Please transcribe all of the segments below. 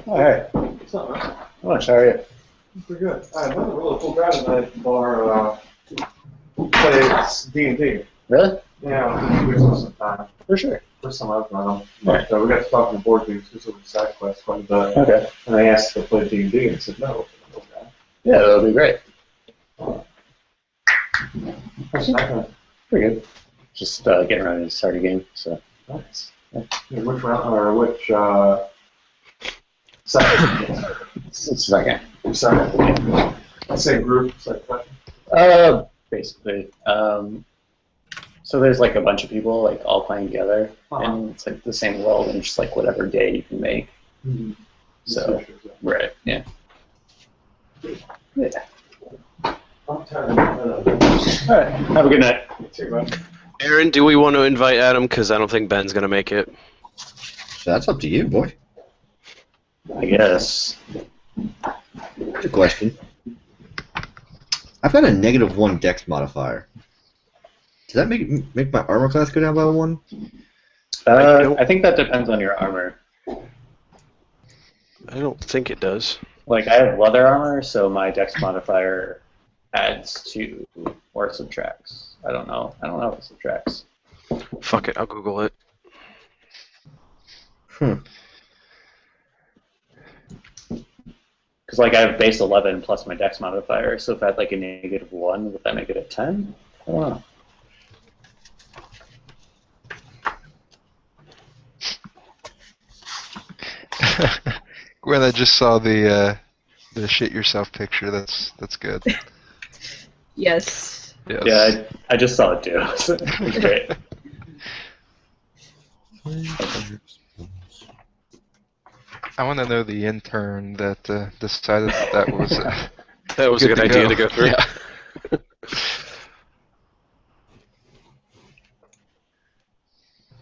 All right. What's up, man? How are you? Pretty good. I had another really cool guy tonight for plays D&D. Really? Yeah, we spent some time. For sure. First time I've met him. But we got to talk on board games, specifically side quests quite a bit. Okay. And I asked to play D&D, and he said no. Okay. Yeah, that'll be great. What's that? Pretty good. Just getting ready to start a game, so. Nice. Yeah. Which round, or which second? Second. Second. Same group, same question. Basically. So there's like a bunch of people like all playing together, and it's like the same world, and just like whatever day you can make. Mm-hmm. So, right, yeah. Yeah. I'm tired. All right. Have a good night. Ahren, do we want to invite Adam? Because I don't think Ben's going to make it. That's up to you, boy. I guess. Here's a question. I've got a -1 dex modifier. Does that make my armor class go down by 1? I think that depends on your armor. I don't think it does. Like, I have leather armor, so my dex modifier adds to or subtracts. I don't know. I don't know if it subtracts. Fuck it, I'll Google it. Because, like, I have base 11 plus my dex modifier, so if I had, like, a -1, would that make it a 10? I don't know. Gwynn, I just saw the shit yourself picture. That's good. Yes. Yes. Yeah, I just saw it too. So it was great. I want to know the intern that decided that was that was a good idea to go through. Yeah.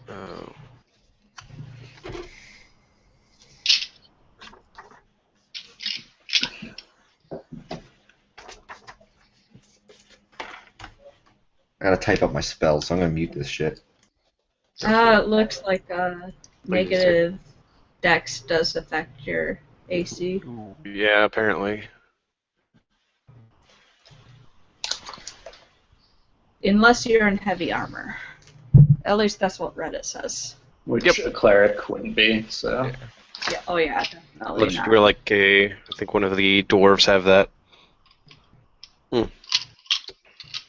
Oh. I gotta type up my spells, so I'm gonna mute this shit. It looks like negative dex does affect your AC. Yeah, apparently. Unless you're in heavy armor. At least that's what Reddit says. Which a cleric wouldn't be, so. Yeah. Yeah. Oh yeah, definitely not. We're like I think one of the dwarves have that.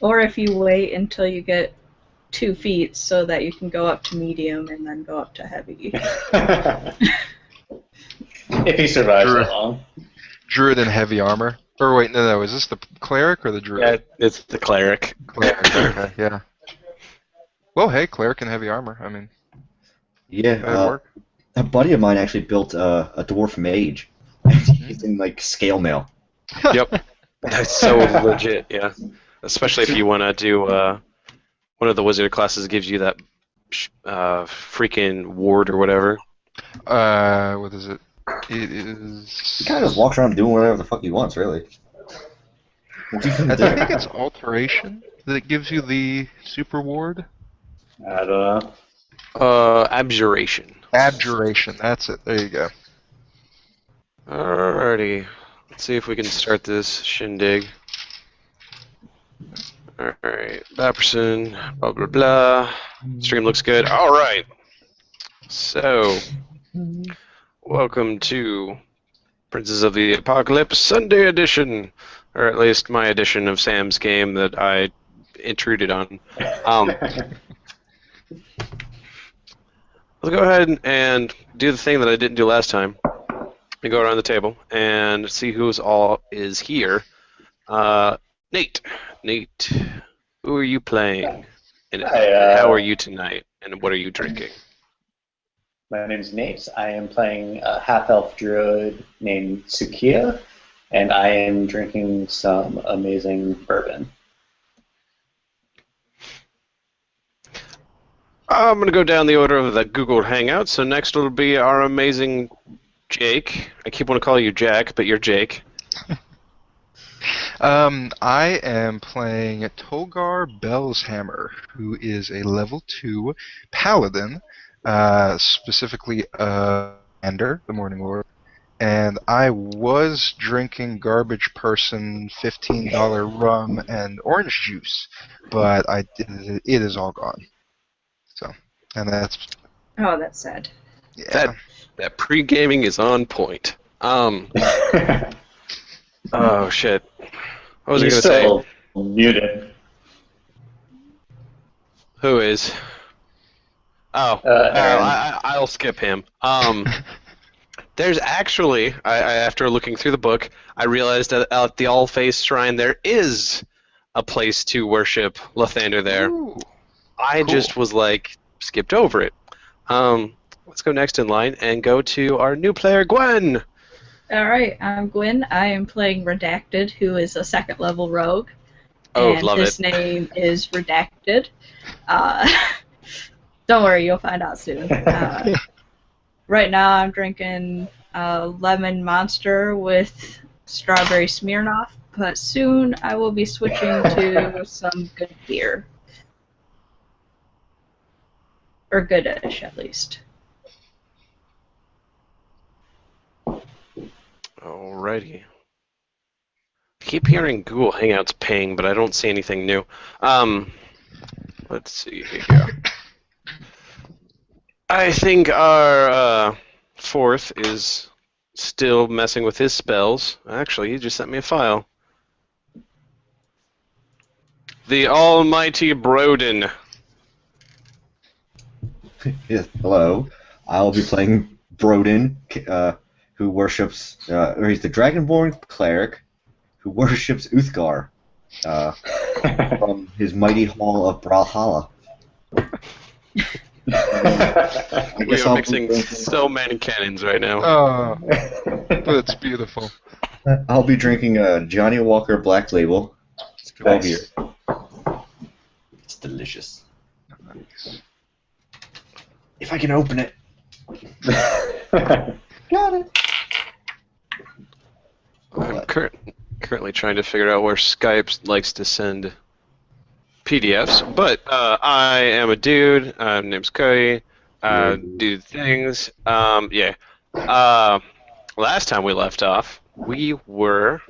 Or if you wait until you get 2 feet so that you can go up to medium and then go up to heavy. If he survives that long. Druid in heavy armor. Or wait, no, is this the cleric or the druid? Yeah, it's the cleric. Cleric, okay, yeah. Well, hey, cleric in heavy armor. I mean, Yeah, work. a buddy of mine actually built a dwarf mage. He's in like scale mail. Yep. That's so legit, yeah. Especially if you want to do one of the wizard classes gives you that freaking ward or whatever. What is it? It is. He kind of just walks around doing whatever the fuck he wants, really. What's he gonna I do? think it's alteration that gives you the super ward. I don't know. Abjuration. Abjuration, that's it. There you go. Alrighty. Let's see if we can start this shindig. Alright. Bapperson, blah blah blah. Stream looks good. Alright. So, welcome to Princes of the Apocalypse Sunday edition. Or at least my edition of Sam's game that I intruded on. Let's go ahead and do the thing that I didn't do last time. We go around the table and see who's all is here. Nate, who are you playing? And how are you tonight? And what are you drinking? My name's Nate. I am playing a half-elf druid named Tsukiya, and I am drinking some amazing bourbon. I'm going to go down the order of the Google Hangout. So next will be our amazing Jake. I keep wanting to call you Jack, but you're Jake. I am playing Tolgar Bellshammer, who is a level 2 paladin, specifically Ender, the Morning Lord, and I was drinking Garbage Person $15 rum and orange juice, but it is all gone. So, and that's Oh, that's sad. yeah. That pre-gaming is on point. Oh shit. What was I He's gonna say? still muted. Who is? Oh, Ahren. I'll skip him. There's actually, after looking through the book, I realized that at the All-Face Shrine there is a place to worship Lathander there. Ooh, I cool. just was like, skipped over it. Let's go next in line and go to our new player, Gwynn. Alright, I'm Gwynn. I am playing Redacted, who is a 2nd level rogue. Oh, And love his it. name is Redacted. Don't worry, you'll find out soon. Right now I'm drinking Lemon Monster with Strawberry Smirnoff, but soon I will be switching to some good beer. Or goodish, at least. Alrighty. I keep hearing Google Hangouts ping, but I don't see anything new. Let's see here. I think our fourth is still messing with his spells. Actually, he just sent me a file. The almighty Brodin. Yes, hello. I'll be playing Brodin, who worships, or he's the Dragonborn Cleric, who worships Uthgar from his mighty hall of Brawlhalla. I We guess are I'll mixing be, so many cannons right now. Oh, that's beautiful. I'll be drinking a Johnny Walker Black Label. It's 12 Nice. years. It's delicious. Nice. If I can open it. Got it. I'm currently trying to figure out where Skype likes to send PDFs, but I am a dude. Name's Cody. Do things. Yeah. Last time we left off, we were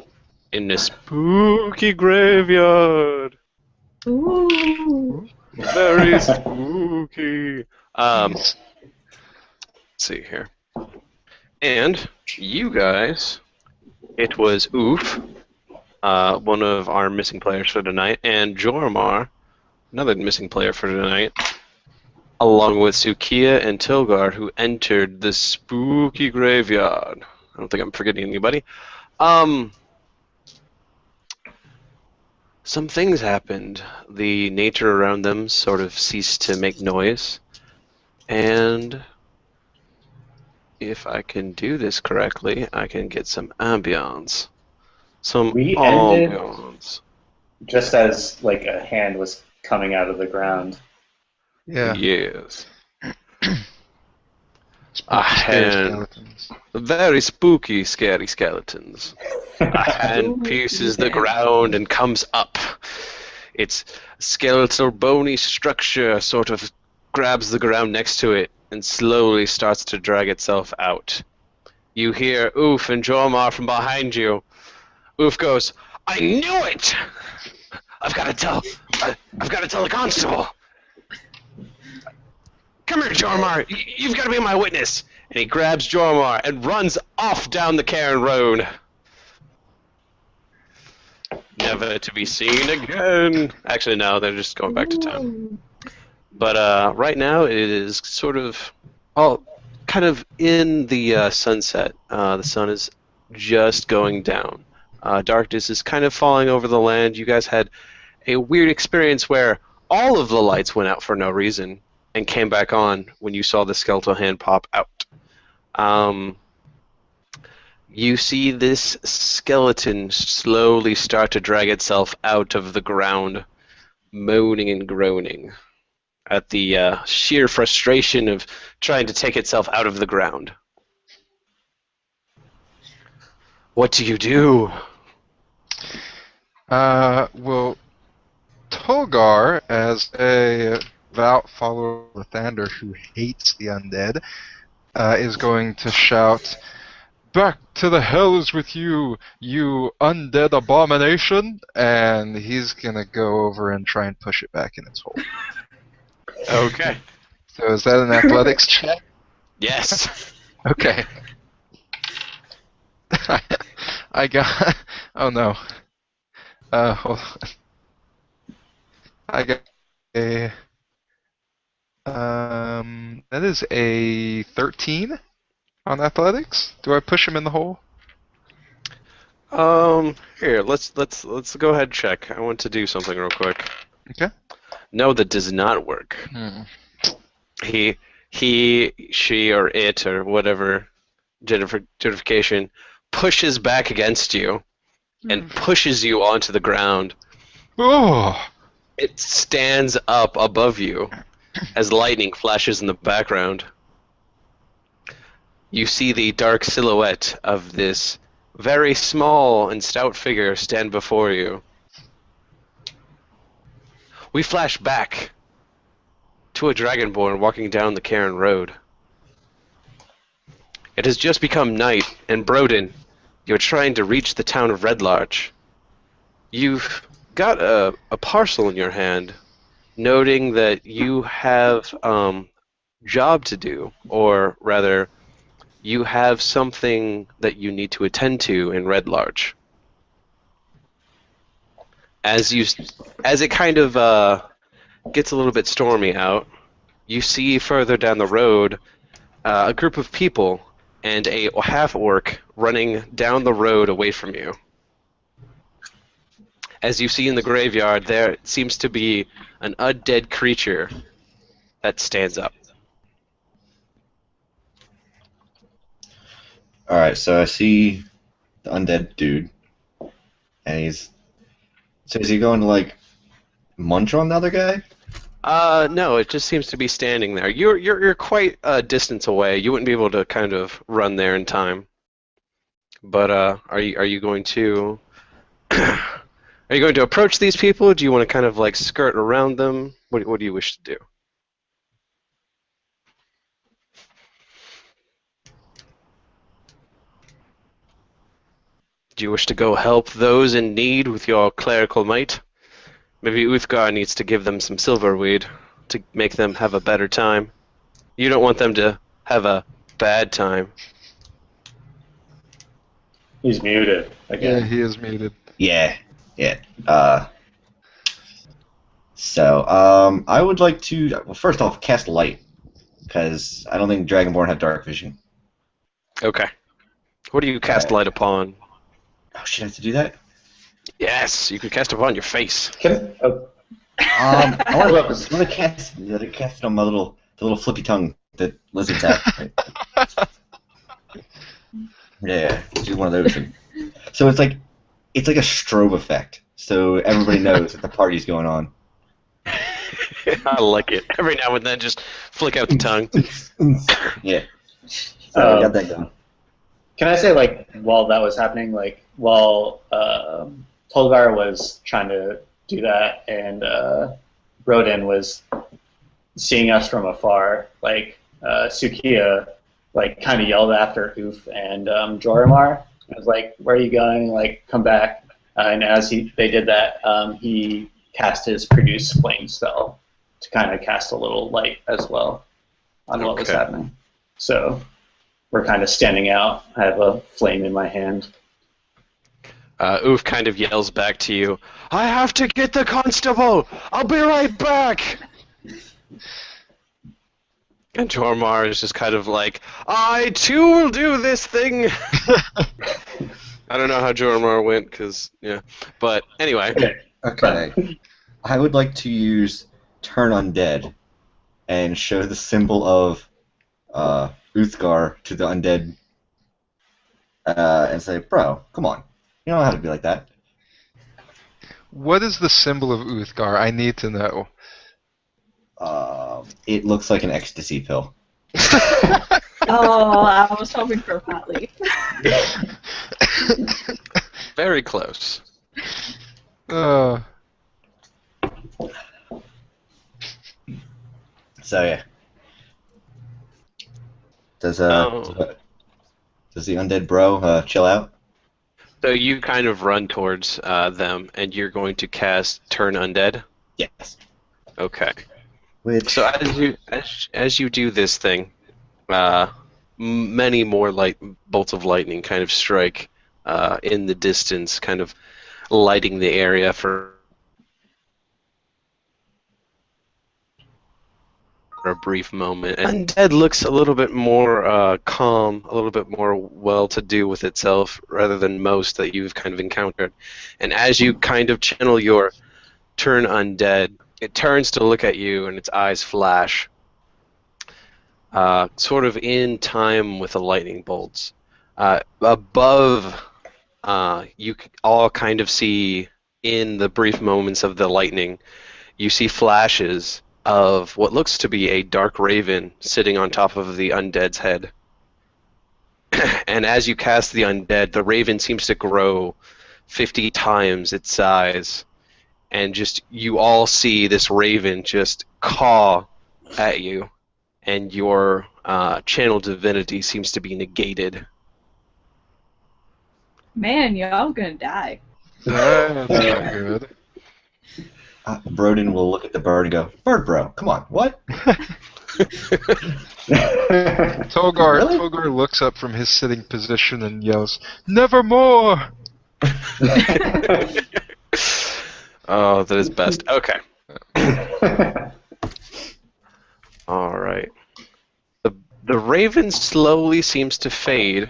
in the spooky graveyard. Ooh. Very spooky. Let's see here. And you guys, it was Oof, one of our missing players for tonight, and Jormar, another missing player for tonight, along with Tsukiya and Tolgar, who entered the spooky graveyard. I don't think I'm forgetting anybody. Some things happened. The nature around them sort of ceased to make noise, and if I can do this correctly, I can get some ambiance. Some We ended- ambiance. Just as like a hand was coming out of the ground. Yeah. Yes. Spooky, scary Ahren. skeletons. Very spooky, scary skeletons. A hand pierces the ground and comes up. Its skeletal, bony structure sort of grabs the ground next to it and slowly starts to drag itself out. You hear Oof and Jormar from behind you. Oof goes, "I knew it! I've got to tell the constable. Come here, Jormar. You've got to be my witness." And he grabs Jormar and runs off down the Cairn Road. Never to be seen again. Actually, no, they're just going back to town. But right now it is sort of, kind of in the sunset. The sun is just going down. Darkness is kind of falling over the land. You guys had a weird experience where all of the lights went out for no reason and came back on when you saw the skeletal hand pop out. You see this skeleton slowly start to drag itself out of the ground, moaning and groaning at the sheer frustration of trying to take itself out of the ground. What do you do? Well, Tolgar, as a devout follower of Lathander who hates the undead, is going to shout, Back to the hells with you, you undead abomination! And he's gonna go over and try and push it back in its hole. Okay. So is that an athletics check? Yes. Okay. I got... Oh no. Hold on. I got a... That is a 13 on athletics. Do I push him in the hole? Here, let's go ahead and check. I want to do something real quick. Okay. No, that does not work. He, she, or it, or whatever gentrification pushes back against you and pushes you onto the ground. Oh! It stands up above you as lightning flashes in the background. You see the dark silhouette of this very small and stout figure stand before you. We flash back to a Dragonborn walking down the Cairn Road. It has just become night, and Brodin, you're trying to reach the town of Red Larch. You've got a parcel in your hand, noting that you have job to do, or rather, you have something that you need to attend to in Red Larch. As it kind of gets a little bit stormy out, you see further down the road a group of people and a half-orc running down the road away from you. As you see in the graveyard, there seems to be an undead creature that stands up. Alright, so I see the undead dude, and he's... So is he going to, like, munch on the other guy? No, it just seems to be standing there. You're quite a distance away. You wouldn't be able to kind of run there in time. But are you going to are you going to approach these people? Do you want to kind of like skirt around them? What do you wish to do? Do you wish to go help those in need with your clerical might? Maybe Uthgar needs to give them some silverweed to make them have a better time. You don't want them to have a bad time. He's muted Yeah, again. he is muted. Yeah. So, I would like to, well, first off, cast light, because I don't think Dragonborn have dark vision. Okay. What do you cast light upon? Oh, should I have to do that? Yes, you can cast upon your face. I want to cast it on my the little flippy tongue that lizards have. Right? Yeah, do one of those. So it's like a strobe effect. So everybody knows that the party's going on. I like it. Every now and then, just flick out the tongue. Yeah. So I got that going. Can I say, like, while that was happening, like, while Tolgar was trying to do that and Brodin was seeing us from afar, like, Tsukiya, like, kind of yelled after Oof and Joramar. I was like, where are you going? Like, come back. And as they did that, he cast his Produce Flame spell to kind of cast a little light as well on what was happening. So we're kind of standing out. I have a flame in my hand. Oof kind of yells back to you, I have to get the constable! I'll be right back! And Jormar is just kind of like, I too will do this thing! I don't know how Jormar went, because, yeah. But, anyway. Okay. I would like to use Turn Undead and show the symbol of Uthgar to the undead and say, bro, come on. You don't know how to be like that. What is the symbol of Uthgar? I need to know. It looks like an ecstasy pill. Oh, I was hoping for a pot leaf. Very close. So, yeah. Does the undead bro chill out? So you kind of run towards them, and you're going to cast Turn Undead. Yes. Okay. Which So as you do this thing, many more bolts of lightning kind of strike in the distance, kind of lighting the area for a brief moment. Undead looks a little bit more calm, a little bit more well-to-do with itself, rather than most that you've kind of encountered. And as you kind of channel your Turn Undead, it turns to look at you, and its eyes flash, sort of in time with the lightning bolts. Above, you all kind of see, in the brief moments of the lightning, you see flashes of what looks to be a dark raven sitting on top of the undead's head. And as you cast the undead, the raven seems to grow 50 times its size. And just, you all see this raven just caw at you, and your channel divinity seems to be negated. Man, y'all gonna die. That's not good. Brodin will look at the bird and go, "Bird bro, come on, what?" Tolgar looks up from his sitting position and yells, "Nevermore!" Oh, that is best. Okay. All right. The raven slowly seems to fade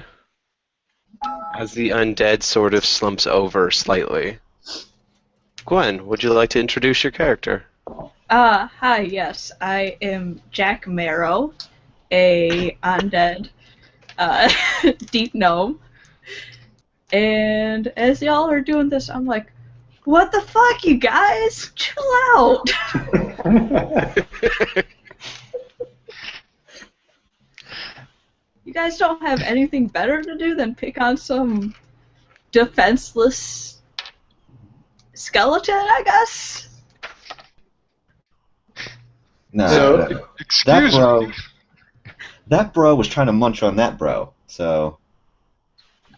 as the undead sort of slumps over slightly. Gwynn, would you like to introduce your character? Hi, yes. I am Jack Marrow, a undead deep gnome. And as y'all are doing this, I'm like, what the fuck, you guys? Chill out. You guys don't have anything better to do than pick on some defenseless skeleton, I guess? No, So- no. Excuse me. That bro was trying to munch on that bro, so...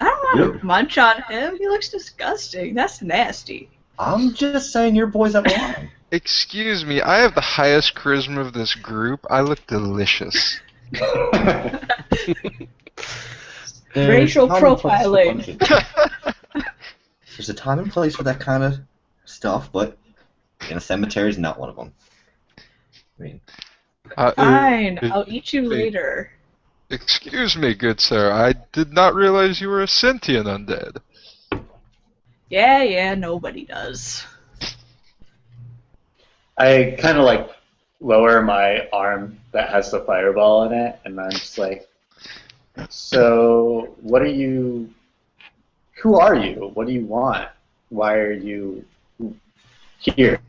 I don't want to munch on him. He looks disgusting. That's nasty. I'm just saying your boy's out of line. Excuse me, I have the highest charisma of this group. I look delicious. Racial time and place for profiling. munching. There's a time and place for that kind of stuff, but in a cemetery is not one of them. I mean, Fine, I'll eat you later. Excuse me, good sir. I did not realize you were a sentient undead. Yeah, nobody does. I kind of like lower my arm that has the fireball in it, and I'm just like, so what are you? Who are you? What do you want? Why are you here?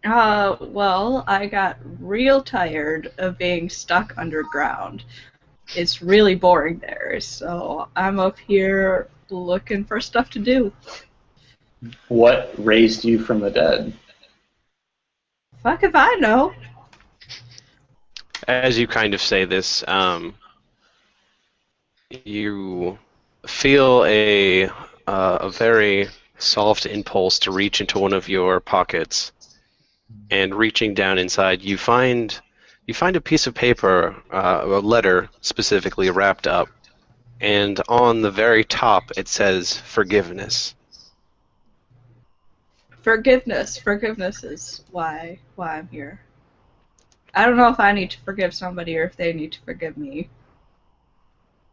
Well, I got real tired of being stuck underground. It's really boring there, so I'm up here looking for stuff to do. What raised you from the dead? Fuck if I know. As you kind of say this, you feel a very soft impulse to reach into one of your pockets, and reaching down inside, you find a piece of paper, a letter specifically wrapped up, and on the very top it says forgiveness. Forgiveness is why I'm here. I don't know if I need to forgive somebody or if they need to forgive me.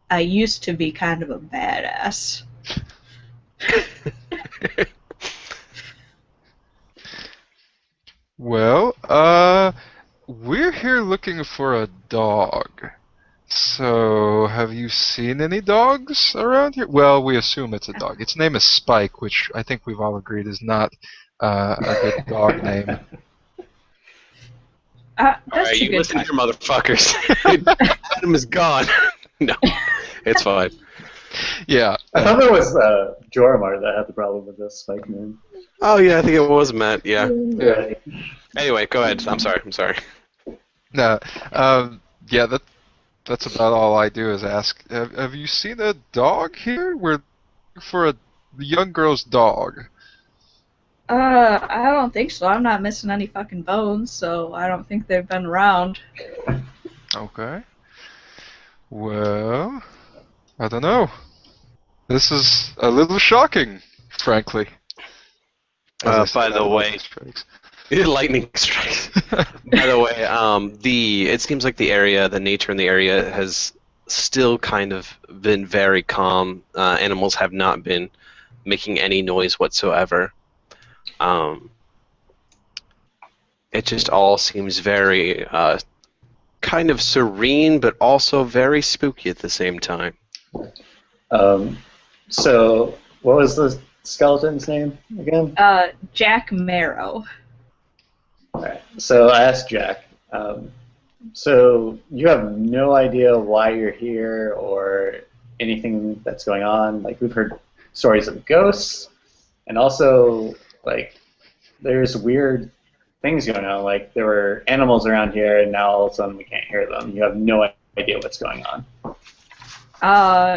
I used to be kind of a badass. Well, we're here looking for a dog. So, have you seen any dogs around here? Well, we assume it's a dog. Its name is Spike, which I think we've all agreed is not a good dog name. That's Alright, a you good listen time. here, motherfuckers. Adam is gone. No, it's fine. Yeah. I thought it was Joramar that had the problem with this spike name. Oh yeah, I think it was Matt. Yeah. Yeah. Anyway, go ahead. I'm sorry. No. Yeah. That's about all I do is ask, have you seen a dog here? We're looking for a young girl's dog. I don't think so. I'm not missing any fucking bones, so I don't think they've been around. Okay. Well, I don't know. This is a little shocking, frankly. By the way, lightning strikes. By the way, it seems like the nature in the area has still kind of been very calm. Animals have not been making any noise whatsoever. It just all seems very kind of serene, but also very spooky at the same time. So, what was the skeleton's name again? Jack Marrow. Alright, so I asked Jack, so you have no idea why you're here or anything that's going on? Like, we've heard stories of ghosts, and also, like, there's weird things going on. Like, there were animals around here, and now all of a sudden we can't hear them. You have no idea what's going on.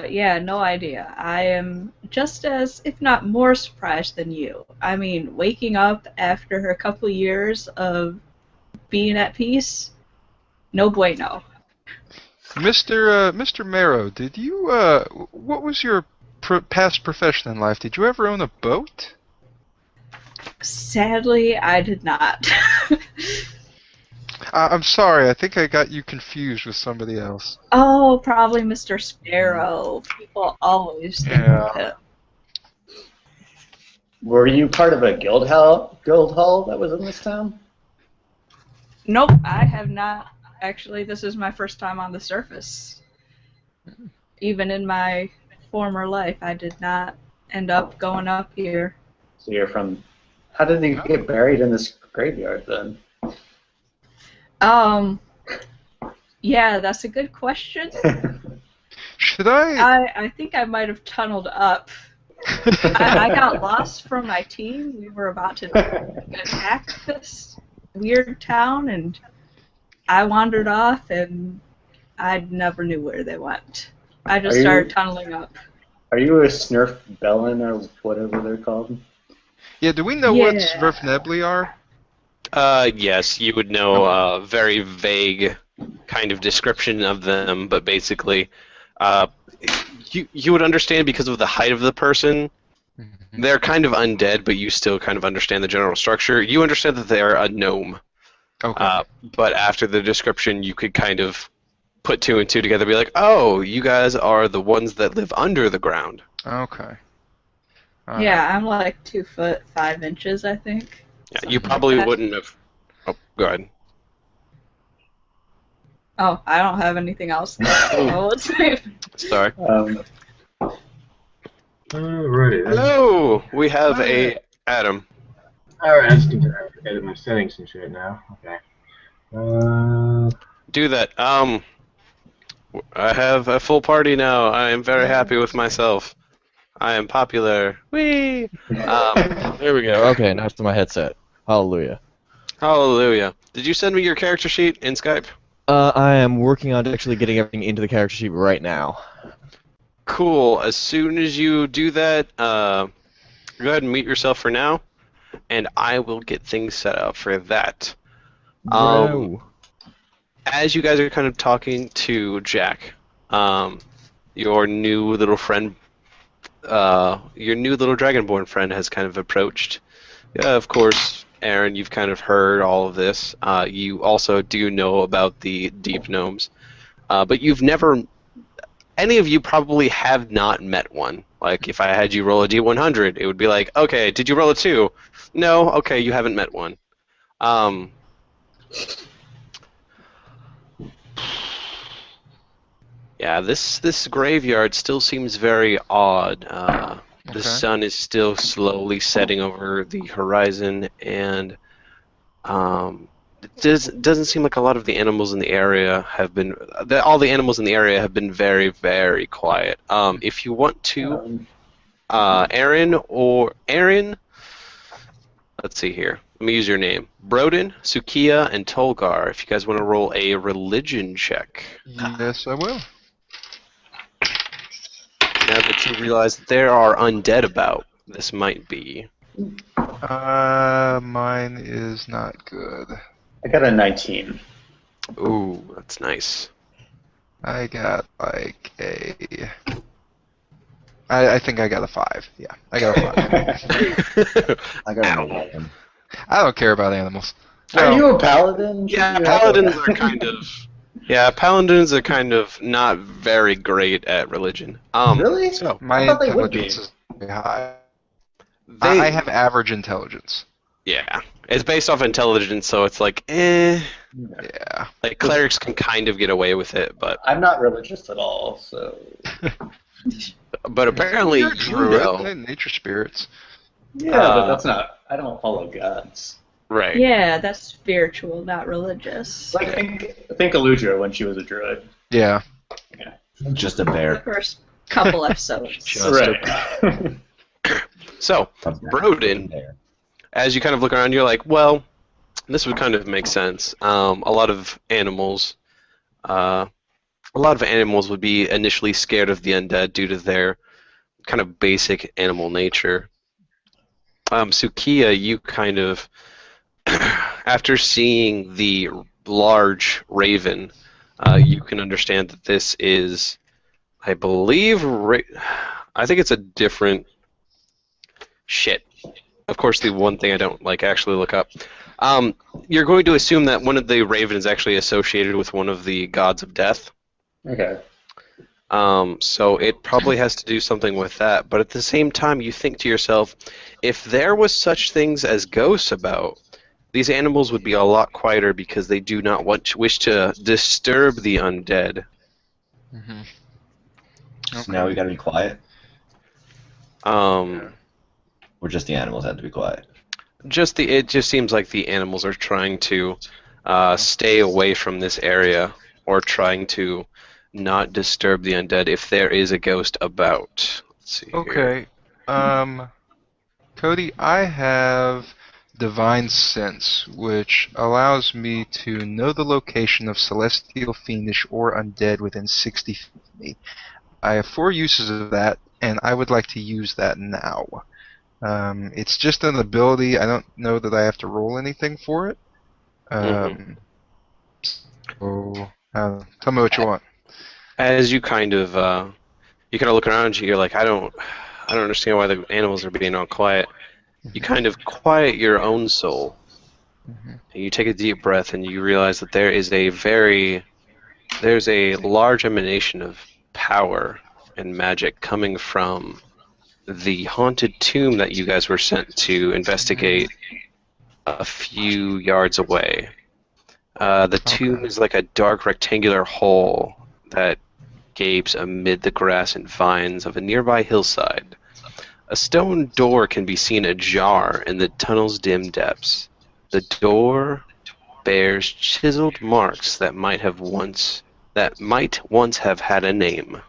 Yeah, no idea. I am just as, if not more, surprised than you. I mean, waking up after a couple years of being at peace, no bueno. Mr. Marrow, did you, what was your past profession in life? Did you ever own a boat? Sadly, I did not. I'm sorry, I think I got you confused with somebody else. Oh, probably Mr. Sparrow. People always think of him. Were you part of a guild hall that was in this town? Nope, I have not. Actually, this is my first time on the surface. Even in my former life, I did not end up going up here. So you're from... How did you get buried in this graveyard, then? Yeah, that's a good question. Should I? I think I might have tunneled up. I got lost from my team. We were about to attack this weird town, and I wandered off, and I never knew where they went. I just started tunneling up. Are you a Snurf Bellin, or whatever they're called? Yeah, do we know what Sverfnebli are? Yes, you would know a very vague kind of description of them, but basically, you would understand because of the height of the person. They're kind of undead, but you still kind of understand the general structure. You understand that they're a gnome. Okay. But after the description, you could kind of put two and two together and be like, oh, you guys are the ones that live under the ground. Okay. Yeah, I'm like 2 foot 5 inches, I think. Yeah, you probably wouldn't have... Oh, go ahead. Oh, I don't have anything else. Oh, let's see. Sorry. Alrighty. Hello! We have a Adam. Alright, I just need to edit my settings and shit now. Okay. Do that. I have a full party now. I am very happy with myself. I am popular. Whee! There we go. Okay, now to my headset. Hallelujah. Hallelujah. Did you send me your character sheet in Skype? I am working on actually getting everything into the character sheet right now. Cool. As soon as you do that, go ahead and mute yourself for now, and I will get things set up for that. As you guys are kind of talking to Jack, your new little friend, your new little Dragonborn friend has kind of approached. Of course, Ahren, you've kind of heard all of this. You also do know about the deep gnomes, but you've never. Any of you probably have not met one. Like, if I had you roll a D100, it would be like, okay, did you roll a 2? No, okay, you haven't met one. Yeah, this graveyard still seems very odd. The sun is still slowly setting over the horizon, and it doesn't seem like a lot of the animals in the area have been. All the animals in the area have been very, very quiet. If you want to, Ahren, let's see here. let me use your name. Brodin, Tsukiya, and Tolgar, if you guys want to roll a religion check. Yes, I will. Now that you realize that there are undead about, this might be. Mine is not good. I got a 19. Ooh, that's nice. I got like a. I think I got a 5. Yeah, I got a 5. I got an 11. I don't care about animals. Are you a paladin? Yeah, paladins are kind of. Yeah, paladins are kind of not very great at religion. Really? So My I thought they would be. intelligence is very high. they, I have average intelligence. yeah, it's based off intelligence, so it's like, eh. Yeah. Like clerics can kind of get away with it, but I'm not religious at all, so. apparently You're a you druid, know. nature spirits. Yeah, but that's not. I don't follow gods. Right. Yeah, that's spiritual, not religious. Like think Eludra when she was a druid. Yeah. Just a The bear. first couple episodes. Just Right. So, A Brodin, bear. as you kind of look around, you're like, well, this would kind of make sense. A lot of animals would be initially scared of the undead due to their kind of basic animal nature. Tsukiya, you kind of, after seeing the large raven, you can understand that this is, I believe, I think it's a different shit. Of course, the one thing I don't actually look up. You're going to assume that one of the raven is actually associated with one of the gods of death. Okay. So it probably has to do something with that. But at the same time, you think to yourself, if there was such things as ghosts about, these animals would be a lot quieter because they do not wish to disturb the undead. Mm-hmm. So now we gotta be quiet? Or just the animals have to be quiet? It just seems like the animals are trying to stay away from this area, or trying to not disturb the undead if there is a ghost about. Let's see. Okay. Cody, I have Divine Sense, which allows me to know the location of celestial, fiendish, or undead within 60 feet of me. I have 4 uses of that, and I would like to use that now. It's just an ability. I don't know that I have to roll anything for it. So, tell me what you want. As you kind of look around you, you're like, I don't understand why the animals are being all quiet. You kind of quiet your own soul. And you take a deep breath, and you realize that there's a large emanation of power and magic coming from the haunted tomb that you guys were sent to investigate a few yards away. The tomb is like a dark rectangular hole that gapes amid the grass and vines of a nearby hillside. A stone door can be seen ajar in the tunnel's dim depths. The door bears chiseled marks that might once have had a name.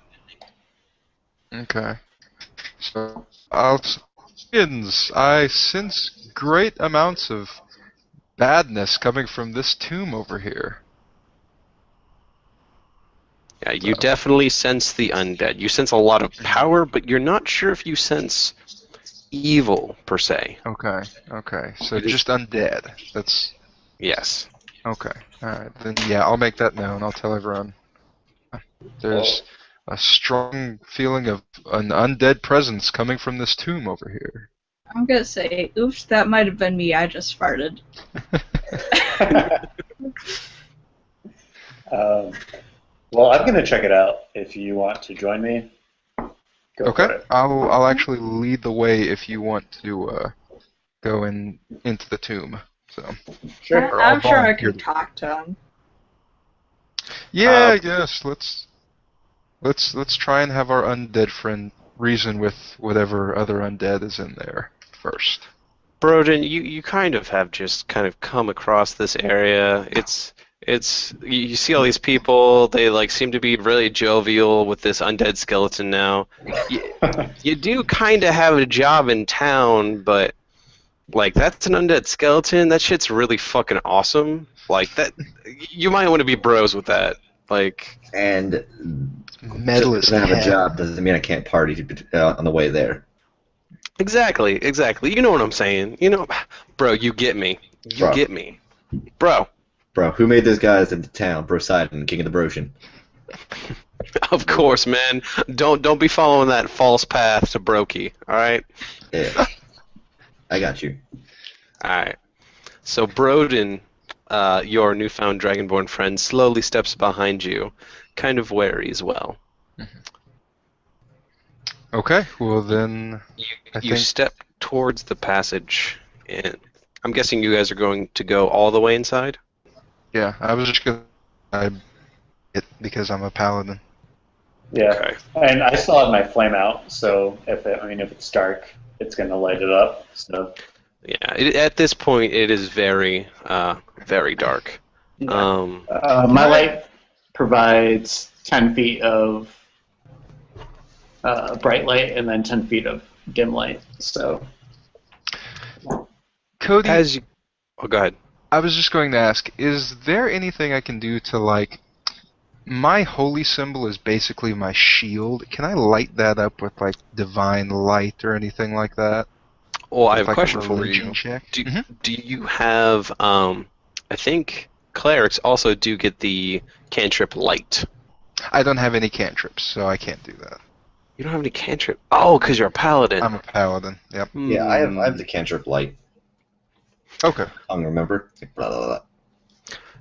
Okay. So, I sense great amounts of badness coming from this tomb over here. Yeah, you definitely sense the undead. You sense a lot of power, but you're not sure if you sense evil, per se. Okay. So just undead. That's... Yes. Okay. Alright, then yeah, I'll make that known. I'll tell everyone. There's a strong feeling of an undead presence coming from this tomb over here. I'm gonna say, oops, that might have been me. I just farted. Well, I'm gonna check it out if you want to join me. Go Okay. for it. I'll actually lead the way if you want to go into the tomb. So. Sure. I'm sure I volunteer. can talk to him. Yeah, I guess let's try and have our undead friend reason with whatever other undead is in there first. Brodin, you kind of have just kind of come across this area. You see all these people, they seem to be really jovial with this undead skeleton now. You do kind of have a job in town, but Like, that's an undead skeleton. That shit's really fucking awesome. Like, that, you might want to be bros with that. Like, And Metal just is because I have a hell. job doesn't mean I can't party on the way there. exactly. You know what I'm saying. Bro, you get me. You Bro. get me. Bro, Bro, who made those guys into town? Brosidon, King of the Broshan. of course, man. Don't be following that false path to Brokey, alright? Yeah. I got you. Alright. So Brodin, your newfound Dragonborn friend, slowly steps behind you, kind of wary as well. Okay, well then, You I you think- step towards the passage, and I'm guessing you guys are going to go all the way inside? yeah, I was just gonna it because I'm a paladin. Yeah. Okay. And I still have my flame out, so if it's dark, it's gonna light it up. So Yeah, at this point, it is very, very dark. my light provides 10 feet of bright light and then 10 feet of dim light. So Cody, As you... Oh, go ahead. I was just going to ask, is there anything I can do to, like, my holy symbol is basically my shield. Can I light that up with, like, divine light or anything like that? Well, I With, have a like, question for religion you. check? Do, Mhm. do you have, I think clerics also do get the cantrip light. I don't have any cantrips, so I can't do that. You don't have any cantrip? Oh, because you're a paladin. I'm a paladin, yep. Yeah, I have the cantrip light. Okay. Tongue, remember? Blah, blah, blah.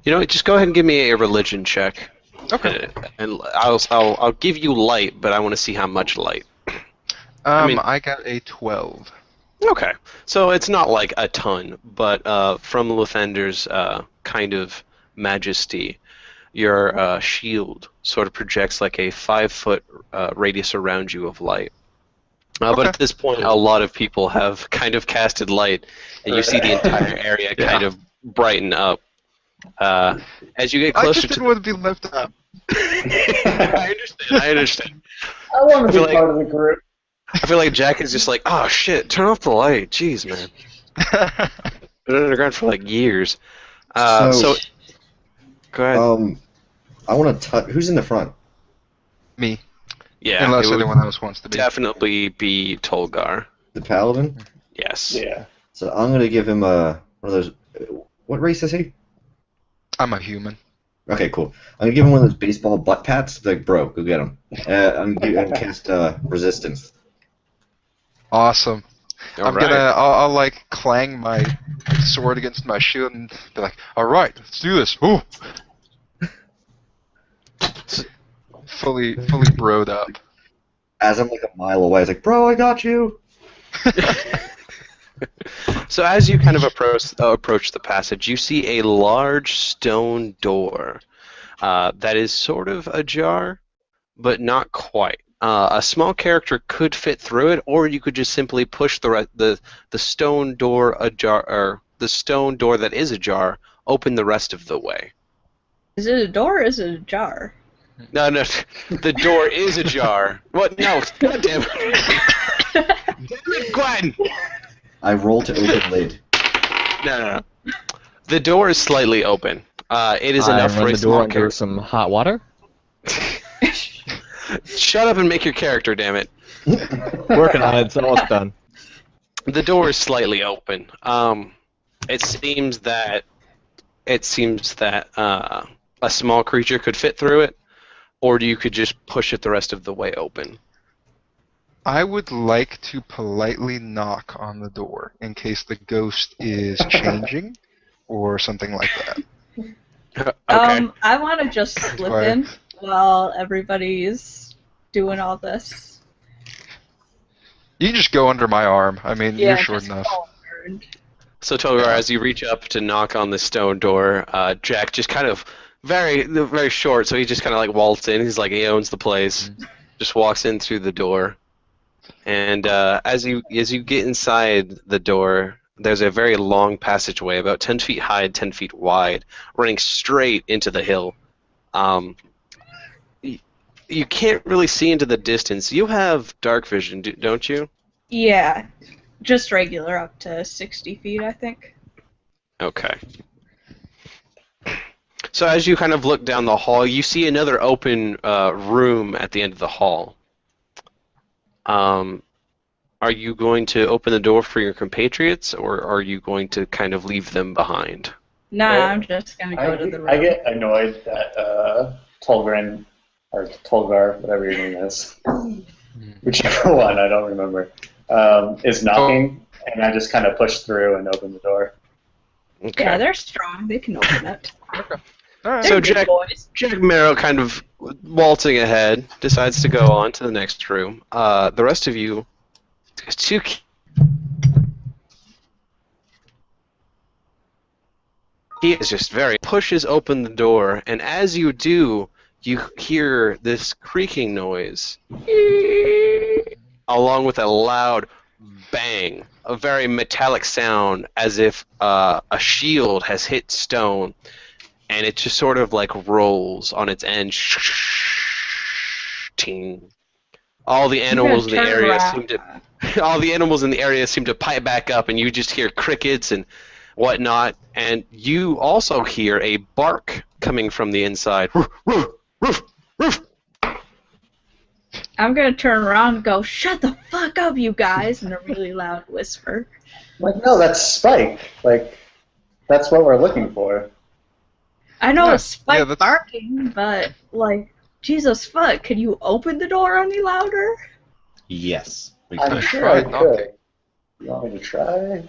You know what, just go ahead and give me a religion check. Okay. And I'll give you light, but I want to see how much light. mean- I got a 12. Okay, so it's not like a ton, but from Lathander's kind of majesty, your shield sort of projects like a 5-foot radius around you of light. But Okay. at this point, a lot of people have kind of casted light, and you see the entire area kind of brighten up. As you get I closer just to didn't want to be left out. I understand. I want to feel be like- part of the group. I feel like Jack is just like, oh shit, turn off the light. Jeez, man. Been underground for like years. So, go ahead. I want to touch. Who's in the front? Me. Yeah, Unless it would anyone else wants to be. definitely be Tolgar. The paladin. Yes. Yeah. So I'm gonna give him one of those. What race is he? I'm a human. Okay, cool. I'm gonna give him one of those baseball butt pats. Like, bro, go get him. I'm gonna cast resistance. Awesome. All I'm right. I'll like clang my sword against my shield and be like, all right, let's do this. Ooh. fully broed up. As I'm like a mile away, I was like, bro, I got you. So as you kind of approach the passage, you see a large stone door that is sort of ajar, but not quite. A small character could fit through it, or you could just simply push the stone door ajar, or the stone door that is ajar, open the rest of the way. Is it a door or is it a jar? No, the door is ajar. What? No, God damn it. Damn it, Gwynn! I roll to open lid. No. The door is slightly open. It is enough I for run a the small door under character. some hot water. Shut up and make your character, damn it. Working on it. It's almost done. The door is slightly open. It seems that a small creature could fit through it, or you could just push it the rest of the way open. I would like to politely knock on the door in case the ghost is changing or something like that. Okay. I want to just slip Fire. in while everybody's doing all this. You can just go under my arm. I mean, you're short just enough. forward. So Tolgar, as you reach up to knock on the stone door, Jack just kind of very short, so he just kind of like waltzed in. He's like he owns the place. Just walks in through the door, and as you get inside the door, there's a very long passageway, about 10 feet high, 10 feet wide, running straight into the hill. You can't really see into the distance. You have dark vision, don't you? Yeah. Just regular, up to 60 feet, I think. Okay. So as you kind of look down the hall, you see another open room at the end of the hall. Are you going to open the door for your compatriots, or are you going to kind of leave them behind? Nah, Well, I'm just gonna go to the room. I get annoyed that Tolgar, or Tolgar, whatever your name is, whichever one, I don't remember, is knocking, and I just kind of push through and open the door. Okay. Yeah, they're strong. They can open it. Okay. All right. So They're good boys. Jack Marrow, kind of waltzing ahead, decides to go on to the next room. The rest of you, Tsukiya. He is just pushes open the door, and as you do, you hear this creaking noise, along with a loud bang, a very metallic sound, as if a shield has hit stone, and it just sort of like rolls on its end. Ting. All the animals in the area seem to pipe back up, and you just hear crickets and whatnot, and you also hear a bark coming from the inside. I'm gonna turn around and go, "Shut the fuck up, you guys!" in a really loud whisper. Like, no, that's Spike. Like, that's what we're looking for. I know Yeah, it's Spike yeah, that's- barking, but like, Jesus fuck, can you open the door any louder? Yes. We I'm can. sure I Try could. You want me to try?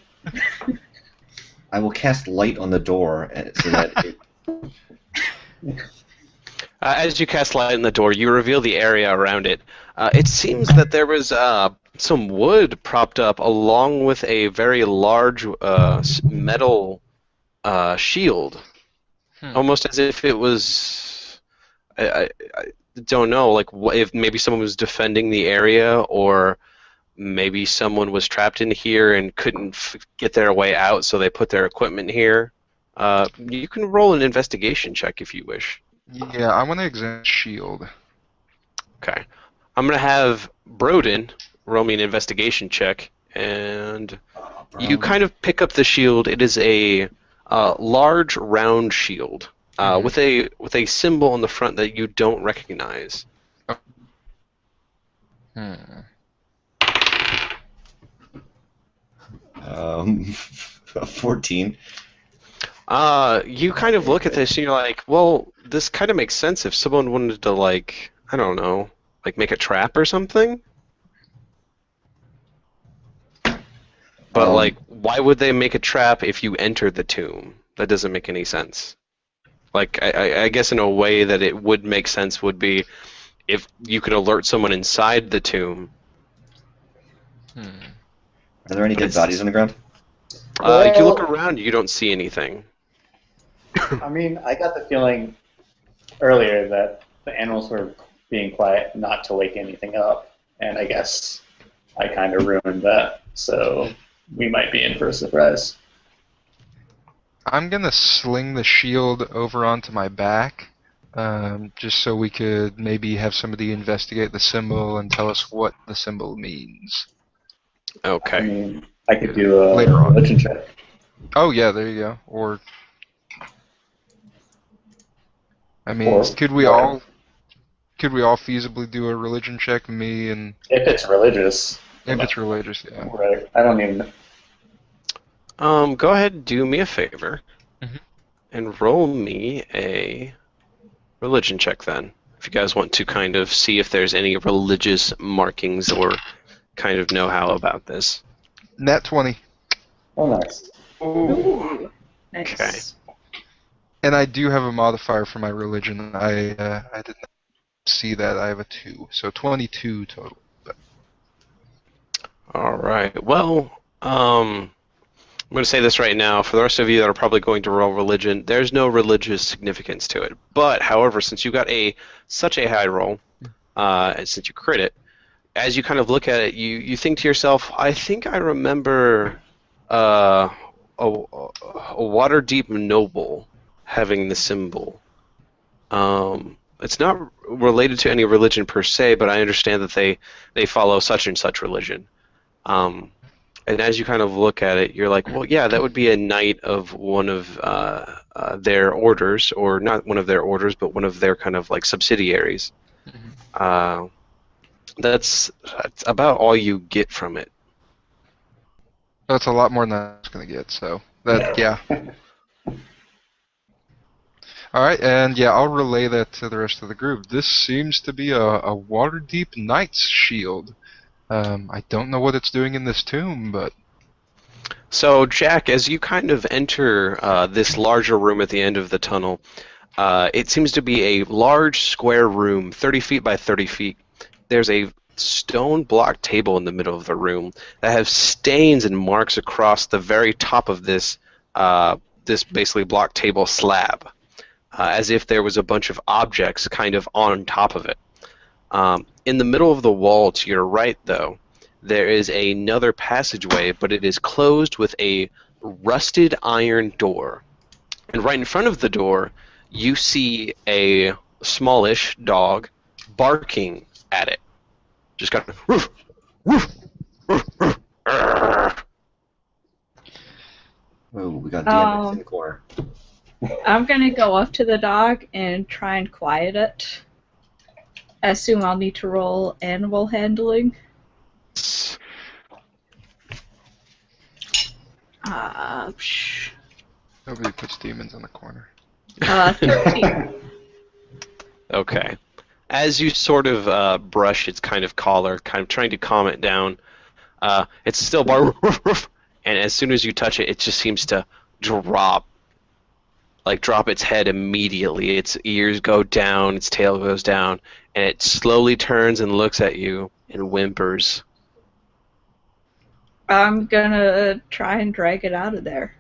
I will cast light on the door so that it, As you cast light on the door, you reveal the area around it. It seems that there was some wood propped up along with a very large metal shield. Almost as if it was... I don't know, like if maybe someone was defending the area, or maybe someone was trapped in here and couldn't get their way out, so they put their equipment here. You can roll an investigation check if you wish. Yeah, I want to examine shield. Okay. I'm going to have Brodin roll me an investigation check, and you kind of pick up the shield. It is a large, round shield with a symbol on the front that you don't recognize. 14. You kind of look at this and you're like, well, this kind of makes sense if someone wanted to, like, I don't know, like make a trap or something. But, like, why would they make a trap if you enter the tomb? That doesn't make any sense. Like, I guess in a way that it would make sense would be if you could alert someone inside the tomb. Are there any dead bodies on the ground? You look around, you don't see anything. I mean, I got the feeling earlier that the animals were being quiet not to wake anything up, and I guess I kind of ruined that, so we might be in for a surprise. I'm gonna sling the shield over onto my back, just so we could maybe have somebody investigate the symbol and tell us what the symbol means. Okay. I mean, I could do a Later on. religion check. Oh yeah, there you go. Or, I mean, Or- could we all feasibly do a religion check? Me and If it's religious. if it's religious, yeah. Right. I don't even... Go ahead and do me a favor Mhm. and roll me a religion check then. If you guys want to kind of see if there's any religious markings or kind of know-how about this. Nat 20. Oh, nice. Ooh, nice. Okay. And I do have a modifier for my religion. I did not see that. I have a 2, so 22 total. All right. Well, I'm going to say this right now. For the rest of you that are probably going to roll religion, there's no religious significance to it. But, however, since you got such a high roll, and since you crit it, as you kind of look at it, you think to yourself, I think I remember a Waterdeep noble having the symbol. It's not related to any religion per se, but I understand that they follow such and such religion. And as you kind of look at it, you're like, well, yeah, that would be a knight of one of their orders, or not one of their orders, but one of their kind of like subsidiaries. That's about all you get from it. That's a lot more than I was going to get, so that, yeah. Alright, and yeah, I'll relay that to the rest of the group. This seems to be a Waterdeep Knight's shield. I don't know what it's doing in this tomb, but... So, Jack, as you kind of enter this larger room at the end of the tunnel, it seems to be a large square room, 30 feet by 30 feet. There's a stone block table in the middle of the room that has stains and marks across the very top of this this basically block table slab, as if there was a bunch of objects kind of on top of it. In the middle of the wall to your right, though, there is another passageway, but it is closed with a rusted iron door. And right in front of the door, you see a smallish dog barking at it. Just kind of woof, woof, woof, woof. Oh, we got DMX in the corner. I'm gonna go up to the dog and try and quiet it. I assume I'll need to roll animal handling. Nobody puts demons in the corner. 13. Okay. As you sort of brush its kind of collar, kind of trying to calm it down, it's still bar, and as soon as you touch it, it just seems to drop its head immediately. Its ears go down, its tail goes down, and it slowly turns and looks at you and whimpers. I'm gonna try and drag it out of there.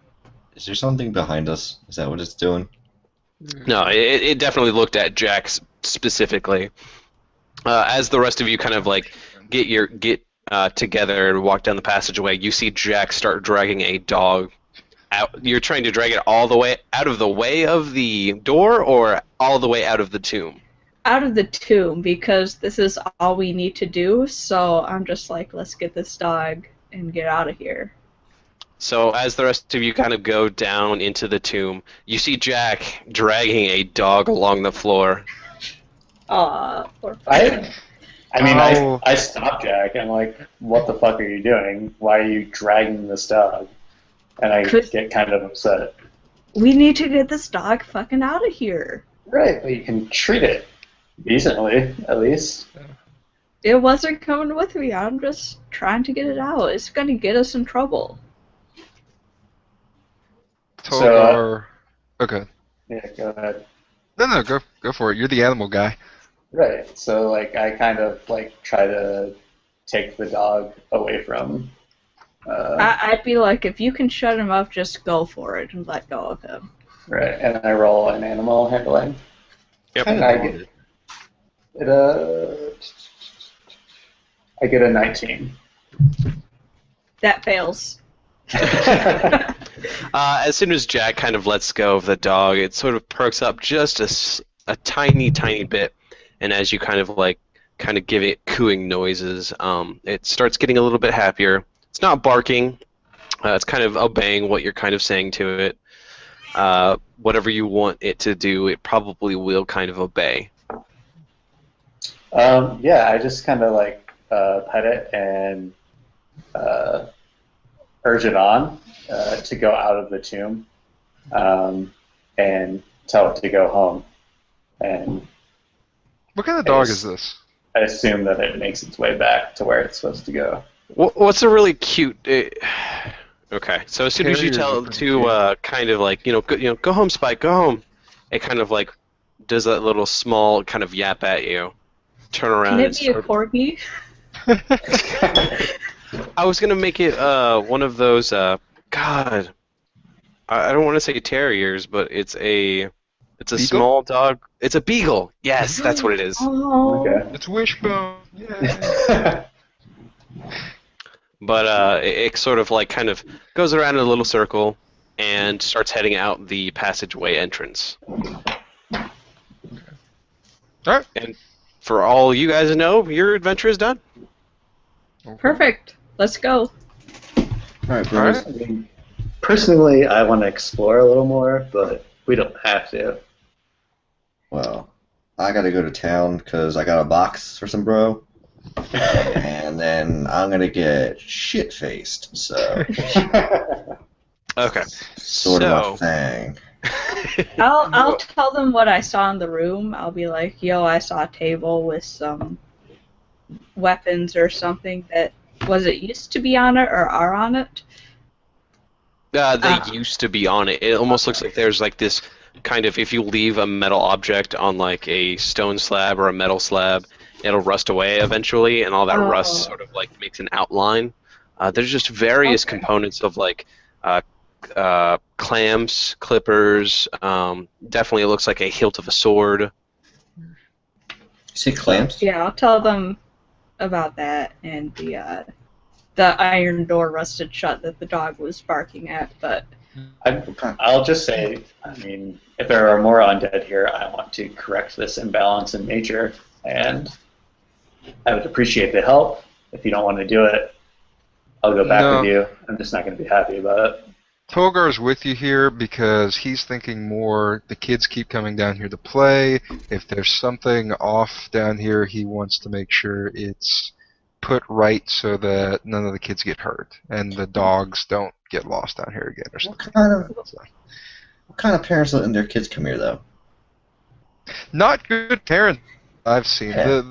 Is there something behind us? Is that what it's doing? No, it definitely looked at Jack specifically. As the rest of you kind of like get together and walk down the passageway, you see Jack start dragging a dog out. You're trying to drag it all the way out of the way of the door, or all the way out of the tomb? Out of the tomb, because this is all we need to do, so I'm just like, let's get this dog and get out of here. So as the rest of you kind of go down into the tomb, you see Jack dragging a dog along the floor. Poor I stopped Jack. I'm like, what the fuck are you doing? Why are you dragging this dog? And I get kind of upset. We need to get this dog fucking out of here. Right, but you can treat it decently, at least. It wasn't coming with me. I'm just trying to get it out. It's gonna get us in trouble. Tolgar. Okay. Yeah, go ahead. No, go for it. You're the animal guy. Right. So like I kind of like try to take the dog away from. I'd be like, if you can shut him up, just go for it and let go of him. Right, and I roll an animal handling. Yep. And I get a 19. That fails. As soon as Jack kind of lets go of the dog, it sort of perks up just a tiny, tiny bit, and as you kind of give it cooing noises, it starts getting a little bit happier. It's not barking. It's kind of obeying what you're kind of saying to it. Whatever you want it to do, it probably will kind of obey. Yeah, I just kind of pet it and urge it on to go out of the tomb and tell it to go home. And what kind of dog is this? I assume that it makes its way back to where it's supposed to go. What's a really cute? Okay, so as soon as you tell it to kind of go home, Spike, go home, it kind of does that little small kind of yap at you. Turn around. Can it be a corgi? I was gonna make it one of those. God, I don't want to say terriers, but it's a Beagle? small dog. It's a beagle. Yes, that's what it is. Oh. Okay. It's Wishbone. Yeah. But it sort of kind of goes around in a little circle and starts heading out the passageway entrance. All right. And for all you guys to know, your adventure is done. Perfect. Let's go. Alright, All boys. right. I mean, personally, I want to explore a little more, but we don't have to. Well, I gotta go to town because I got a box for some bro. And then I'm gonna get shit-faced, so Okay. sort of my So, thing. I'll tell them what I saw in the room. I'll be like, yo, I saw a table with some weapons or something that used to be on it or are on it. they used to be on it. It almost looks like there's like this kind of, if you leave a metal object on like a stone slab or a metal slab, it'll rust away eventually, and all that rust sort of like makes an outline. There's just various components of like clamps, clippers. Definitely, it looks like a hilt of a sword. You say clamps? Yeah, I'll tell them about that and the iron door rusted shut that the dog was barking at. But I'll just say, I mean, if there are more undead here, I want to correct this imbalance in nature, and I would appreciate the help. If you don't want to do it, I'll go back with you. I'm just not going to be happy about it. Tolgar's with you here because he's thinking more the kids keep coming down here to play. If there's something off down here, he wants to make sure it's put right so that none of the kids get hurt and the dogs don't get lost down here again or something. What kind of parents letting their kids come here, though? Not good parents I've seen. Yeah.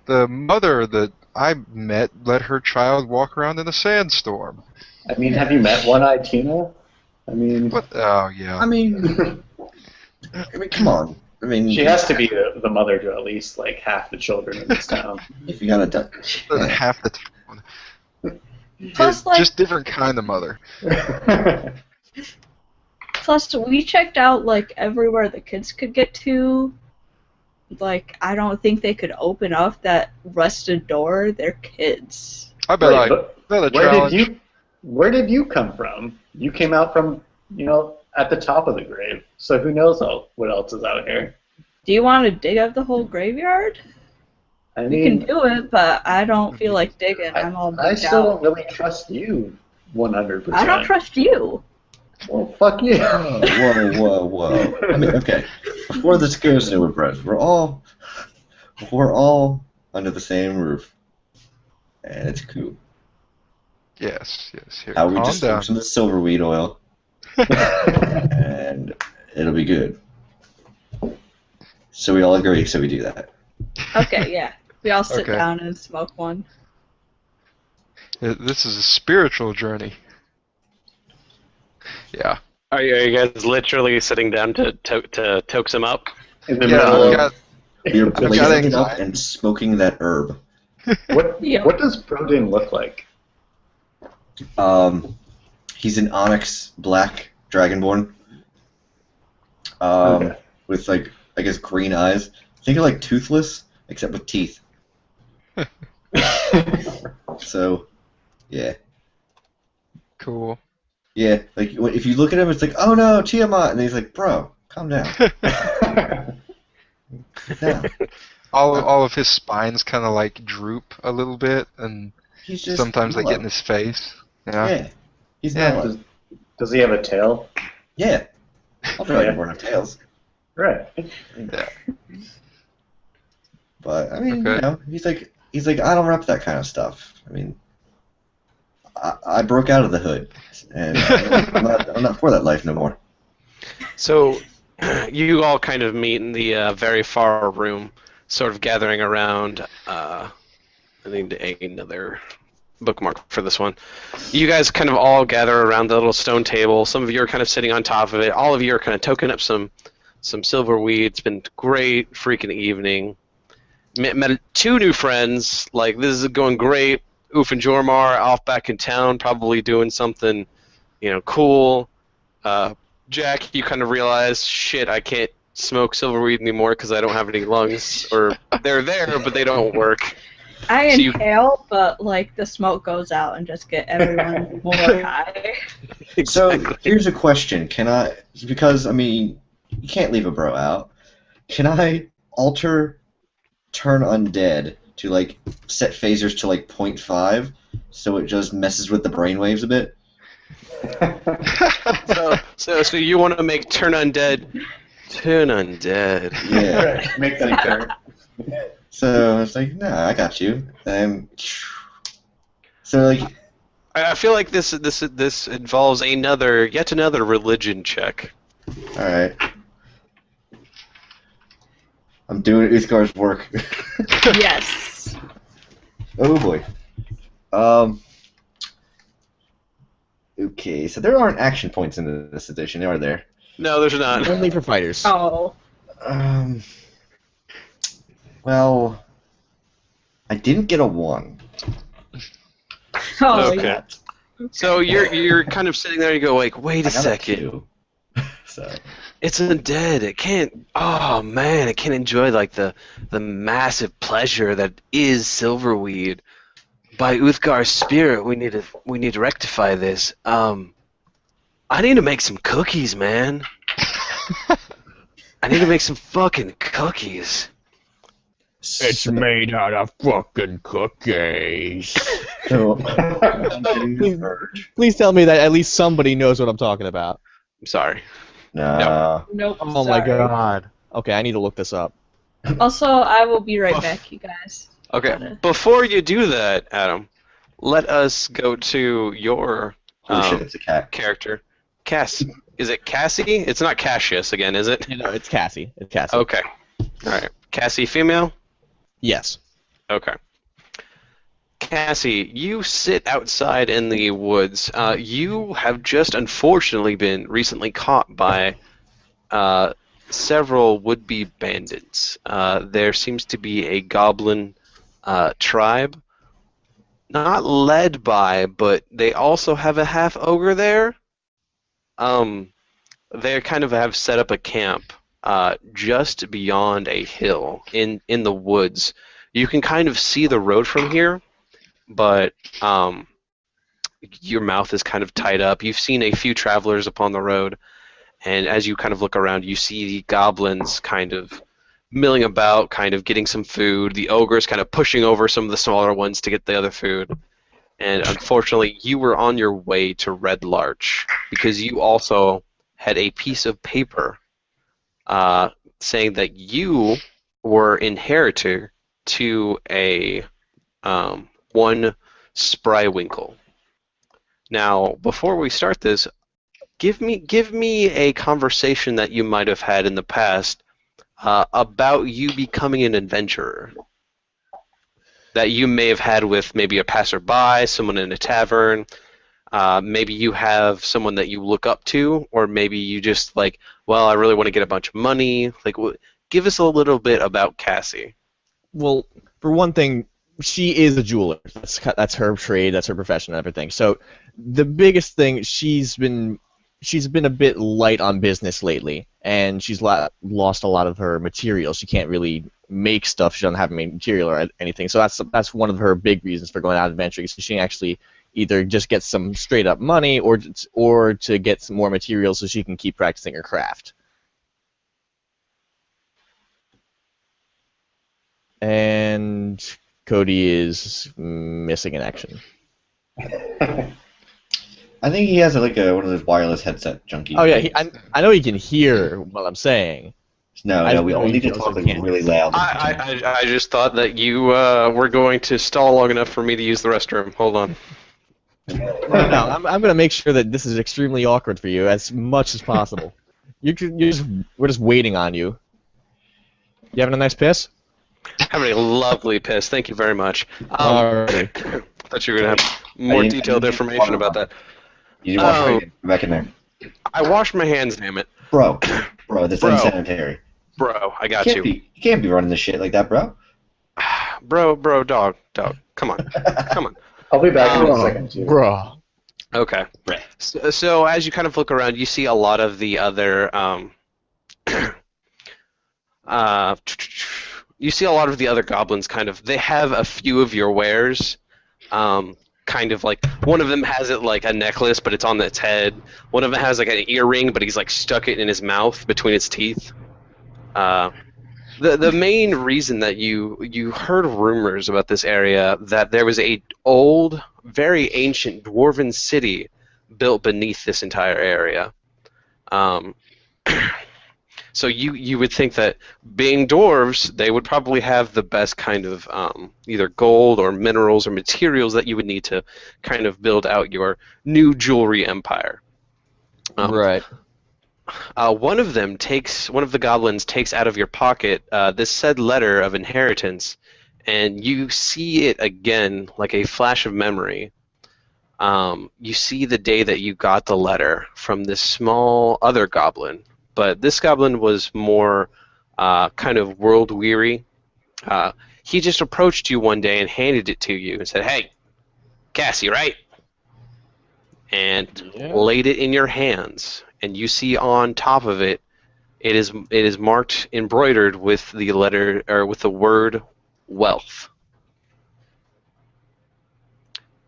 The mother that I met let her child walk around in a sandstorm. I mean, have you met One-Eyed Tina? I mean, What? Oh, yeah. I mean, come on. I mean, she has to be the mother to at least like half the children in this town. if you got a duck. Half the town. Plus, like, Just different kind of mother. plus we checked out like everywhere the kids could get to. Like, I don't think they could open up that rusted door. They're kids. I bet Wait, I but bet a where challenge. where did you come from? You came out from, at the top of the grave. So who knows what else is out here? Do you want to dig up the whole graveyard? I We mean, can do it, but I don't feel like digging. I'm all I booked still out. don't really trust you 100%. I don't trust you. Well, fuck you. Whoa. I mean, okay. Before this goes anywhere, Brett, we're all under the same roof, and it's cool. Yes. Here, How we calm just down. some of the silverweed oil, and it'll be good. So we all agree. So we do that. Okay, yeah. We all sit Okay. down and smoke one. This is a spiritual journey. Yeah. Are you guys literally sitting down to toke some up? In the Yeah, middle I've of- got We're got blazing it up anxiety. and smoking that herb. What Yeah. what does Brodin look like? He's an onyx black dragonborn. Okay. With like I guess green eyes. Think of like Toothless, except with teeth. So, yeah. cool. Yeah, like if you look at him, it's like, oh no, Tiamat, and he's like, bro, calm down. Yeah. All of his spines kind of like droop a little bit, and He's just sometimes they get in mellow. his face. Yeah. Yeah, he's Yeah. mellow. Does he have a tail? Yeah, I'll probably Yeah. burn up tails. Right. Yeah. But I mean, Okay. he's like, I don't rep that kind of stuff. I mean, I broke out of the hood, and I'm not for that life no more. So, you all kind of meet in the very far room, sort of gathering around. I need another bookmark for this one. You guys kind of all gather around the little stone table. Some of you are kind of sitting on top of it. All of you are kind of toking up some silverweed. It's been a great freaking evening. Met 2 new friends. Like, this is going great. Oof and Jormar off back in town, probably doing something, cool. Jack, you kind of realize, shit, I can't smoke silverweed anymore because I don't have any lungs, or they're there, but they don't work. I So you- inhale, but like the smoke goes out and just get everyone more high. So Exactly. here's a question: Can I? Because I mean, you can't leave a bro out. Can I alter turn undead to like set phasers to like 0.5, so it just messes with the brainwaves a bit? So you want to make turn undead? Turn undead. Yeah. Right, make that turn. So it's like, no, I got you. So like, I feel like this involves yet another religion check. all right. I'm doing Uthgar's work. Yes. Oh boy. Okay, so there aren't action points in this edition, are there? No, there's not. Only for fighters. Oh. Well, I didn't get a 1. Oh, Okay. yeah. So you're kind of sitting there. You go like, wait a I got second. 2. So It's undead. It can't. Oh man, it can't enjoy like the massive pleasure that is silverweed. By Uthgar's spirit, we need to rectify this. I need to make some cookies, man. I need to make some fucking cookies. It's made out of fucking cookies. So, I'm getting the urge. Please tell me that at least somebody knows what I'm talking about. I'm sorry. Nah. Nope. Oh my sorry. god. Okay, I need to look this up. Also, I will be right back, you guys. Okay, before you do that, Adam, let us go to your Holy shit, it's a cat. character. Cass. Is it Cassie? It's not Cassius again, is it? No, it's Cassie. It's Cassie. Okay. Alright. Cassie, female? Yes. Okay. Cassie, you sit outside in the woods. You have just unfortunately been recently caught by several would-be bandits. There seems to be a goblin tribe, not led by, but they also have a half-ogre there. They kind of have set up a camp just beyond a hill in the woods. You can kind of see the road from here, but your mouth is kind of tied up. You've seen a few travelers upon the road, and as you kind of look around, you see the goblins kind of milling about, kind of getting some food. The ogres kind of pushing over some of the smaller ones to get the other food. And unfortunately, you were on your way to Red Larch because you also had a piece of paper saying that you were inheritor to a one Sprywinkle. Now, before we start this, give me a conversation that you might have had in the past about you becoming an adventurer. That you may have had with maybe a passerby, someone in a tavern. Maybe you have someone that you look up to, or maybe you just like, well, I really want to get a bunch of money. Like, give us a little bit about Cassie. Well, for one thing, she is a jeweler. That's her trade. That's her profession and everything. So the biggest thing, she's been a bit light on business lately, and she's lost a lot of her materials. She can't really make stuff. She doesn't have any material or anything. So that's one of her big reasons for going out adventuring. So she can actually either just get some straight up money or to get some more materials so she can keep practicing her craft. And Cody is missing in action. I think he has like one of those wireless headset junkies. Oh yeah, I know he can hear what I'm saying. No, we all need to talk like really loud. I just thought that you were going to stall long enough for me to use the restroom. Hold on. No, I'm going to make sure that this is extremely awkward for you as much as possible. We're just waiting on you. You having a nice piss? Having a lovely piss. Thank you very much. Alright. I thought you were going to have more detailed information about that. You didn't wash your hands. Go back in there. I washed my hands, damn it. Bro, that's unsanitary. Bro, I got you. You can't be running this shit like that, bro. Bro, dog. Come on. Come on. I'll be back in a second, too. Bruh. Okay. So as you kind of look around, you see a lot of the other you see a lot of the other goblins kind of, they have a few of your wares, kind of like, one of them has it like a necklace, but it's on its head. One of them has like an earring, but he's like stuck it in his mouth between its teeth. The main reason that you heard rumors about this area, that there was a old, very ancient dwarven city built beneath this entire area. So you would think that being dwarves, they would probably have the best kind of either gold or minerals or materials that you would need to kind of build out your new jewelry empire. Right. One of the goblins takes out of your pocket this said letter of inheritance, and you see it again like a flash of memory. You see the day that you got the letter from this small other goblin. But this goblin was more kind of world-weary. He just approached you one day and handed it to you and said, "Hey, Cassie, right?" And laid it in your hands. And you see on top of it, it is marked, embroidered with the letter or with the word wealth.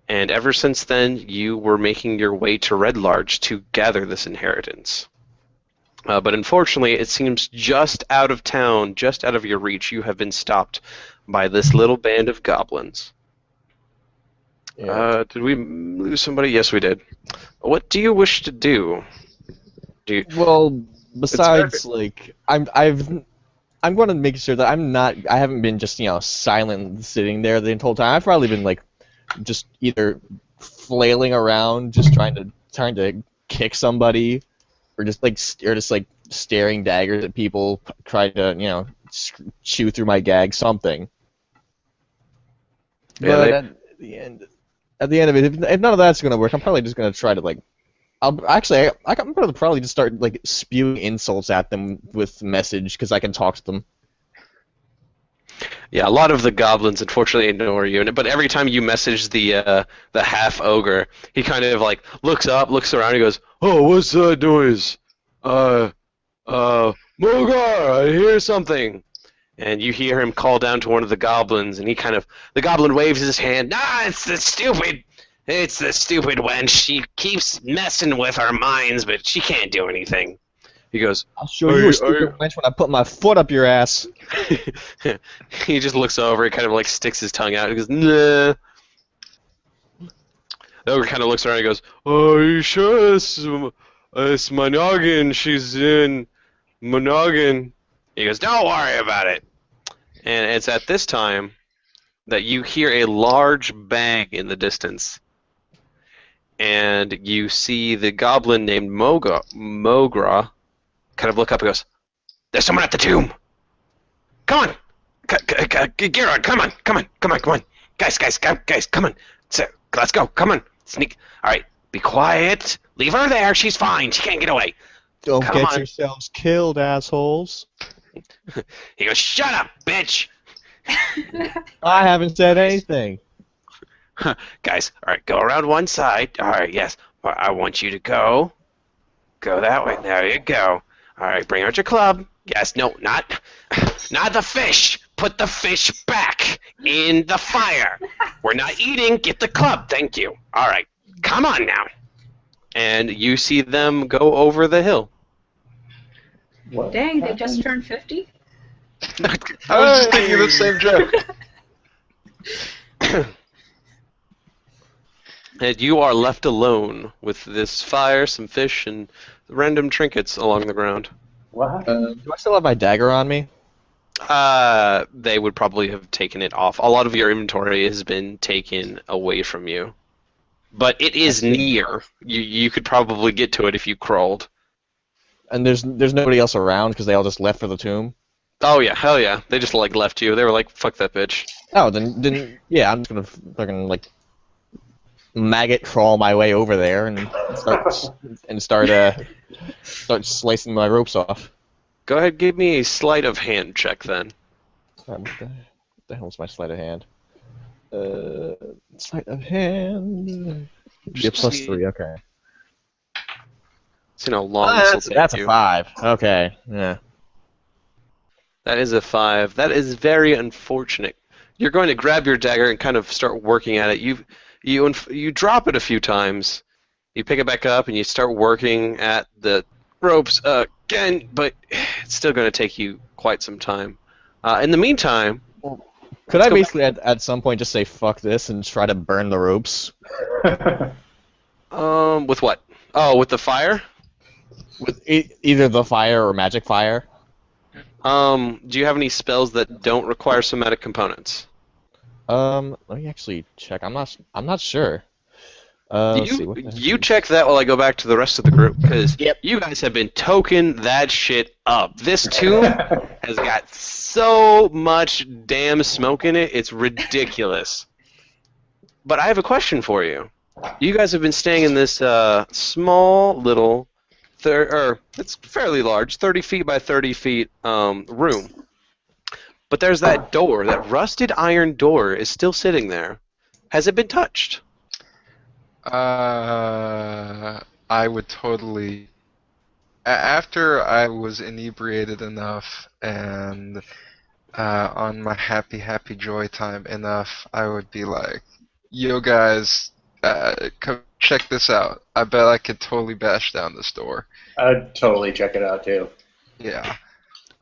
And ever since then, you were making your way to Red Large to gather this inheritance. But unfortunately, it seems just out of town, just out of your reach, you have been stopped by this little band of goblins. Yeah. Did we lose somebody? Yes, we did. What do you wish to do? Well, besides, like, I'm going to make sure that I haven't been just, silent sitting there the whole time. I've probably been, like, just either flailing around, just trying to kick somebody, or just staring daggers at people, trying to, chew through my gag, something. Yeah, But at the end of it, if none of that's going to work, I'm probably just going to try to, I'm going to probably just start, spewing insults at them with message, because I can talk to them. Yeah, a lot of the goblins unfortunately ignore you, but every time you message the half ogre, he kind of looks up, looks around, and goes, "Oh, what's that noise? Mogar, I hear something." And you hear him call down to one of the goblins, and the goblin waves his hand. "Nah, it's the stupid wench. She keeps messing with our minds, but she can't do anything." He goes, "I'll show you a stupid wench when I put my foot up your ass." He just looks over, he kind of sticks his tongue out, he goes, "Nah." The ogre kind of looks around and goes, "Oh, are you sure it's my noggin? She's in my noggin." He goes, "Don't worry about it." And it's at this time that you hear a large bang in the distance. And you see the goblin named Mogra kind of look up and goes, "There's someone at the tomb! Come on! Gerard, come on! Guys, come on! So, let's go, come on! Sneak! Alright, be quiet! Leave her there, she's fine, she can't get away! Don't get yourselves killed, assholes." He goes, "Shut up, bitch!" I haven't said anything. Guys, alright, go around one side. Alright, yes. I want you to go that way. There you go. Alright, bring out your club. Yes, no, not the fish. Put the fish back in the fire. We're not eating. Get the club. Thank you. Alright, come on now. And you see them go over the hill. What? Dang, they just turned 50? I was just thinking the same joke. And you are left alone with this fire, some fish, and random trinkets along the ground. What happened? Do I still have my dagger on me? They would probably have taken it off. A lot of your inventory has been taken away from you. But it is near. You could probably get to it if you crawled. And there's nobody else around because they all just left for the tomb? Oh yeah, hell yeah. They just left you. They were like, "Fuck that bitch." Oh, then yeah, I'm just gonna fucking maggot crawl my way over there and start slicing my ropes off. Go ahead, give me a sleight of hand check then. What the hell's my sleight of hand? Sleight of hand. Be a +3. Okay. See how long this will take that's you. a 5. Okay. Yeah. That is a 5. That is very unfortunate. You're going to grab your dagger and kind of start working at it. You drop it a few times. You pick it back up and you start working at the ropes again, but it's still going to take you quite some time. In the meantime, could I basically at some point just say "fuck this" and try to burn the ropes? With what? Oh, with the fire? With either the fire or magic fire. Do you have any spells that don't require somatic components? Let me actually check. I'm not sure. Let's see, what the heck You is- check that while I go back to the rest of the group, because Yep. you guys have been toking that shit up. This tomb has got so much damn smoke in it, it's ridiculous. But I have a question for you. You guys have been staying in this small little, it's fairly large, 30 feet by 30 feet room. But there's that door, that rusted iron door is still sitting there. Has it been touched? I would totally. After I was inebriated enough and on my happy joy time enough, I would be like, "Yo, guys, come check this out. I bet I could totally bash down this door." I'd totally check it out too. Yeah.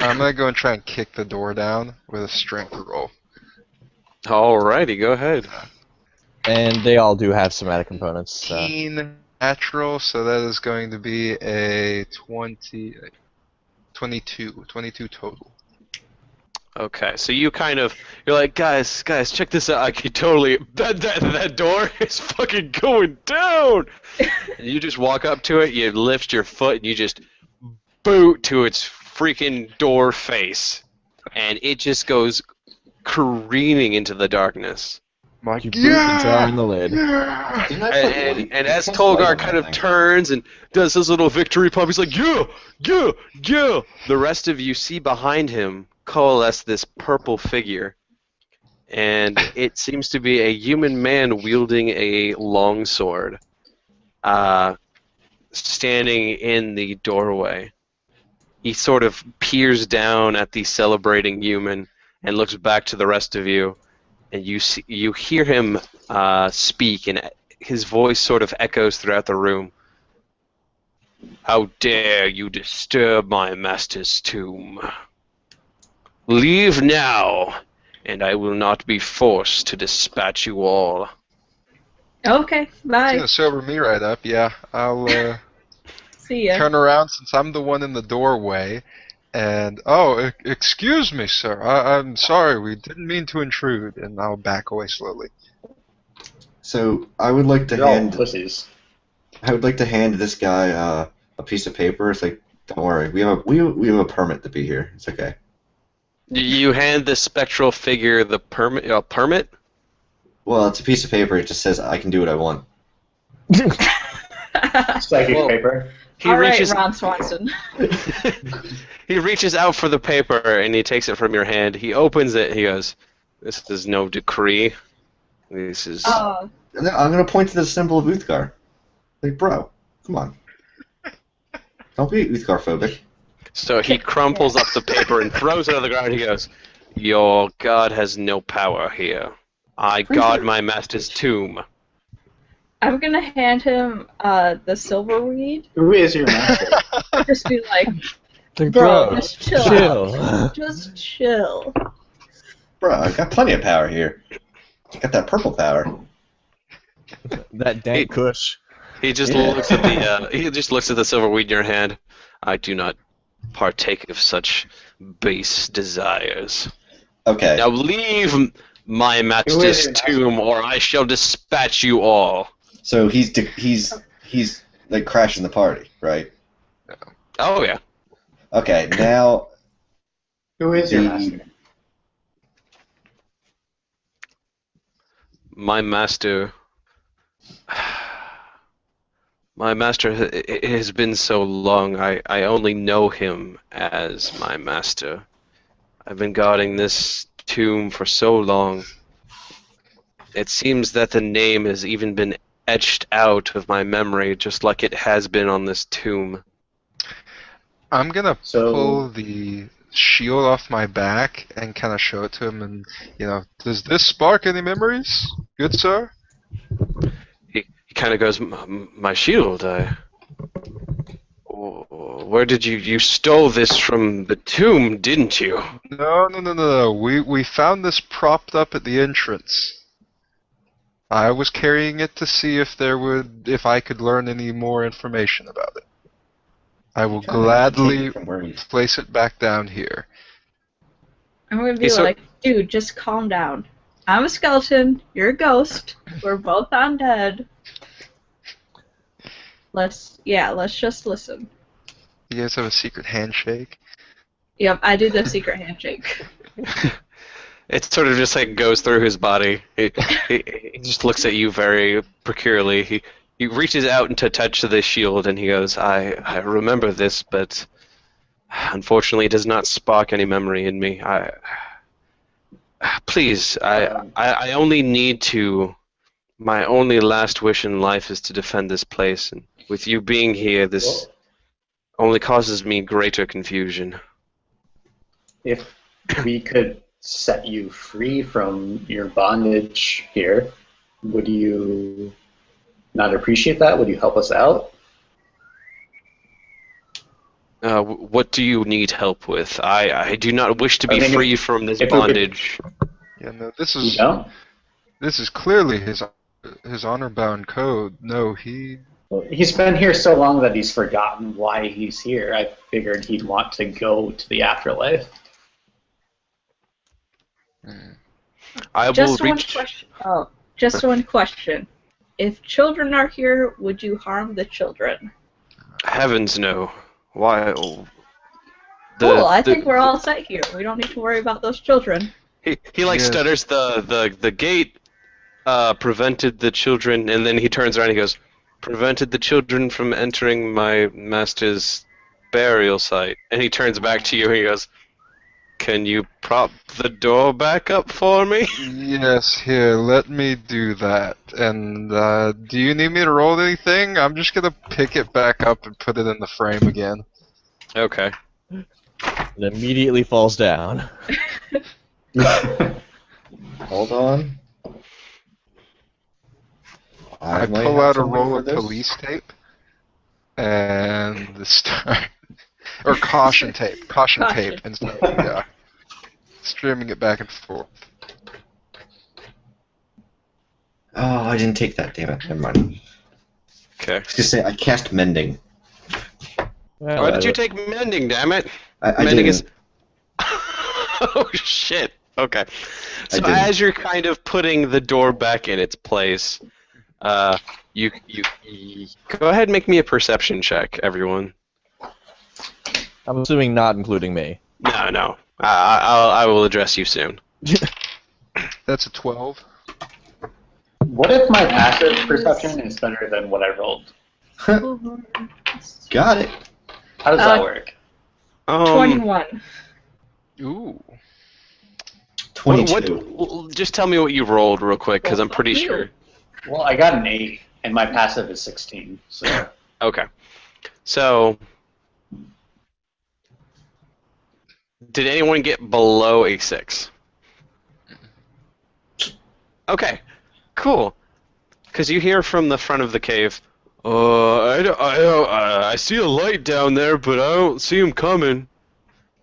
I'm gonna go and try and kick the door down with a strength roll. Alrighty, go ahead. And they all do have somatic components. So. 18 natural, so that is going to be a 22 total. Okay, so you're like, guys, check this out. I could totally, that door is fucking going down. And you just walk up to it, you lift your foot, and you just boot to its freaking door face, and it just goes careening into the darkness. My You boot and draw in the lid. Didn't I put light- And as cast light Tolgar on kind that of thing? turns and does his little victory pump, he's like, yeah. The rest of you see behind him coalesce this purple figure. And it seems to be a human man wielding a longsword, standing in the doorway. He sort of peers down at the celebrating human and looks back to the rest of you. And you hear him speak, and his voice sort of echoes throughout the room. How dare you disturb my master's tomb? Leave now, and I will not be forced to dispatch you all. Okay, It's bye. gonna sober me right up, yeah. I'll See ya. turn around since I'm the one in the doorway. And, excuse me, sir. I'm sorry, we didn't mean to intrude. And I'll back away slowly. So I would like to They're all hand. pussies. I would like to hand this guy a piece of paper. It's like, don't worry, we have a permit to be here. It's okay. You hand the spectral figure the permit. Permit? Well, it's a piece of paper. It just says I can do what I want. Psychic Well, paper. He All right, reaches. Ron Swanson. He reaches out for the paper and he takes it from your hand. He opens it. He goes, "This is no decree. This is." Oh, And then I'm gonna point to the symbol of Uthgar. Like, bro, come on. Don't be Uthgar phobic. So he crumples up the paper and throws it on the ground. He goes, "Your god has no power here. I guard my master's tomb." I'm gonna hand him the silver weed. Who is your master? Just be like, Like, bro, just chill. chill. Just chill. Bro, I got plenty of power here. I got that purple power. That dank kush. He just Yeah. looks at the. He just looks at the silver weed in your hand. I do not partake of such base desires. Okay. Now leave my master's your tomb, or I shall dispatch you all. So he's like crashing the party, right? Oh yeah. Okay, now Who is your The- master? My master. My master, it has been so long, I only know him as my master. I've been guarding this tomb for so long. It seems that the name has even been etched out of my memory, just like it has been on this tomb. I'm gonna So- pull the shield off my back and kind of show it to him, and does this spark any memories, good sir? He kind of goes, My shield, where did you stole this from the tomb, didn't you? No. We found this propped up at the entrance. I was carrying it to see if I could learn any more information about it. I will gladly place it back down here. I'm gonna be like, dude, just calm down. I'm a skeleton. You're a ghost. We're both undead. Let's just listen. You guys have a secret handshake? Yep, I do the secret handshake. It sort of just like goes through his body. He just looks at you very peculiarly. He reaches out to touch the shield, and he goes, I remember this, but unfortunately it does not spark any memory in me. Please, I only need to... My only last wish in life is to defend this place, and with you being here, this only causes me greater confusion. If we could set you free from your bondage here, would you not appreciate that? Would you help us out? What do you need help with? I do not wish to be free from this bondage. Yeah, no, this is clearly his honor-bound code. No, he's been here so long that he's forgotten why he's here. I figured he'd want to go to the afterlife. I just will one question. Oh, just one question. If children are here, would you harm the children? Heavens no. Why? Cool, I think we're all set here. We don't need to worry about those children. He like stutters. The gate prevented the children, and then he turns around and he goes, prevented the children from entering my master's burial site. And he turns back to you and he goes, can you prop the door back up for me? Yes, here, let me do that. And do you need me to roll anything? I'm just gonna pick it back up and put it in the frame again. Okay. It immediately falls down. Hold on. I pull out a roll of police tape and start, or caution tape, tape, and start, streaming it back and forth. Oh, I didn't take that. Damn it. Never mind. Okay. I was gonna say I cast mending. Why did you take mending? Damn it! I mending didn't. is. Oh shit. Okay. So as you're kind of putting the door back in its place, you go ahead and make me a perception check, everyone. I'm assuming not including me. No. I will address you soon. That's a 12. What if my passive perception is better than what I rolled? Got it. How does that work? 21. Ooh. 22. Just tell me what you rolled real quick, because I'm pretty sure. Well, I got an 8, and my passive is 16. So. Okay. So, did anyone get below a 6? Okay. Cool. Because you hear from the front of the cave, I see a light down there, but I don't see him coming.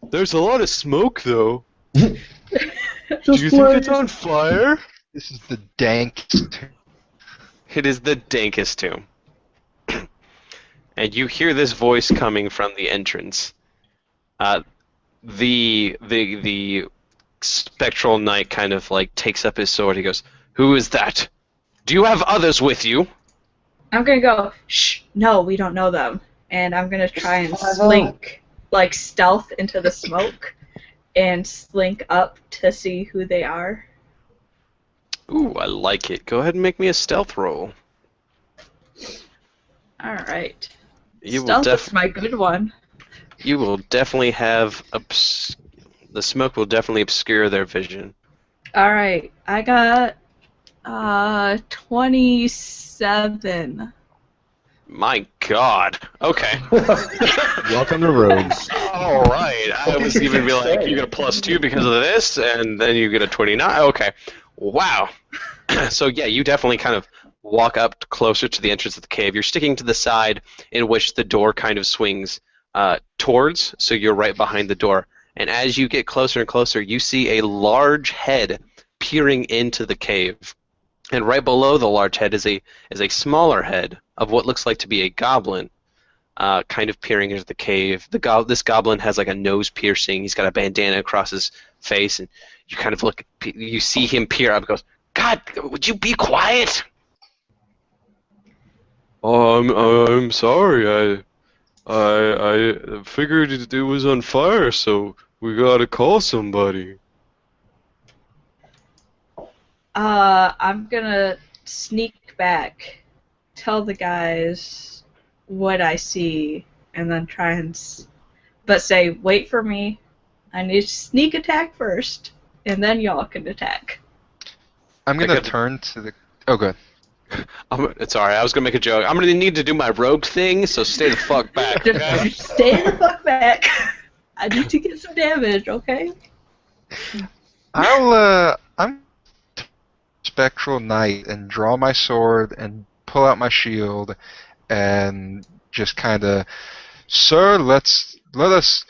There's a lot of smoke, though. Do you think it's on fire? This is the dankest. It is the dankest tomb. And you hear this voice coming from the entrance. The spectral knight kind of like takes up his sword. He goes, "Who is that? Do you have others with you?" I'm gonna go, shh, no, we don't know them. And I'm gonna try and slink, like stealth into the smoke, and slink up to see who they are. Ooh, I like it. Go ahead and make me a stealth roll. Alright. You Stealth will is my good one. You will definitely have the smoke will definitely obscure their vision. Alright, I got 27. My God. Okay. Welcome to Rogues. All right. I was even be like, you get a +2 because of this, and then you get a 29. Okay. Wow. So yeah, you definitely kind of walk up closer to the entrance of the cave. You're sticking to the side in which the door kind of swings towards, so you're right behind the door. And as you get closer and closer, you see a large head peering into the cave. And right below the large head is a smaller head of what looks like to be a goblin, kind of peering into the cave. This goblin has like a nose piercing. He's got a bandana across his face, and you kind of you see him peer up and goes, "God, would you be quiet?" Oh, I'm sorry. I figured it was on fire, so we gotta call somebody. I'm gonna sneak back, tell the guys what I see, and then try and but say, wait for me. I need to sneak attack first, and then y'all can attack. I'm gonna turn to the. Oh, good. Sorry, I was gonna make a joke. I'm gonna need to do my rogue thing, so stay the fuck back. Okay? Stay the fuck back. I need to get some damage, okay? I'm Spectral Knight and draw my sword and pull out my shield and just kind of, sir, let us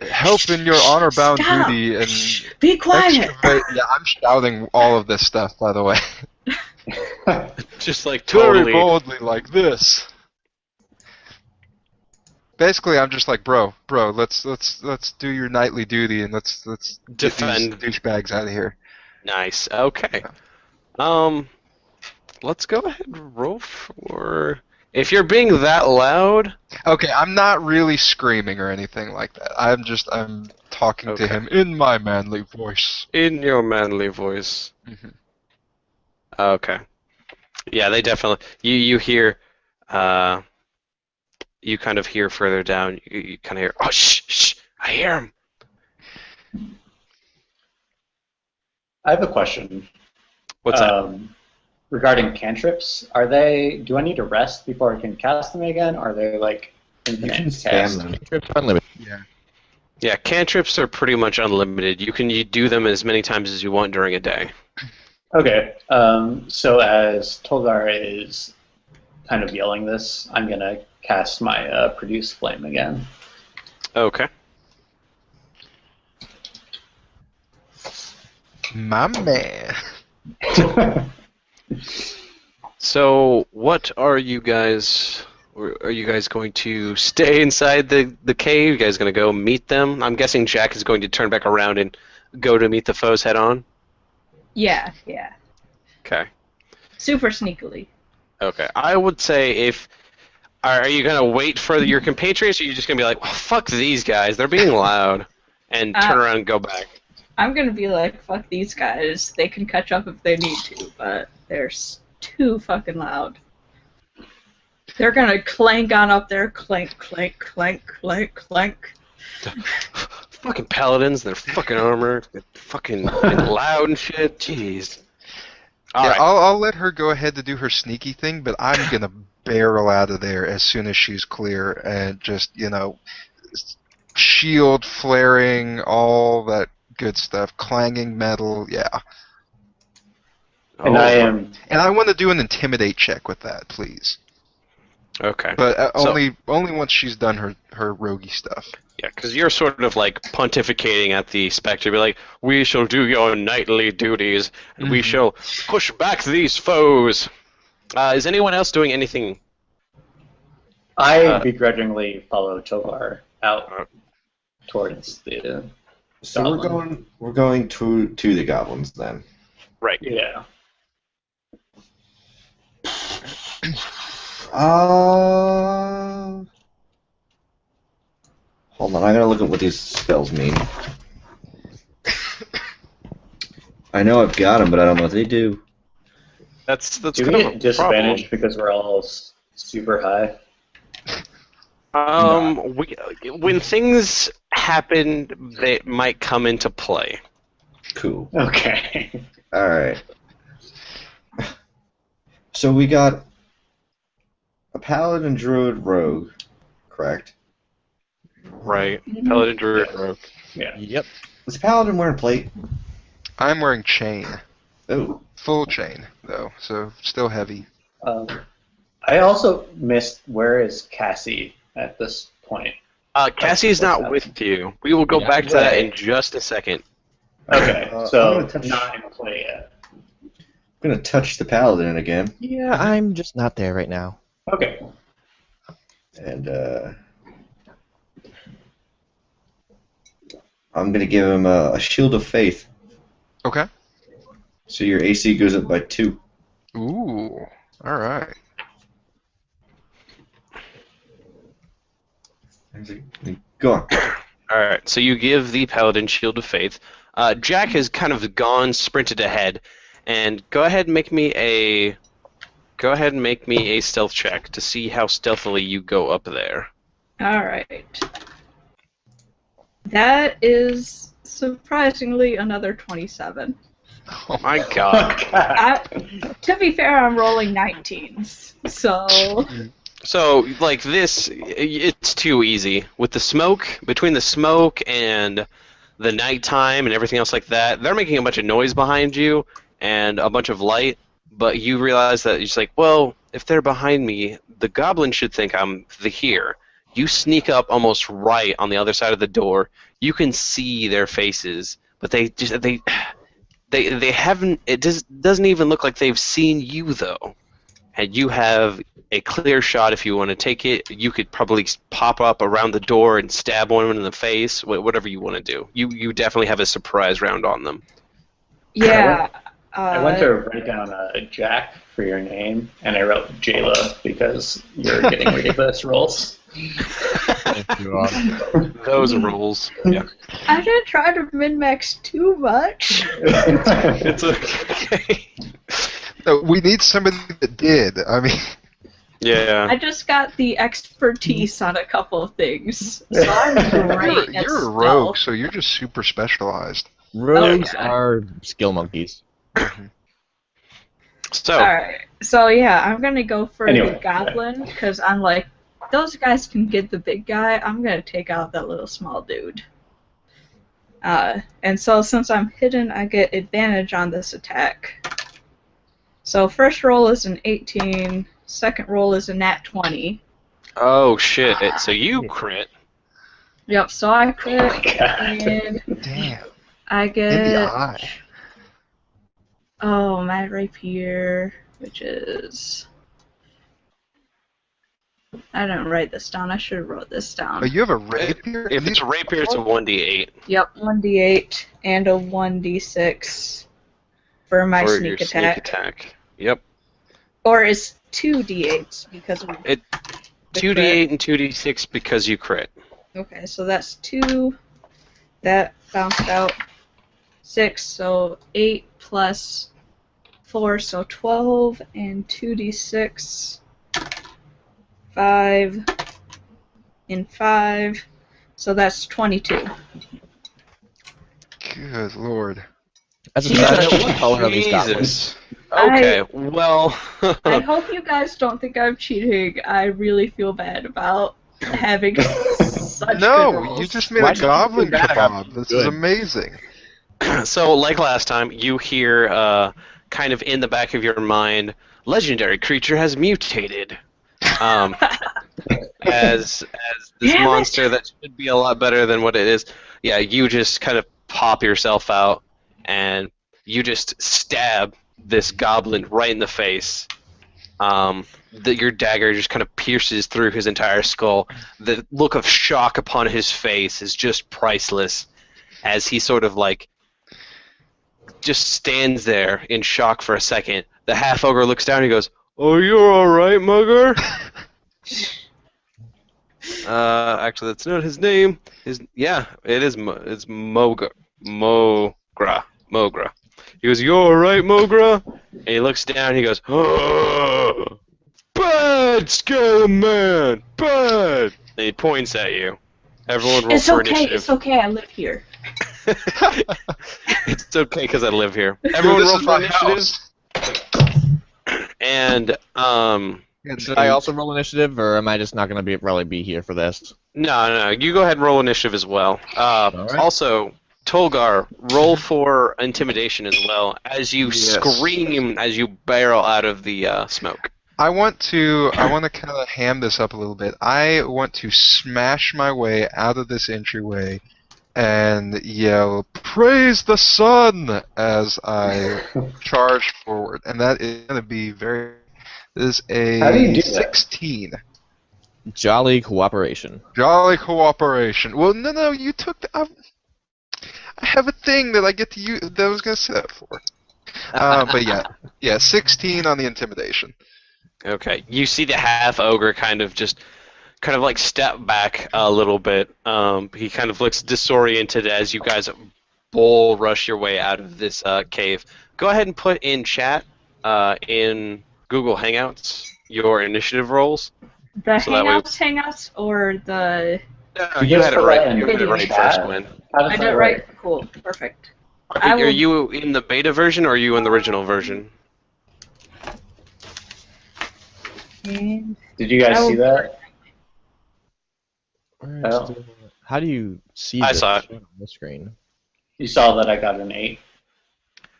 help in your honor-bound Stop. duty and Be quiet. Yeah, I'm shouting all of this stuff, by the way. Just like Very totally. boldly like this. Basically, I'm just like, bro, let's do your nightly duty and let's Defend. get these douchebags out of here. Nice. Okay. Let's go ahead and roll for. If you're being that loud. Okay, I'm not really screaming or anything like that. I'm talking to him in my manly voice. In your manly voice. Mm-hmm. Okay. Yeah, they definitely. You hear. You kind of hear further down. You kind of hear. Oh, shh! I hear him. I have a question. What's that? Regarding cantrips, do I need to rest before I can cast them again? Or are they like infinite You can cast? spam them. It's unlimited. Yeah. Yeah, cantrips are pretty much unlimited. You can do them as many times as you want during a day. Okay. So as Tolgar is kind of yelling this, I'm gonna cast my produce flame again. Okay. My man. So, what are you guys? Are you guys going to stay inside the cave? You guys going to go meet them? I'm guessing Jack is going to turn back around and go to meet the foes head on. Yeah. Okay. Super sneakily. Okay. I would say are you going to wait for your compatriots, or are you just going to be like, well, fuck these guys, they're being loud, and turn around and go back? I'm gonna be like, fuck these guys. They can catch up if they need to, but they're too fucking loud. They're gonna clank on up there, clank, clank, clank, clank, clank. Fucking paladins, their fucking armor, they're fucking loud and shit. Jeez. All right. I'll let her go ahead to do her sneaky thing, but I'm gonna barrel out of there as soon as she's clear and just, shield flaring, all that good stuff, clanging metal, yeah. And And I want to do an intimidate check with that, please. Okay. But only once she's done her roguey stuff. Yeah, because you're sort of like pontificating at the spectre. Be like, we shall do your nightly duties, and we shall push back these foes. Is anyone else doing anything? I begrudgingly follow Tolgar out towards the. So goblin. we're going to the goblins then. Right. Yeah. Hold on, I gotta look at what these spells mean. I know I've got them, but I don't know what they do. That's Do kind we of a get disadvantaged because we're all super high? When things happen, they might come into play. Cool. Okay. Alright. So we got a Paladin, Druid, Rogue, correct? Right. Paladin, Druid, Rogue. Yeah. Yep. Is Paladin wearing plate? I'm wearing chain. Oh. Full chain, though, so still heavy. I also missed, where is Cassie at this point? Cassie's not with you. We will go back to that in just a second. Okay, I'm so gonna touch- not in play yet. I'm gonna touch the Paladin again. Yeah, I'm just not there right now. Okay. And I'm gonna give him a Shield of Faith. Okay. So your AC goes up by 2. Ooh. All right. Go on. Alright, so you give the Paladin Shield of Faith. Jack has kind of sprinted ahead, and go ahead and make me a stealth check to see how stealthily you go up there. Alright. That is surprisingly another 27. Oh my god. To be fair, I'm rolling 19s, so... So, like this, it's too easy. With the smoke, between the smoke and the nighttime and everything else like that, they're making a bunch of noise behind you and a bunch of light, but you realize that you're just like, well, if they're behind me, the goblin should think I'm here. You sneak up almost right on the other side of the door. You can see their faces, but they haven't. It doesn't even look like they've seen you though. And you have a clear shot if you want to take it. You could probably pop up around the door and stab one in the face, whatever you want to do. You definitely have a surprise round on them. Yeah. I went to write down Jack for your name, and I wrote Jayla because you're getting ridiculous rolls. Those rolls. Yeah. I didn't try to min-max too much. It's okay. We need somebody that did. I mean... Yeah. I just got the expertise on a couple of things, so I'm great at You're a rogue, so you're just super specialized. Rogues are skill monkeys. So. Alright, so yeah, I'm gonna go for the goblin, because I'm like, those guys can get the big guy, I'm gonna take out that little small dude. And so since I'm hidden, I get advantage on this attack. So first roll is an 18, second roll is a nat 20. Oh shit! So you crit. Yep. So I crit, and Damn. I In the get eye. my rapier, which is I didn't write this down. I should have wrote this down. Oh, you have a rapier? If it's a rapier, it's a 1d8. Yep, 1d8 and a 1d6 for my for sneak your attack. Sneak attack. Yep. Or is 2d8s because of It the 2d8 crit. and 2d6 because you crit. Okay, so that's 2. That bounced out 6, so 8 plus 4, so 12, and 2d6, 5, and 5, so that's 22. Good lord. That's a what color are these goblins? Jesus. Okay, well. I hope you guys don't think I'm cheating. I really feel bad about having such good No, rolls. you just made Why a should you goblin feel bad about kebab. This good? is amazing. So, like last time, you hear, kind of in the back of your mind, legendary creature has mutated. As this Damn it! monster that should be a lot better than what it is. Yeah, you just kind of pop yourself out, and you just stab this goblin right in the face. Your dagger just kind of pierces through his entire skull. The look of shock upon his face is just priceless, as he sort of like just stands there in shock for a second. The half-ogre looks down and he goes, "Oh, you're alright, mugger?" Actually, that's not his name. It is. It's Mogra. Mogra. He goes, "You alright, Mogra?" And he looks down and he goes, "Oh, bad skeleton man, bad!" And he points at you. Everyone roll for initiative. It's okay, I live here. It's okay because I live here. Everyone This roll is for my initiative. And Should I also roll initiative, or am I just not going to really be here for this? no, you go ahead and roll initiative as well. Alright. Also, Tolgar, roll for intimidation as well as you scream as you barrel out of the smoke. I want to kind of ham this up a little bit. I want to smash my way out of this entryway and yell, "Praise the sun!" as I charge forward. And that is going to be This is How do you a do that? 16. Jolly cooperation. Jolly cooperation. Well, no, you took the... I have a thing that I get to use that I was going to say that for. But yeah, 16 on the intimidation. Okay, you see the half ogre kind of like step back a little bit. He kind of looks disoriented as you guys bull rush your way out of this cave. Go ahead and put in chat in Google Hangouts your initiative rolls. The So that way- Hangouts, or the... No, You you just had it put right. that in You had it Google right Chat? first, Gwynn. How does I that did it work? right? Cool. Perfect. I Are will- you in the beta version or are you in the original version? And Did you guys I will- see that? Oh. How do you see I this saw it. on the screen? You saw that I got an 8.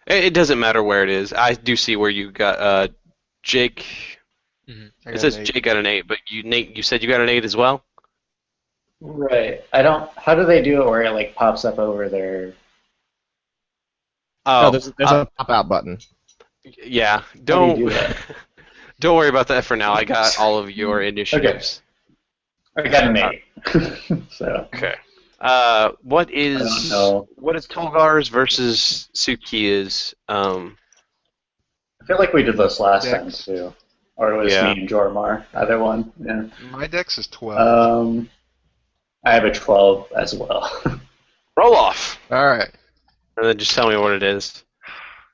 It doesn't matter where it is. I do see where you got Jake. I It got says an 8. Jake got an 8, but Nate, you said you got an 8 as well? Right. I don't. How do they do it where it like pops up over their? Oh, there's a pop-out button. Yeah. How do Don't you do that? don't worry about that for now. I got all of your initiatives. I got an 8. So Okay. What is I don't know. Tolgar's versus Tsukiya's? I feel like we did this last time Dex. too, or it was Yeah. me and Jormar. Either one. Yeah. My dex is 12. I have a 12 as well. Roll off, Alright, and then just tell me what it is.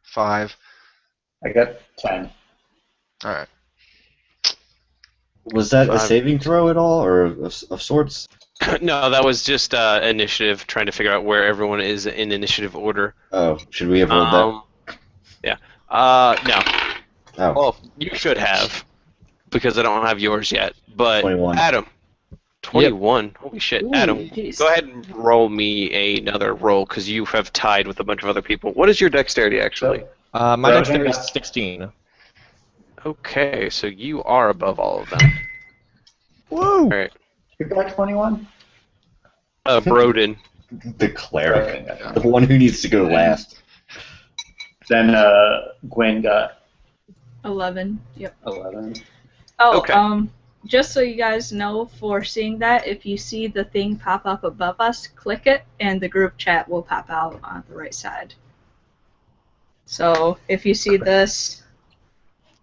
5. I got 10. Alright. Was that a 5. saving throw at all, or of sorts? No, that was just initiative, trying to figure out where everyone is in initiative order. Oh, should we have rolled Yeah. No. that? Oh, Well, you should have, because I don't have yours yet. But 21. Adam, 21. Holy shit, Ooh, Adam. jeez. Go ahead and roll me another roll, because you have tied with a bunch of other people. What is your dexterity, actually? My Brodin dexterity is got- 16. Okay, so you are above all of them. Woo! All right. You got 21? Brodin. the cleric, Okay. the one who needs to go last. Then Gwynn got 11. Yep. 11. Oh, Okay. just so you guys know, for seeing that, if you see the thing pop up above us, click it, and the group chat will pop out on the right side. So if you see this,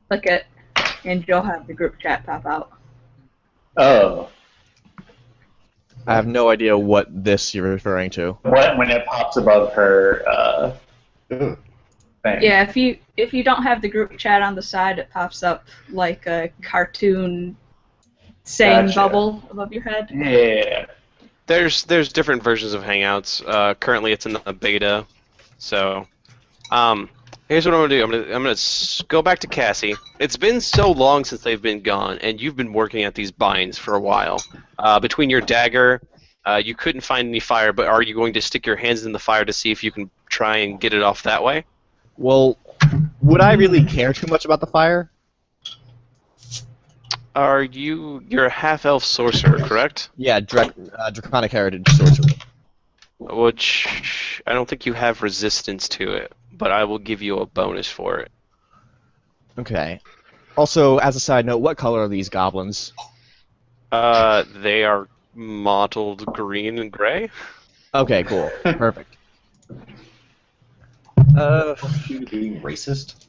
click it, and you'll have the group chat pop out. Oh, I have no idea what this you're referring to. when it pops above her Ugh. thing. Yeah, if you don't have the group chat on the side, it pops up like a cartoon saying Gotcha. bubble above your head. Yeah. There's different versions of Hangouts. Currently, it's in the beta. So, here's what I'm gonna do. I'm gonna go back to Cassie. It's been so long since they've been gone, and you've been working at these binds for a while. Between your dagger, you couldn't find any fire, but are you going to stick your hands in the fire to see if you can try and get it off that way? Well, would I really care too much about the fire? You're a half-elf sorcerer, correct? Yeah, Draconic Heritage Sorcerer. Which I don't think you have resistance to it, but I will give you a bonus for it. Okay. Also, as a side note, what color are these goblins? They are mottled green and gray. Okay, cool. Perfect. You being racist?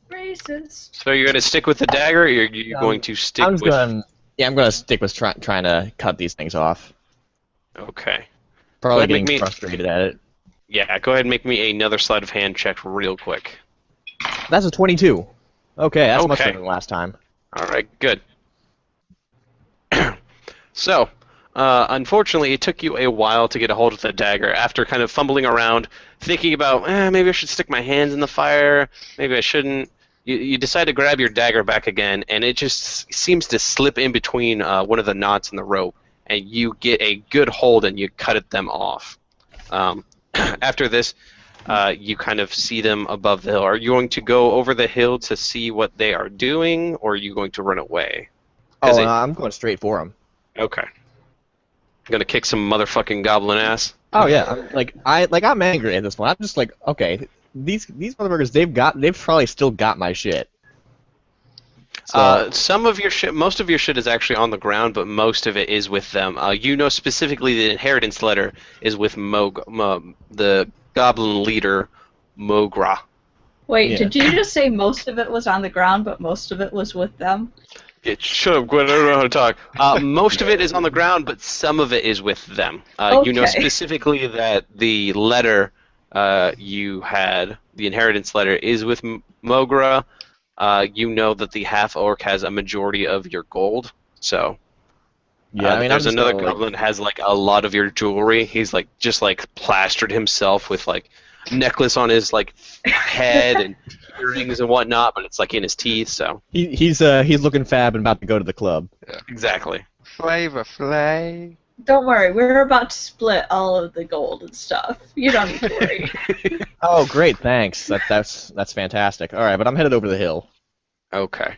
Racist. So you're gonna stick with the dagger, or are you going to stick I'm just with? I'm gonna stick with trying to cut these things off. Okay. Probably ahead, make getting me- frustrated at it. Yeah, go ahead and make me another sleight of hand check real quick. That's a 22. Okay, that's much Okay. better than last time. All right, good. So, unfortunately, it took you a while to get a hold of the dagger. After kind of fumbling around, thinking about, maybe I should stick my hands in the fire, maybe I shouldn't. You decide to grab your dagger back again, and it just seems to slip in between one of the knots in the rope, and you get a good hold and you cut them off. After this, you kind of see them above the hill. Are you going to go over the hill to see what they are doing, or are you going to run away? 'Cause Oh, I'm going straight for him. Okay. Gonna kick some motherfucking goblin ass. Oh yeah, I'm angry at this point. I'm just like, okay, these motherfuckers, they've probably still got my shit. So, Some of your shit, most of your shit is actually on the ground, but most of it is with them. You know specifically the inheritance letter is with the goblin leader, Mogra. Wait, Yeah. did you just say most of it was on the ground, but most of it was with them? Shut up, Gwynn. I don't know how to talk. Most of it is on the ground, but some of it is with them. You know Okay. specifically that the letter you had, the inheritance letter, is with Mogra. You know that the half-orc has a majority of your gold, so... yeah, I mean, there's I'm just another gonna, goblin that has like a lot of your jewelry. He's like just like plastered himself with like necklace on his like head and earrings and whatnot, but it's like in his teeth. So he's looking fab and about to go to the club. exactly. Flavor Flay. Don't worry, we're about to split all of the gold and stuff. You don't need to worry. Oh, great, thanks. That's fantastic. All right, but I'm headed over the hill. Okay.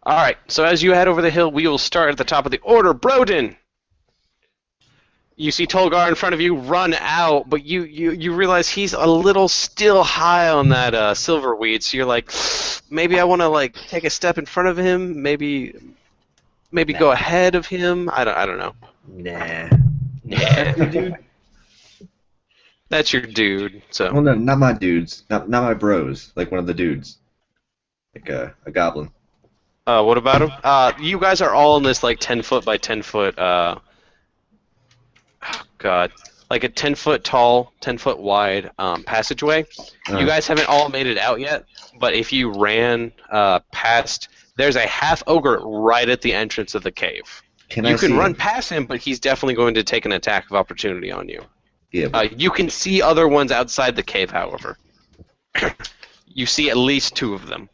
All right. So as you head over the hill, we will start at the top of the order. Brodin. You see Tolgar in front of you run out, but you realize he's a little still high on that silverweed. So you're like, maybe I want to like take a step in front of him. Maybe go ahead of him. I don't know. Nah. Nah. Dude. That's your dude. So. Well, no, not my dudes. Not my bros. Like one of the dudes. Like a goblin. What about him? You guys are all in this like 10-foot by 10-foot. Oh God, like a 10-foot tall, 10-foot wide passageway. You guys haven't all made it out yet, but if you ran past, there's a half ogre right at the entrance of the cave. You You can run past him, but he's definitely going to take an attack of opportunity on you. Yeah. You can see other ones outside the cave, however. You see at least 2 of them.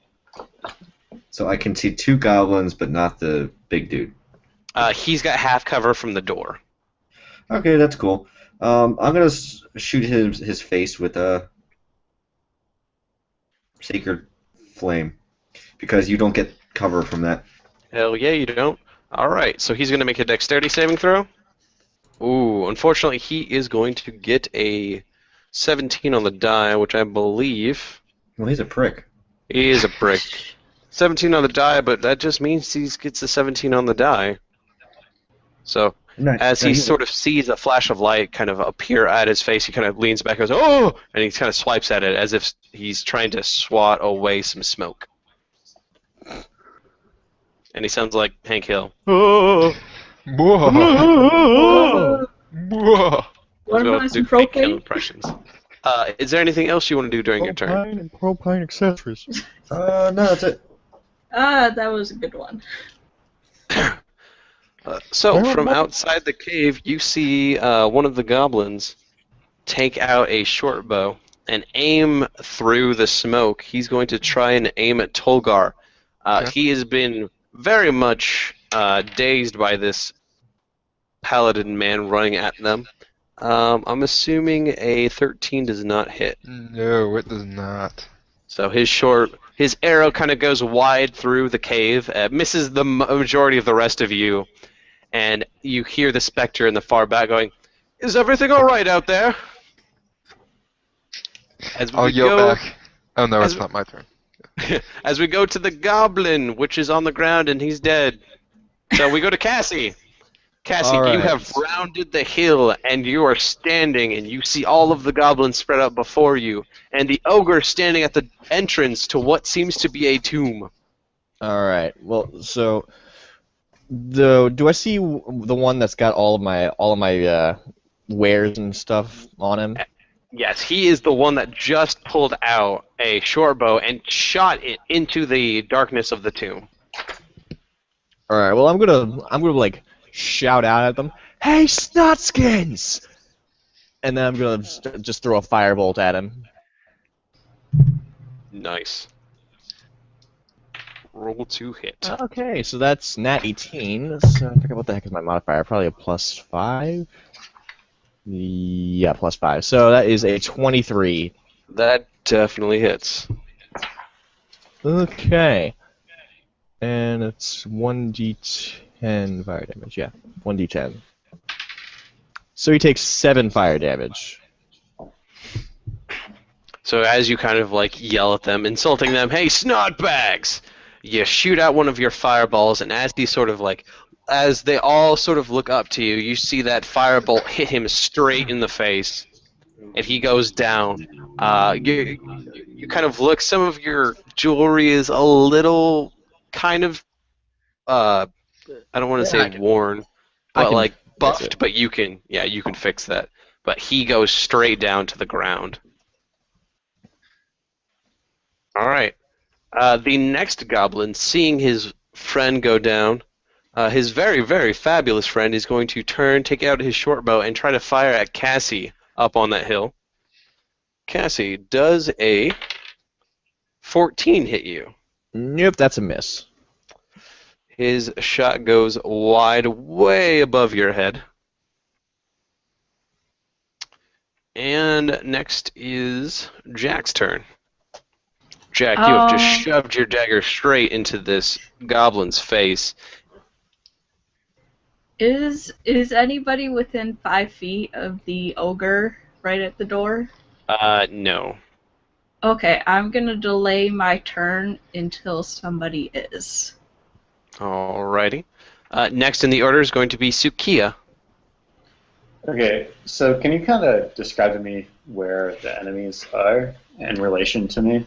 So I can see 2 goblins, but not the big dude. He's got half cover from the door. Okay, that's cool. I'm gonna shoot his face with a sacred flame, because you don't get cover from that. Hell yeah, you don't. Alright, so he's going to make a dexterity saving throw. Ooh, unfortunately, he is going to get a 17 on the die, which I believe... Well, he's a prick. He is a prick. 17 on the die, but that just means he gets a 17 on the die. So, as he sort of sees a flash of light kind of appear at his face, he kind of leans back and goes, "Oh!" and he kind of swipes at it as if he's trying to swat away some smoke. And he sounds like Hank Hill. Whoa. Whoa. Whoa. What Let's go about do some Hank Hill propane? impressions. Is there anything else you want to do during your turn? Propane and propane accessories. No, that's it. That was a good one. So, from outside the cave, you see one of the goblins take out a short bow and aim through the smoke. He's going to try and aim at Tolgar. Okay. He has been very much dazed by this paladin man running at them. I'm assuming a 13 does not hit. No, it does not. So his arrow kind of goes wide through the cave, misses the majority of the rest of you, and you hear the specter in the far back going, "Is everything all right out there?" As we I'll yell go, back. Oh no, as it's not my turn. as we go to the goblin, which is on the ground and he's dead. So we go to Cassie. Cassie, All you right. have rounded the hill and you are standing and you see all of the goblins spread out before you and the ogre standing at the entrance to what seems to be a tomb. All right. Well, so do I see the one that's got all of my wares and stuff on him? Yes, he is the one that just pulled out a short bow and shot it into the darkness of the tomb. All right. Well, I'm gonna like shout out at them, "Hey, snotskins!" And then I'm gonna just throw a firebolt at him. Nice. Roll to hit. Okay, so that's nat 18. So I forget what the heck is my modifier. Probably a +5. Yeah, +5. So that is a 23. That definitely hits. Okay. And it's 1d10 fire damage. Yeah, 1d10. So he takes 7 fire damage. So as you kind of like yell at them, insulting them, "Hey, snot bags!" You shoot out one of your fireballs, and as they all sort of look up to you, you see that firebolt hit him straight in the face, and he goes down. You kind of look. Some of your jewelry is a little kind of I don't want to say worn, but like buffed. But you can fix that. But he goes straight down to the ground. All right. The next goblin, seeing his friend go down, his very, very fabulous friend, is going to take out his short bow and try to fire at Cassie up on that hill. Cassie, does a 14 hit you? Nope, that's a miss. His shot goes wide, way above your head. And next is Jack's turn. Jack, you have just shoved your dagger straight into this goblin's face. Is anybody within 5 feet of the ogre right at the door? No. Okay, I'm gonna delay my turn until somebody is. Alrighty. Next in the order is going to be Tsukiya. Okay, so can you kind of describe to me where the enemies are in relation to me?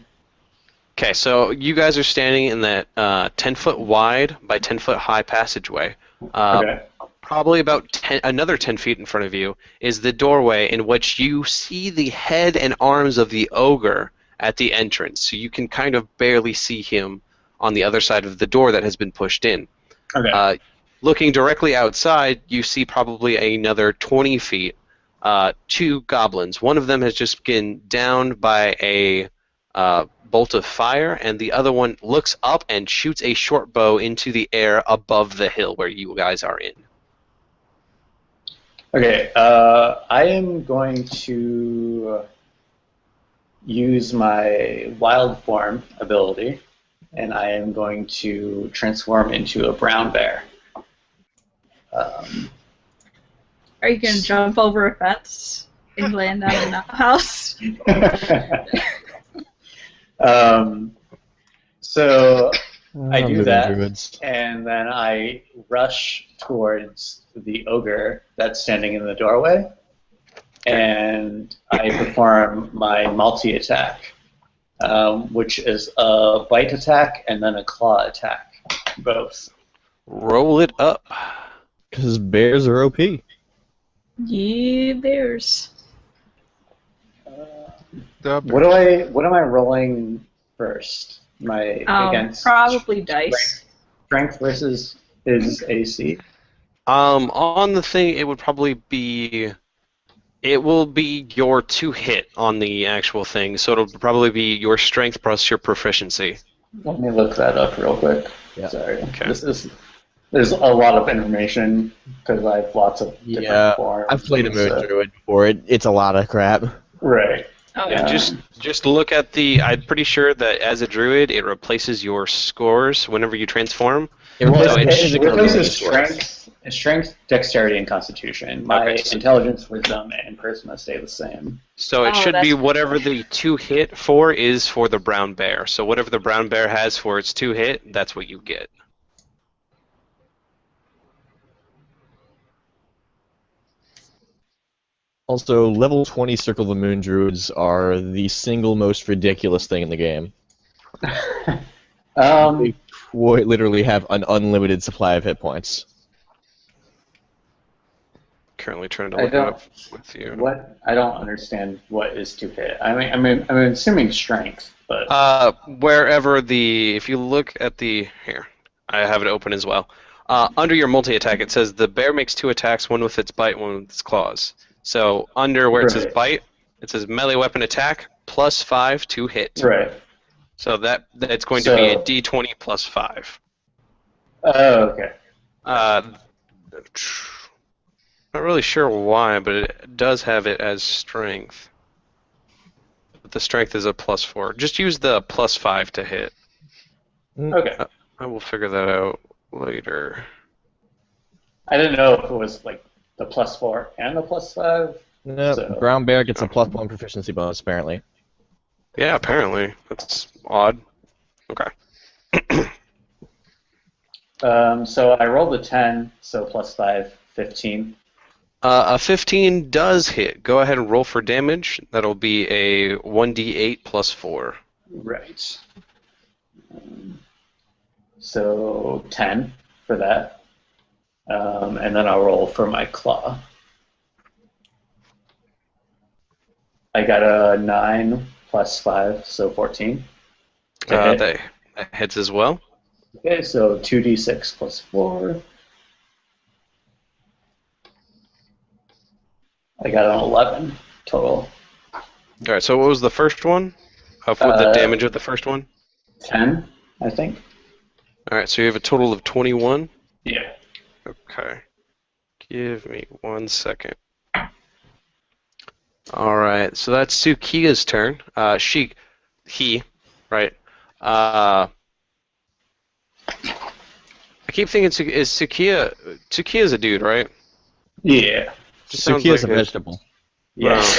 Okay, so you guys are standing in that 10-foot wide by 10-foot high passageway. Okay. Probably about another 10 feet in front of you is the doorway in which you see the head and arms of the ogre at the entrance. So you can kind of barely see him on the other side of the door that has been pushed in. Okay. Looking directly outside, you see probably another 20 feet, 2 goblins. One of them has just been downed by a bolt of fire, and the other one looks up and shoots a short bow into the air above the hill where you guys are in. Okay, I am going to use my wild form ability, and I am going to transform into a brown bear. Are you gonna jump over a fence and land on an outhouse? So I do that, Druids. and then I rush towards the ogre that's standing in the doorway, and I perform my multi-attack, which is a bite attack and then a claw attack, both. Roll it up. Because bears are OP. Yeah, bears. What am I rolling first? My against Probably dice. strength versus his AC. On the thing, it would probably be. It will be your 2 hit on the actual thing, so it'll probably be your strength plus your proficiency. Let me look that up real quick. Yeah. Sorry. Okay. There's a lot of information because I have lots of different forms. I've played a Moon Druid before. It's a lot of crap. Right. Oh, Yeah, just look at the. I'm pretty sure that as a druid, it replaces your scores whenever you transform. It replaces strength, dexterity, and constitution. My Okay, so- intelligence, wisdom, and charisma stay the same. So it Oh, should that's be cool. whatever the 2 hit for is for the brown bear. So whatever the brown bear has for its 2 hit, that's what you get. Also, level 20 Circle of the Moon Druids are the single most ridiculous thing in the game. They quite literally have an unlimited supply of hit points. Currently trying to I look it don't- up with you. What? I don't understand what is to hit. I'm assuming strength, but Wherever if you look at here, I have it open as well. Under your multi-attack, it says the bear makes 2 attacks, one with its bite, one with its claws. So under where it says Right. bite, it says melee weapon attack plus 5 to hit. right. So that's going to be a So- d20 plus 5. Oh, okay. Not really sure why, but it does have it as strength. But the strength is a plus 4. Just use the plus 5 to hit. Okay. I will figure that out later. I didn't know if it was like the +4 and the +5. No, So- brown bear gets a +1 proficiency bonus, apparently. Yeah, apparently. That's odd. Okay. So I rolled a 10, so +5, 15. A 15 does hit. Go ahead and roll for damage. That'll be a 1d8 +4. Right. So 10 for that. And then I'll roll for my claw. I got a 9 +5, so 14. To hit. That hits as well. Okay, so 2d6 +4. I got an 11 total. Alright, so what was the first one? What the damage of the first one? 10, I think. Alright, so you have a total of 21? Yeah. Okay. Give me 1 second. Alright, so that's Tsukiya's turn. He, right? I keep thinking is Tsukiya's a dude, right? Yeah. Just sounds Tsukiya's like a it. vegetable. Yes.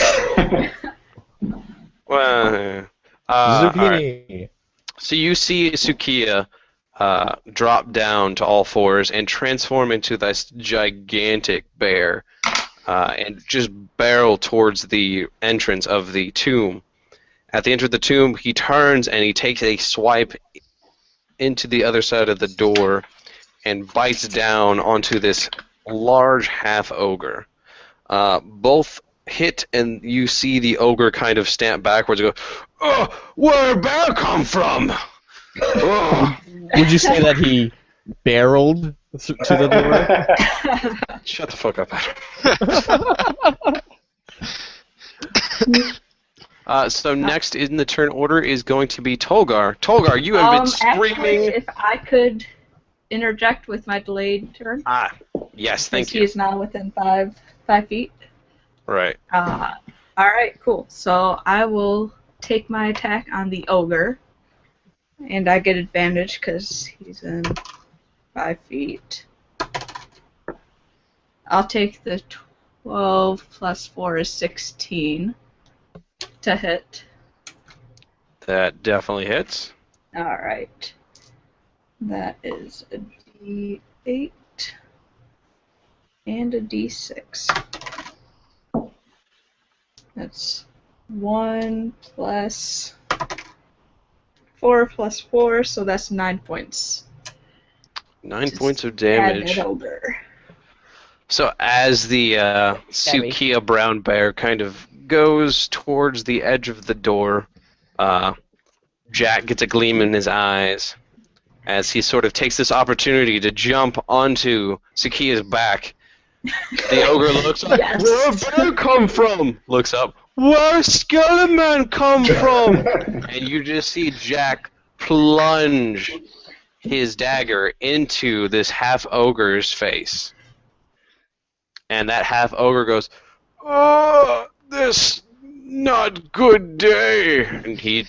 Well, alright. Zucchini. So you see Tsukiya drop down to all fours and transform into this gigantic bear and just barrel towards the entrance of the tomb. At the entrance of the tomb, he turns and he takes a swipe into the other side of the door and bites down onto this large half-ogre. Both hit, and you see the ogre kind of stamp backwards and go, "Oh, where'd a bear come from?" Oh. Would you say that he barreled to the door? Shut the fuck up, Adam. So next in the turn order is going to be Tolgar. Tolgar, you have been screaming. Actually, if I could interject with my delayed turn. Yes, thank Since you. he is now within 5 feet. Right. Alright, cool. So I will take my attack on the ogre. And I get advantage because he's in 5 feet. I'll take the 12 plus 4 is 16 to hit. That definitely hits. Alright. That is a D8 and a D6. That's 1 plus 4 plus 4, so that's 9 points. 9 points of Add damage. that ogre. So as the Tsukiya brown bear kind of goes towards the edge of the door, Jack gets a gleam in his eyes as he sort of takes this opportunity to jump onto Tsukiya's back. The ogre looks up. Yes. Where'd a bear come from? Looks up. Where'd Skeleton Man come from? And you just see Jack plunge his dagger into this half-ogre's face. And that half-ogre goes, "Oh, this not good day." And he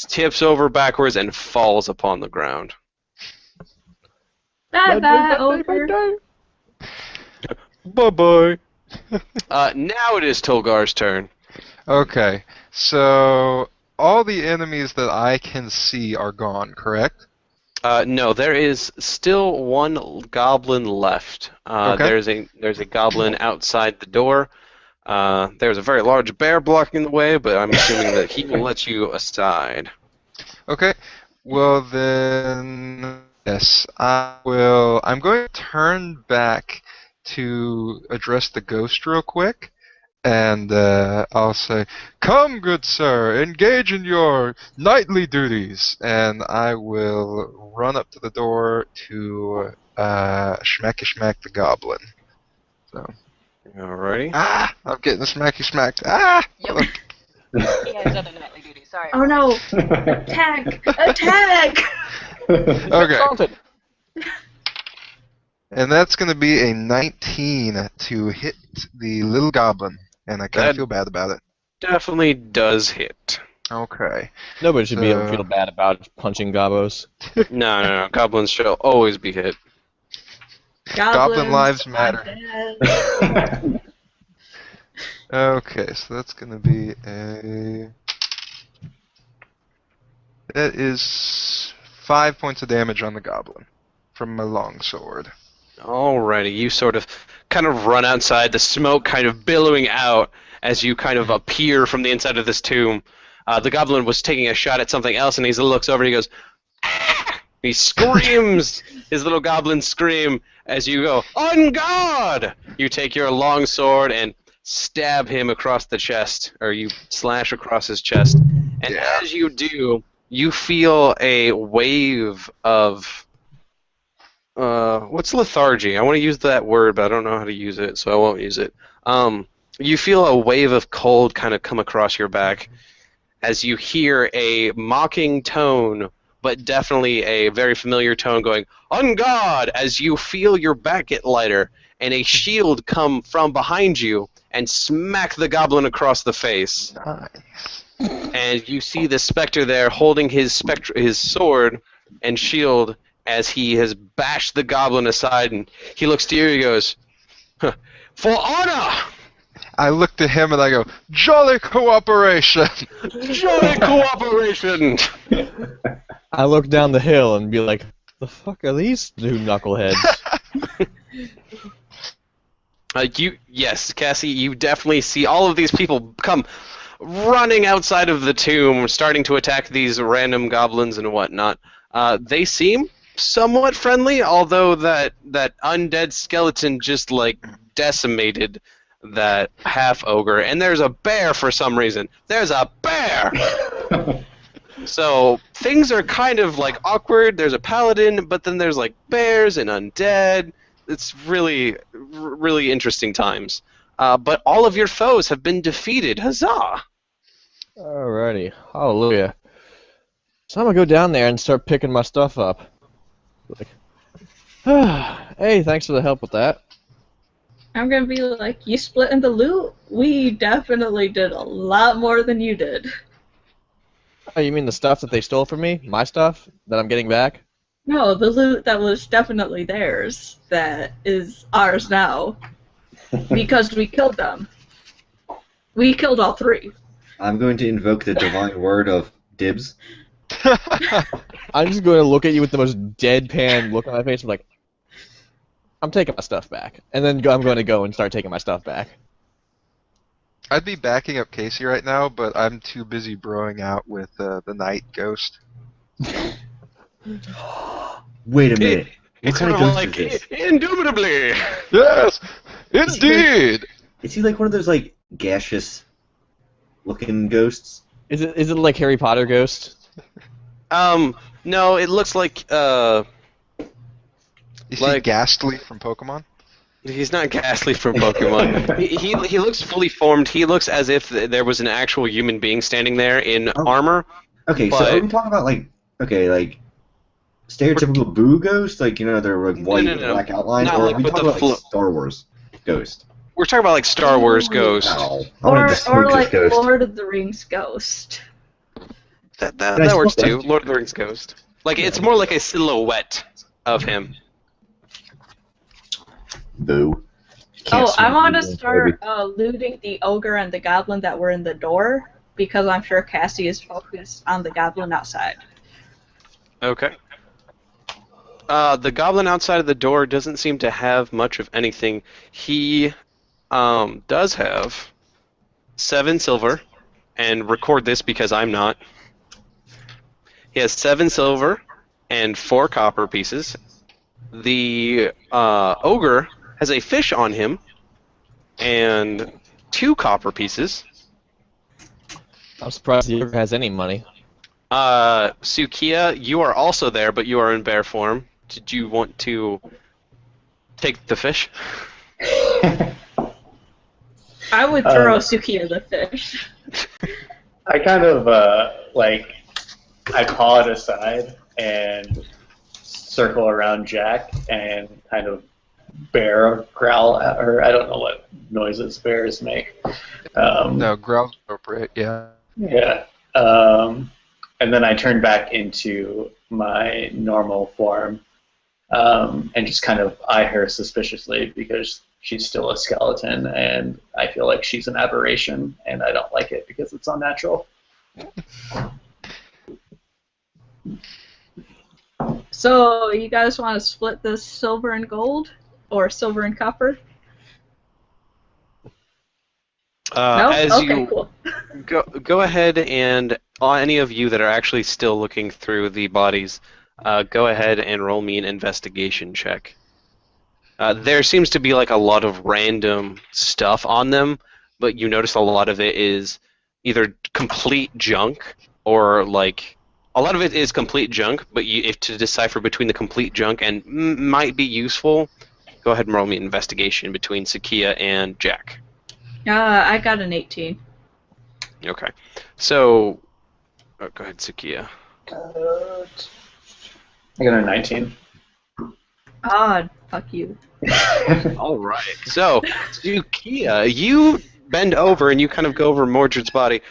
tips over backwards and falls upon the ground. Bye-bye, ogre. Bye-bye. Now it is Tolgar's turn. Okay, so all the enemies that I can see are gone, correct? No, there is still one goblin left. Okay. There's a goblin outside the door. There's a very large bear blocking the way, but I'm assuming that he will let you aside. Okay, well then, yes, I will. I'm going to turn back to address the ghost real quick, and I'll say, "Come, good sir, engage in your knightly duties," and I will run up to the door to smacky smack the goblin. So, Alrighty. I'm getting smacky smacked. Yep. He has done a nightly duty, sorry. Oh no! Attack! Attack! Okay. And that's going to be a 19 to hit the little goblin, and I kind That- of feel bad about it. Definitely does hit. Okay. Nobody should be able to feel bad about punching gobos. No. Goblins shall always be hit. Goblin lives Goblins, matter. Undead. Okay, so that's gonna be a... That is 5 points of damage on the goblin from my longsword. Alrighty, you sort of kind of run outside, the smoke kind of billowing out as you kind of appear from the inside of this tomb. The goblin was taking a shot at something else, and he looks over and he goes, "Ah!" He screams, his little goblin scream, as you go, "On guard!" You take your long sword and stab him across the chest, or you slash across his chest. And as you do, you feel a wave of... what's lethargy? I want to use that word, but I don't know how to use it, so I won't use it. You feel a wave of cold kind of come across your back as you hear a mocking tone, but definitely a very familiar tone going, "On guard!" as you feel your back get lighter, and a shield come from behind you and smack the goblin across the face. Nice. And you see the specter there holding his sword and shield as he has bashed the goblin aside, and he looks to you and he goes, "Huh, for honor!" I look at him and I go, "Jolly cooperation!" Jolly cooperation! I look down the hill and be like, the fuck are these two knuckleheads? Yes, Cassie, you definitely see all of these people come running outside of the tomb, starting to attack these random goblins and whatnot. They seem somewhat friendly, although that undead skeleton just, like, decimated that half-ogre. And there's a bear for some reason. There's a bear! So things are kind of, like, awkward. There's a paladin, but then there's, like, bears and undead. It's really, really interesting times. But all of your foes have been defeated. Huzzah! Alrighty, hallelujah. So I'm gonna go down there and start picking my stuff up. Like, hey, thanks for the help with that. I'm gonna be like, you splitting the loot? We definitely did a lot more than you did. Oh, you mean the stuff that they stole from me? My stuff that I'm getting back? No, the loot that was definitely theirs, that is ours now. Because we killed them. We killed all three. I'm going to invoke the divine word of dibs. I'm just going to look at you with the most deadpan look on my face. I'm like, I'm taking my stuff back. And then I'm going to go and start taking my stuff back. I'd be backing up Casey right now, but I'm too busy broing out with the night ghost. Wait a minute. What It's kind sort of of ghost like, is this? indubitably! Yes, indeed. Is he like one of those like gaseous looking ghosts? Is it like Harry Potter ghost? No, it looks like, Is he like- Ghastly from Pokemon? he's not Ghastly from Pokemon. he looks fully formed. He looks as if there was an actual human being standing there in Oh. armor. Okay, so But- are we talking about like stereotypical boo ghost, like they're like white no, with no. black outline, Not or like are we with talking the about flo- like Star Wars ghost? We're talking about like Star Wars Ghost. Ow. I wanted to Or smoke this like ghost. Lord of the Rings ghost. That Can I works smoke too. that? Lord of the Rings Ghost. Like it's more like a silhouette of him. Boo. Oh, I want to Can't start looting the ogre and the goblin that were in the door, because I'm sure Cassie is focused on the goblin outside. Okay. The goblin outside of the door doesn't seem to have much of anything. He does have 7 silver, and record this because I'm not. He has 7 silver and 4 copper pieces. The ogre has a fish on him and 2 copper pieces. I'm surprised he ever has any money. Tsukiya, you are also there, but you are in bear form. Did you want to take the fish? I would throw Tsukiya the fish. I kind of I paw it aside and circle around Jack and kind of bear growl at her. I don't know what noises bears make. No, growl's appropriate. Yeah. Yeah. And then I turn back into my normal form and just kind of eye her suspiciously because she's still a skeleton, and I feel like she's an aberration, and I don't like it because it's unnatural. So you guys want to split this silver and gold, or silver and copper? No? As Okay, you cool. go ahead and any of you that are actually still looking through the bodies, go ahead and roll me an investigation check. There seems to be like a lot of random stuff on them, but you notice a lot of it is either complete junk or like a lot of it is complete junk. But if to decipher between the complete junk and might be useful, go ahead and roll me an investigation between Tsukiya and Jack. I got an 18. Okay, so go ahead, Tsukiya. I got a 19. Ah, fuck you. All right. So, Tsukiya, you bend over and you kind of go over Modrad's body,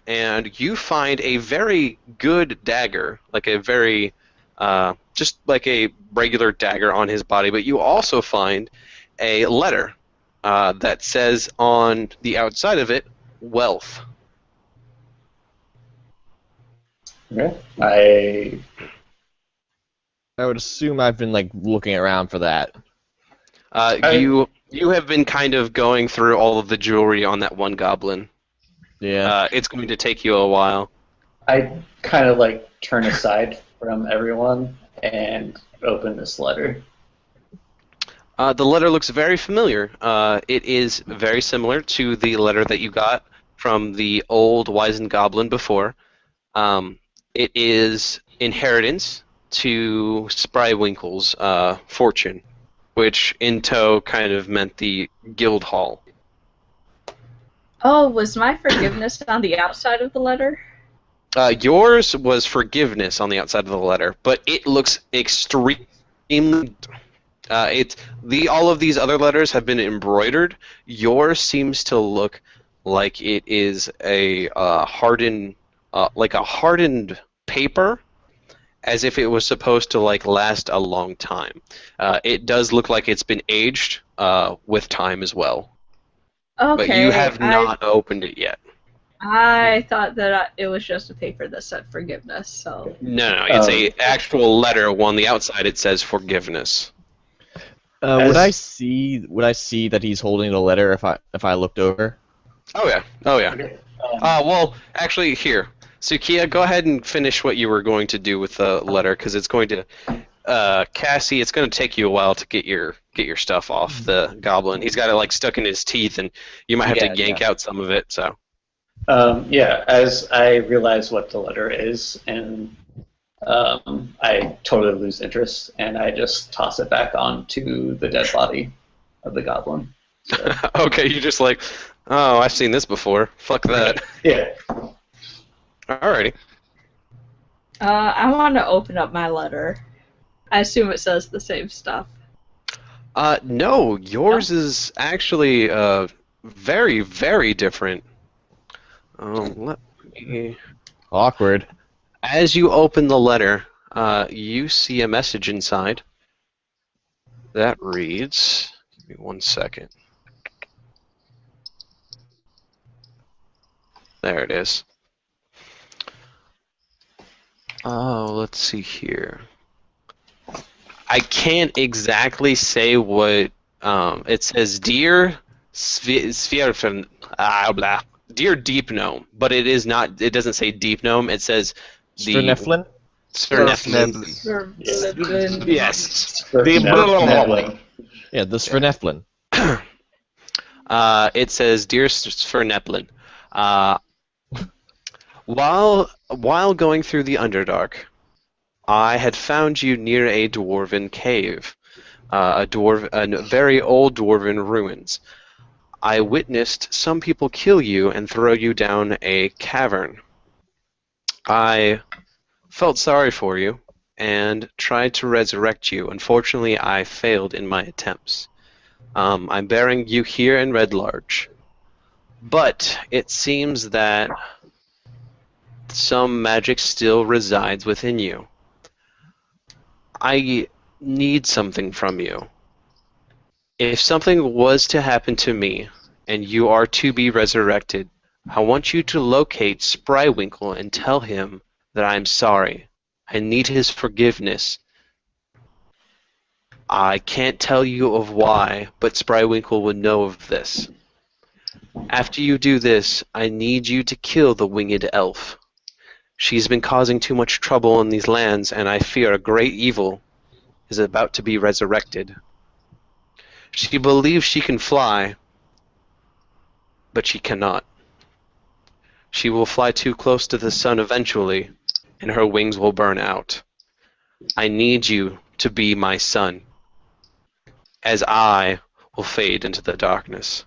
and you find a very good dagger, like a very, just like a regular dagger on his body, but you also find a letter that says on the outside of it, wealth. Okay. I would assume I've been like looking around for that. You have been kind of going through all of the jewelry on that one goblin. Yeah. It's going to take you a while. I kind of like turn aside from everyone and open this letter. The letter looks very familiar. It is very similar to the letter that you got from the old wizened goblin before. It is inheritance to Sprywinkle's fortune, which in tow kind of meant the guild hall. Oh, was my forgiveness on the outside of the letter? Yours was forgiveness on the outside of the letter, but it looks extremely. All of these other letters have been embroidered. Yours seems to look like it is a hardened paper, as if it was supposed to like last a long time. It does look like it's been aged with time as well. Okay. But you have not opened it yet. I thought that it was just a paper that said forgiveness. So. No, it's a actual letter. On the outside, it says forgiveness. Would I see that he's holding the letter if I looked over? Oh yeah. Okay. Well, actually, here, Tsukiya, go ahead and finish what you were going to do with the letter, because it's going to, Cassie, it's going to take you a while to get your stuff off the goblin. He's got it like stuck in his teeth, and you might have to yank out some of it. So. As I realize what the letter is, and I totally lose interest, and I just toss it back onto the dead body of the goblin. So. Okay, you're just like, oh, I've seen this before. Fuck that. Yeah. Alrighty. I want to open up my letter. I assume it says the same stuff. No, yours is actually very, very different. Let me... Awkward. As you open the letter, you see a message inside that reads... Give me 1 second. There it is. Oh, let's see here. I can't exactly say what it says. Dear Sphere, blah. Dear Deep Gnome, but it is not. It doesn't say Deep Gnome. It says the Sverneflin? Sverneflin. Yes. Yeah, the Sverneflin. It says, Dear Sverneflin, while going through the Underdark, I had found you near a dwarven cave, a very old dwarven ruins. I witnessed some people kill you and throw you down a cavern. I felt sorry for you and tried to resurrect you. Unfortunately, I failed in my attempts. I'm burying you here in Red Large. But it seems that some magic still resides within you. I need something from you. If something was to happen to me, and you are to be resurrected, I want you to locate Sprywinkle and tell him that I'm sorry. I need his forgiveness. I can't tell you of why, but Sprywinkle would know of this. After you do this, I need you to kill the winged elf. She's been causing too much trouble in these lands, and I fear a great evil is about to be resurrected. She believes she can fly, but she cannot. She will fly too close to the sun eventually, and her wings will burn out. I need you to be my son, as I will fade into the darkness.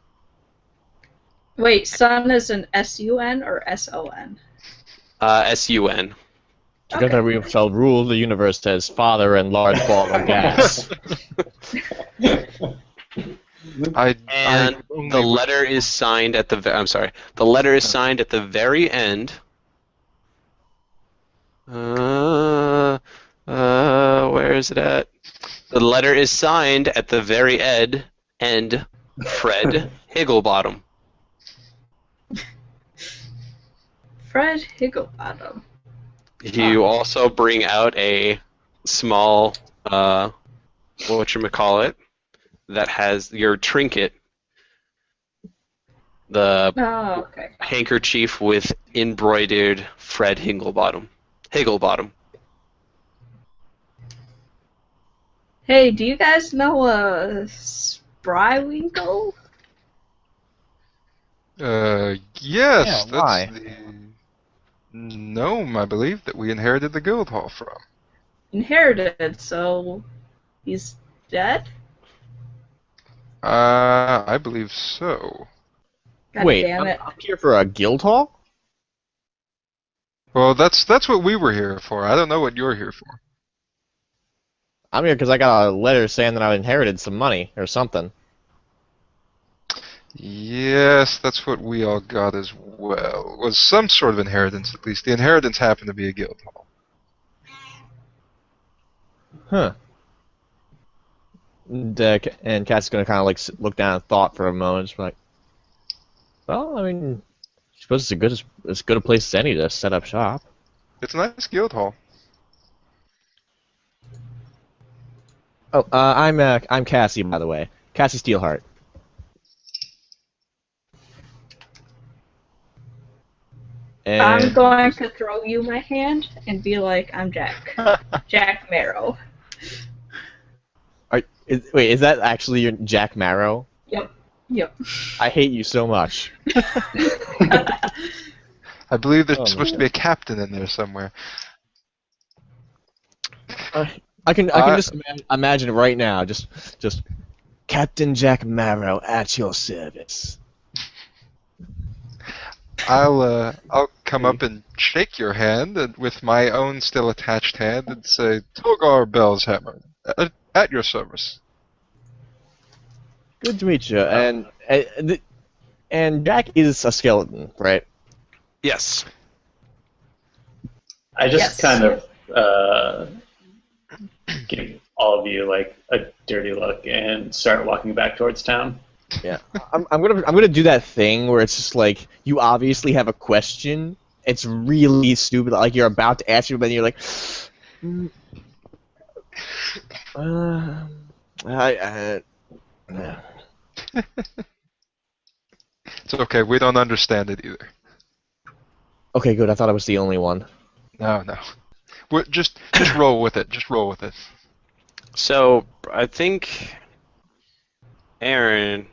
Wait, sun is an S-U-N or S-O-N? S-U-N. Together we shall rule the universe as father and large ball of gas. And the letter is signed at the. The letter is signed at the very end. Where is it at? The letter is signed at the very end. Fred Higglebottom. Fred Higglebottom. You also bring out a small, whatchamacallit, that has your trinket, the handkerchief with embroidered Fred Higglebottom. Hey, do you guys know Sprywinkle? Yes, Yeah, why? that's the gnome, I believe, that we inherited the guild hall from. Inherited, so he's dead? I believe so. God Wait, damn it. I'm here for a guild hall? Well, that's what we were here for. I don't know what you're here for. I'm here because I got a letter saying that I inherited some money or something. Yes, that's what we all got as well. It was some sort of inheritance, at least. The inheritance happened to be a guild hall. Huh. And Cassie's gonna kind of like look down and thought for a moment, just be like, well, I mean, I suppose it's as good a place as any to set up shop. It's a nice guild hall. Oh, I'm Cassie, by the way. Cassie Steelheart. And I'm going to throw you my hand and be like, I'm Jack. Jack Marrow. Wait, is that actually your Jack Marrow? Yep. I hate you so much. I believe there's supposed to be a captain in there somewhere. I can just imagine it right now. Just Captain Jack Marrow at your service. I'll come up and shake your hand and with my own still attached hand and say, Tolgar Bellshammer, at your service. Good to meet you. And Jack is a skeleton, right? Yes. I just kind of give all of you like a dirty look and start walking back towards town. Yeah, I'm gonna do that thing where it's just like you obviously have a question. It's really stupid, like you're about to ask you, but then you're like, It's okay. We don't understand it either. Okay, good. I thought I was the only one. No. Just roll with it. Just roll with it. So I think Aren's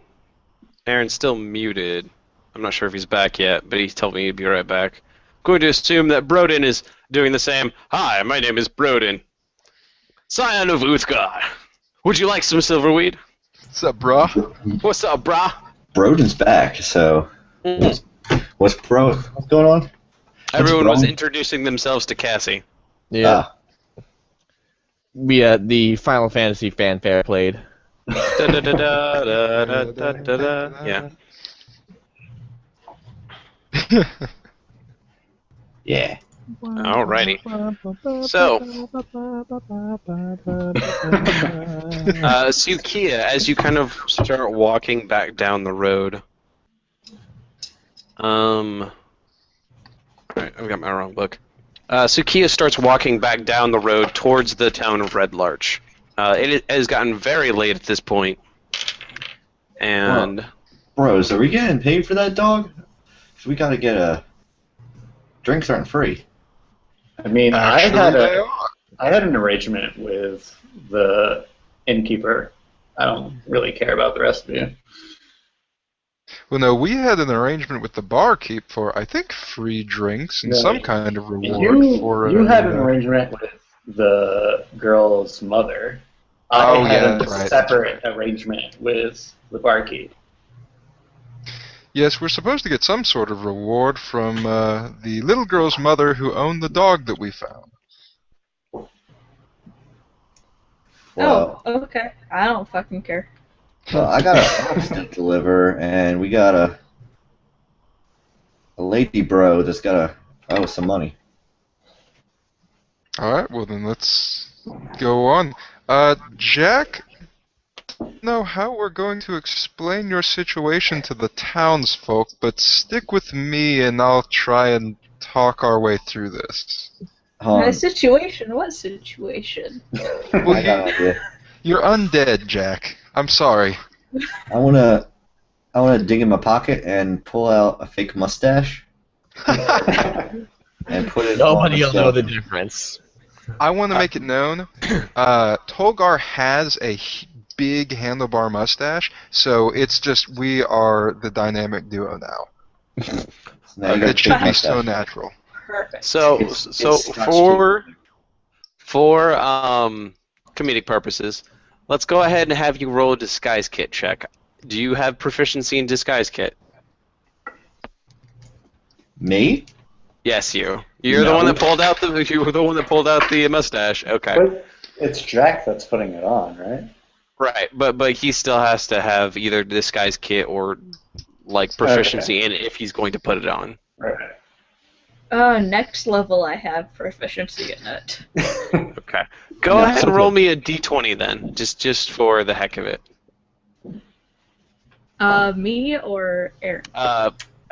still muted. I'm not sure if he's back yet, but he told me he'd be right back. I'm going to assume that Brodin is doing the same. Hi, my name is Brodin, Scion of Uthgar. Would you like some silverweed? What's up, brah? What's up, brah? Brodin's back, so what's going on? Everyone was introducing themselves to Cassie. Yeah. The Final Fantasy fanfare played. Yeah. Yeah. Alrighty. So, Tsukiya, as you kind of start walking back down the road, alright, I've got my wrong book. Tsukiya starts walking back down the road towards the town of Red Larch. It has gotten very late at this point, and Bros, are we getting paid for that dog? 'Cause we gotta get a. Drinks aren't free. I mean, Actually, they I had an arrangement with the innkeeper. I don't really care about the rest of you. Well, no, we had an arrangement with the barkeep for, I think, free drinks and Yeah. some kind of reward for. You had an arrangement with the girl's mother. Oh, I had yeah, a right. separate arrangement with the barkeep. Yes, we're supposed to get some sort of reward from the little girl's mother who owned the dog that we found. Well, Oh, okay. I don't fucking care. well, I got a house to deliver, and we got a lady bro that's gotta owe us some money. Alright, well then let's go on. Jack, I don't know how we're going to explain your situation to the townsfolk, but stick with me and I'll try and talk our way through this. My situation? What situation? Well, I got an idea. You're undead, Jack. I'm sorry. I wanna dig in my pocket and pull out a fake mustache and put it. Nobody will on know the the difference. I want to make it known, Tolgar has a big handlebar mustache, so it's just we are the dynamic duo now. So now you got a It fake should be mustache. so natural. Perfect. so It's not for comedic purposes, let's go ahead and have you roll a disguise kit check. Do you have proficiency in disguise kit? Me? Yes, you. You're the No. one that pulled out the. You were the one that pulled out the mustache. Okay. But it's Jack that's putting it on, right? Right, but he still has to have either disguise kit or like proficiency in it if he's going to put it on. Right. Next level I have proficiency in it. Okay. Go No, ahead and okay. roll me a d20 then, just for the heck of it. Me or Aaron?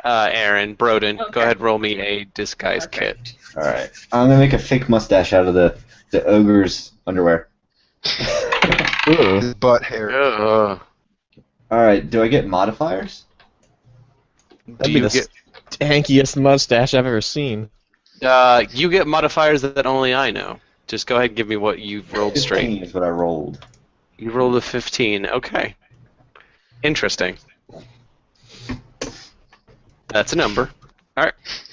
Ahren, Brodin, go Okay. ahead and roll me a disguise kit. Perfect. Alright. I'm gonna make a fake mustache out of the ogre's underwear. His butt hair. Alright, do I get modifiers? Do That'd be you the get stankiest mustache I've ever seen. you get modifiers that only I know. Just go ahead and give me what you've rolled 15 straight. is what I rolled. You rolled a 15. Okay. Interesting. That's a number.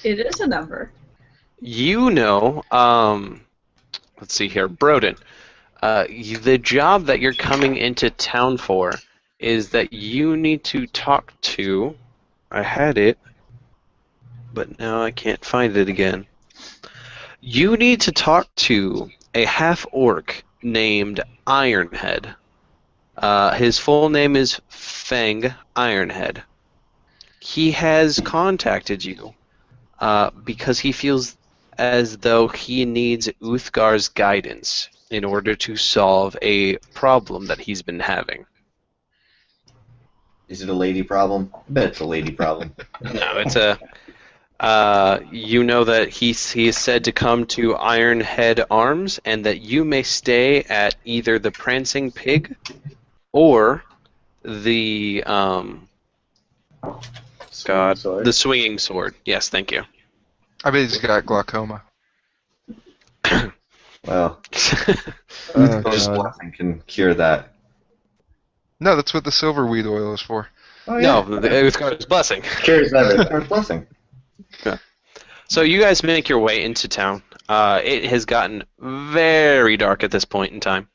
It is a number. You know, let's see here, Brodin. The job that you're coming into town for is that you need to talk to. I had it, but now I can't find it again. You need to talk to a half-orc named Ironhead. His full name is Fang Ironhead. He has contacted you because he feels as though he needs Uthgar's guidance in order to solve a problem that he's been having. Is it a lady problem? I bet it's a lady problem. No, it's a. You know that he is said to come to Ironhead Arms, and that you may stay at either the Prancing Pig or the Sword. the Swinging Sword. Yes, thank you. I bet he's got glaucoma. Well, Oh, just God. blessing can cure that. No, that's what the silver weed oil is for. Oh, No, it's God's blessing. Cures everything. God's blessing. So you guys make your way into town. It has gotten very dark at this point in time.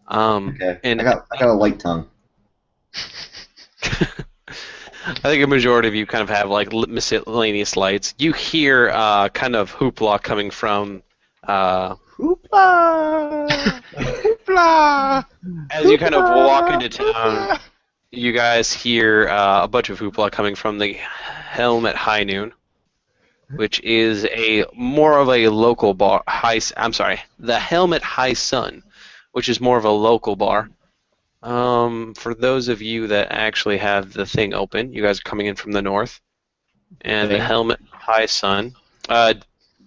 Okay. And I got a light tongue. I think a majority of you kind of have like miscellaneous lights. You hear kind of hoopla coming from Hoopla! Hoopla! as you kind of walk into town. You guys hear a bunch of hoopla coming from the helm at high noon. which is a more of a local bar. The Helmet High Sun, which is more of a local bar. For those of you that actually have the thing open, you guys are coming in from the north, and the Helmet High Sun.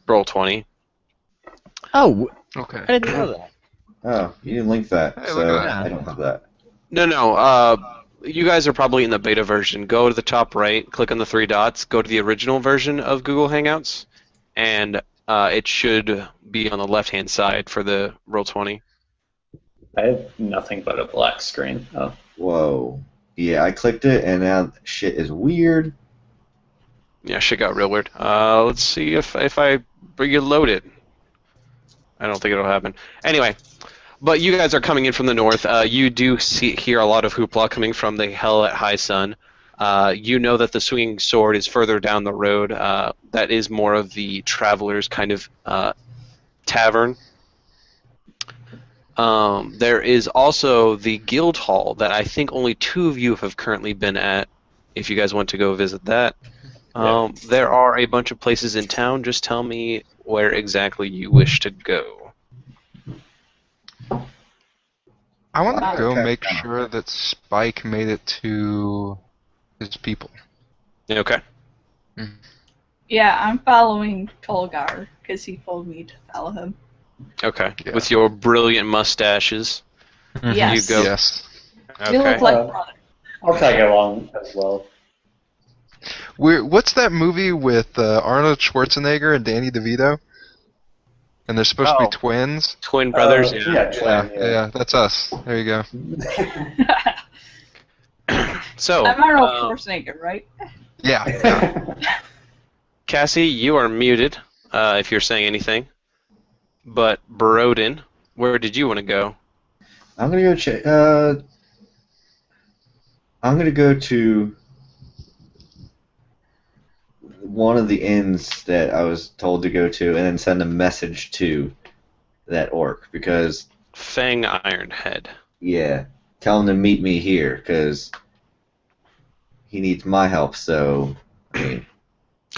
Roll 20. Oh, Okay. I didn't know that. Oh, you didn't link that, Hey, so look at that. I don't have that. No. You guys are probably in the beta version. Go to the top right, click on the 3 dots, go to the original version of Google Hangouts, and it should be on the left-hand side for the roll 20. I have nothing but a black screen. Oh. Whoa. Yeah, I clicked it, and now shit is weird. Yeah, shit got real weird. Let's see if I reload it. I don't think it'll happen. Anyway, but you guys are coming in from the north. You do hear a lot of hoopla coming from the Hell at High Sun. You know that the Swinging Sword is further down the road. That is more of the travelers' kind of tavern. There is also the Guild Hall that I think only 2 of you have currently been at, if you guys want to go visit that. There are a bunch of places in town. Just tell me where exactly you wish to go. I want to go Okay. make sure that Spike made it to his people. Okay. Yeah, I'm following Tolgar because he told me to follow him. Okay. Yeah. With your brilliant mustaches. Yes. You go. Yes. We look Okay. like brothers. I'll tag along as well. What's that movie with Arnold Schwarzenegger and Danny DeVito? And they're supposed to Oh. be twins. Twin brothers. Yeah, twin, Yeah, that's us. There you go. So, I'm Marrow Schwarzenegger, right? Yeah. Cassie, you are muted if you're saying anything. But Brodin, where did you want to go? I'm gonna go check. I'm gonna go to one of the inns that I was told to go to, and then send a message to that orc because, Fang Ironhead. yeah, tell him to meet me here because he needs my help. So, I mean,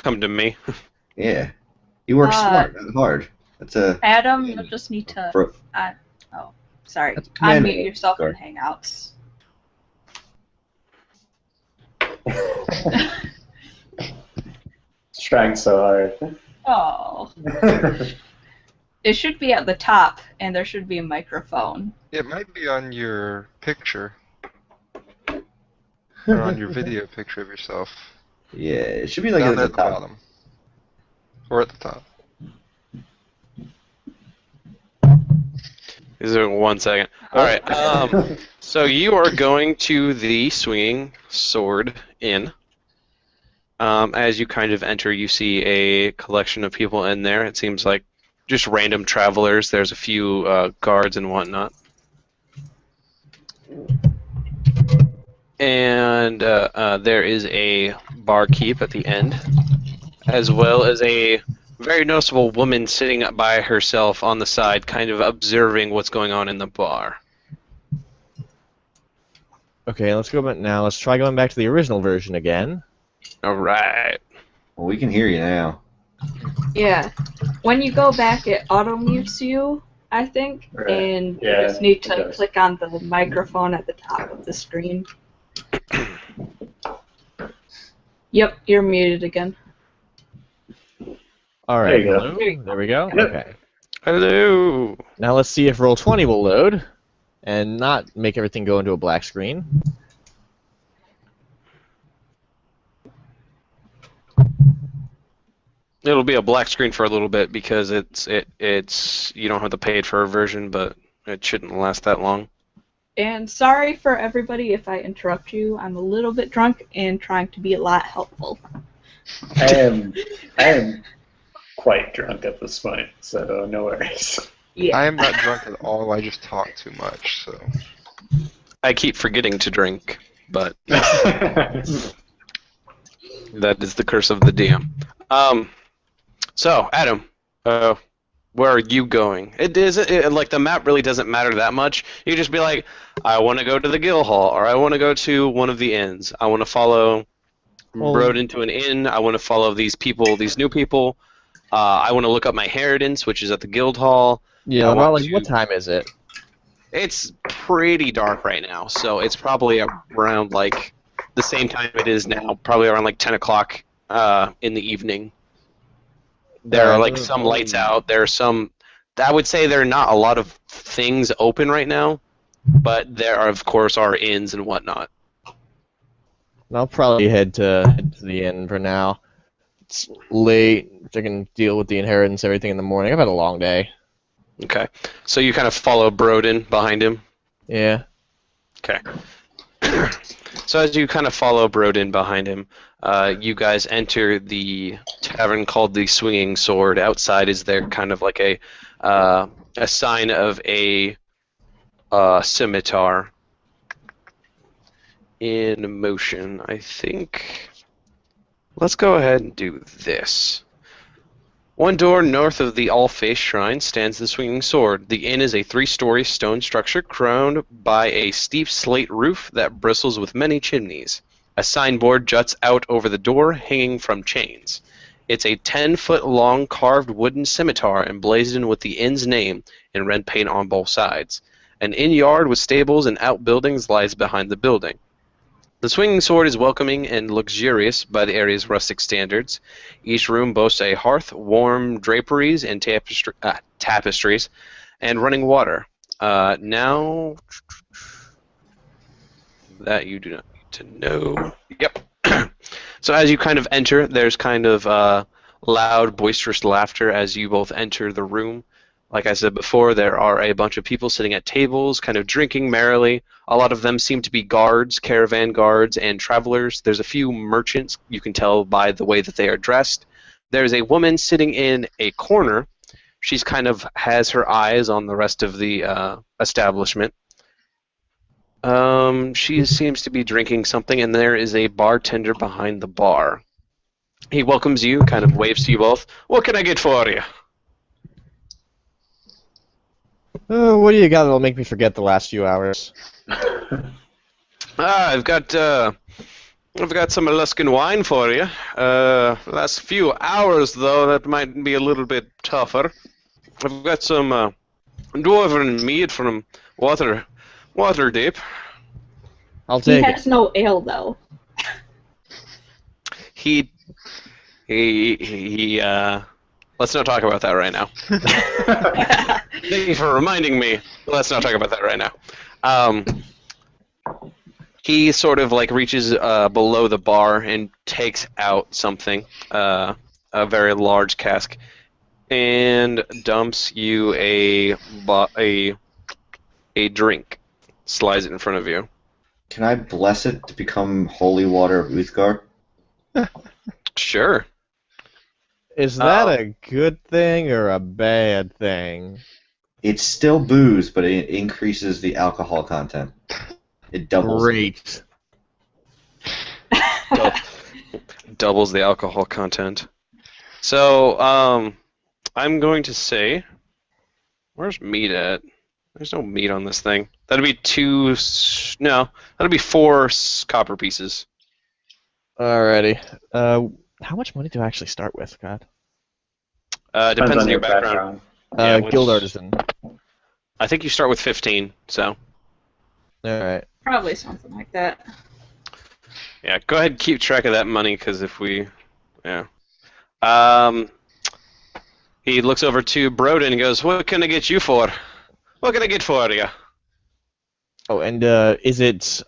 Come to me. yeah, he works smart, not hard. That's a Adam, you'll just need to. Bro- Sorry. That's commanding. Unmute yourself in Sorry. Hangouts. Trying so hard. Oh. It should be at the top, and there should be a microphone. It might be on your picture. Or on your video picture of yourself. yeah. It should be like Down at there the at the top. bottom. Or at the top. Is there 1 second? All right. So you are going to the Swinging Sword Inn. As you kind of enter, you see a collection of people in there. It seems like just random travelers. There's a few guards and whatnot. And there is a barkeep at the end, as well as a very noticeable woman sitting by herself on the side, kind of observing what's going on in the bar. Okay, let's go back now. Let's try going back to the original version again. All right. Well, we can hear you now. Yeah. When you go back, it auto-mutes you, I think, Right. and Yeah, you just need it to does. click on the microphone at the top of the screen. Yep, you're muted again. All right, There you go. hello. There we go. Yep. Okay. Hello. Now let's see if Roll20 will load and not make everything go into a black screen. It'll be a black screen for a little bit because it's you don't have the paid for version, but it shouldn't last that long. And sorry for everybody if I interrupt you. I'm a little bit drunk and trying to be a lot helpful. I am quite drunk at this point, so no worries. Yeah. I am not drunk at all, I just talk too much, so. I keep forgetting to drink, but that is the curse of the DM. So Adam, where are you going? Like the map really doesn't matter that much. You just be like, I want to go to the Guild Hall, or I want to go to one of the inns. I want to follow rode into an inn. I want to follow these people, these new people. I want to look up my inheritance, which is at the guild hall. Yeah, about like what time is it? It's pretty dark right now, so it's probably around like the same time it is now, probably around like 10 o'clock in the evening. There are like some lights out. There are some. I would say there are not a lot of things open right now, but there are, of course, are inns and whatnot. I'll probably head to the inn for now. It's late. I can deal with the inheritance, everything in the morning. I've had a long day. Okay. So you kind of follow Brodin behind him? Yeah. Okay. So as you kind of follow Brodin behind him, you guys enter the tavern called the Swinging Sword. Outside is there kind of like a sign of a scimitar in motion, I think. Let's go ahead and do this. One door north of the All-Face Shrine stands the Swinging Sword. The inn is a 3-story stone structure crowned by a steep slate roof that bristles with many chimneys. A signboard juts out over the door, hanging from chains. It's a 10-foot-long carved wooden scimitar emblazoned with the inn's name in red paint on both sides. An inn yard with stables and outbuildings lies behind the building. The Swinging Sword is welcoming and luxurious by the area's rustic standards. Each room boasts a hearth, warm draperies, and tapestries, and running water. Now, that you do not need to know. Yep. So as you kind of enter, there's kind of loud, boisterous laughter as you both enter the room. Like I said before, there are a bunch of people sitting at tables, kind of drinking merrily. A lot of them seem to be guards, caravan guards, and travelers. There's a few merchants, you can tell by the way that they are dressed. There's a woman sitting in a corner. She's kind of has her eyes on the rest of the establishment. She seems to be drinking something, and there is a bartender behind the bar. He welcomes you, kind of waves to you both. What can I get for you? What do you got that'll make me forget the last few hours? I've got some Aluskan wine for you. Last few hours, though, that might be a little bit tougher. I've got some dwarven mead from Waterdeep. I'll take He it. has no ale, though. He let's not talk about that right now. Thank you for reminding me. Let's not talk about that right now. He sort of like reaches below the bar and takes out something, a very large cask, and dumps you a drink. Slides it in front of you. Can I bless it to become holy water of Uthgar? Sure. Is that a good thing or a bad thing? It's still booze, but it increases the alcohol content. It doubles. Great. Doubles the alcohol content. So, I'm going to say, where's meat at? There's no meat on this thing. That'd be that'd be 4 copper pieces. Alrighty. How much money do I actually start with, God? Depends on your background. Guild Artisan. I think you start with 15, so. Alright. Probably something like that. Yeah, go ahead and keep track of that money, because if we... Yeah. He looks over to Brodin and goes, what can I get you for? What can I get for you? Oh, and is it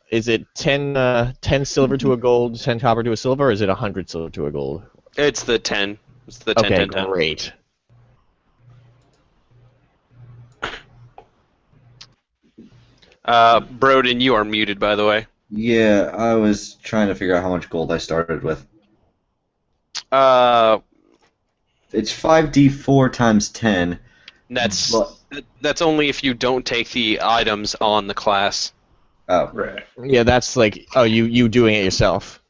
10 silver to a gold, 10 copper to a silver, or is it 100 silver to a gold? It's the 10. It's the 10, okay, 10, 10. Great. Brodin, you are muted, by the way. Yeah, I was trying to figure out how much gold I started with. It's 5d4 times 10. That's only if you don't take the items on the class. Oh. Right. Yeah, that's like, you doing it yourself.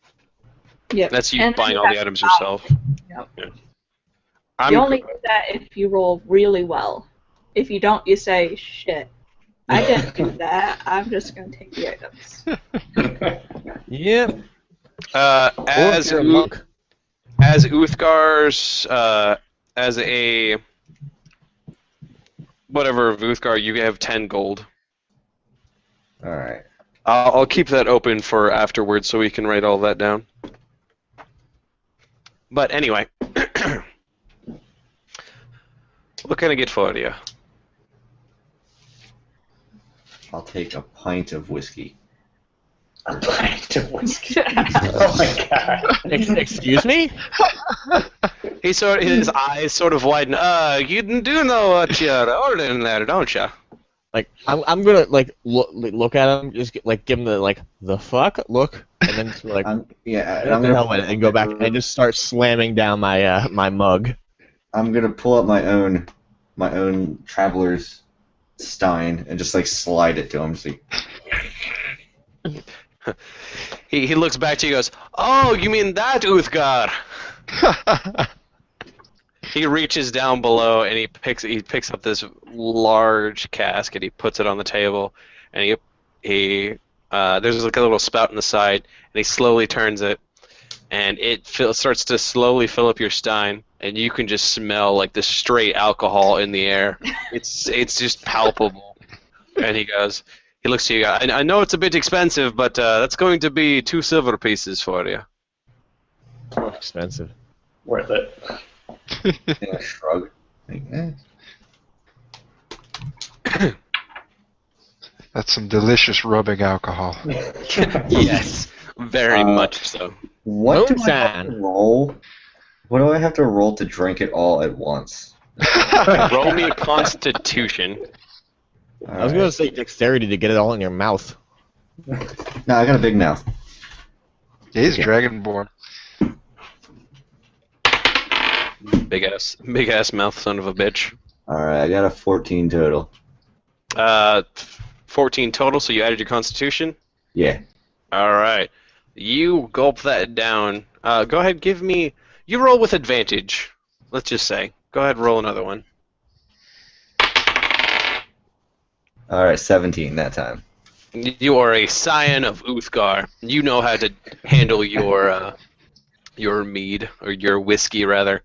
Yep. That's you And buying then all you the have items to yourself. Yep. Yeah. You only do that if you roll really well. If you don't, you say, shit, I didn't do that. I'm just going to take the items. Yep. Or if you're a monk. As Uthgar's, as a whatever of Uthgar, you have 10 gold. All right. I'll keep that open for afterwards so we can write all that down. But anyway, what can I get for you? I'll take a pint of whiskey. A pint of whiskey. Oh my god. Excuse me? His eyes sort of widen. You do know what you're ordering there, don't you? Like I'm gonna like look at him, just give him the fuck look, and then just be like, I'm and go back and just start slamming down my my mug. I'm gonna pull up my own traveler's stein and just slide it to him. Just He looks back to you and goes, "Oh, you mean that, Uthgar?" He reaches down below and he picks up this large cask and he puts it on the table, and he there's like a little spout in the side, and he slowly turns it, and it starts to slowly fill up your stein, and you can just smell like the straight alcohol in the air. It's just palpable. And he looks to you guys. I know it's a bit expensive, but that's going to be 2 silver pieces for you. Expensive. Worth it. a shrug. That's some delicious rubbing alcohol. Yes, very much so. What do I have to roll? What do I have to roll to drink it all at once? Roll me a Constitution. I was gonna say dexterity to get it all in your mouth. No, I got a big mouth. He's Dragonborn. Big ass mouth, son of a bitch. Alright, I got a 14 total. 14 total, so you added your Constitution? Yeah. Alright. You gulp that down. Go ahead, give me... You roll with advantage, let's just say. Go ahead, roll another one. Alright, 17 that time. You are a scion of Uthgar. You know how to handle your mead, or your whiskey, rather.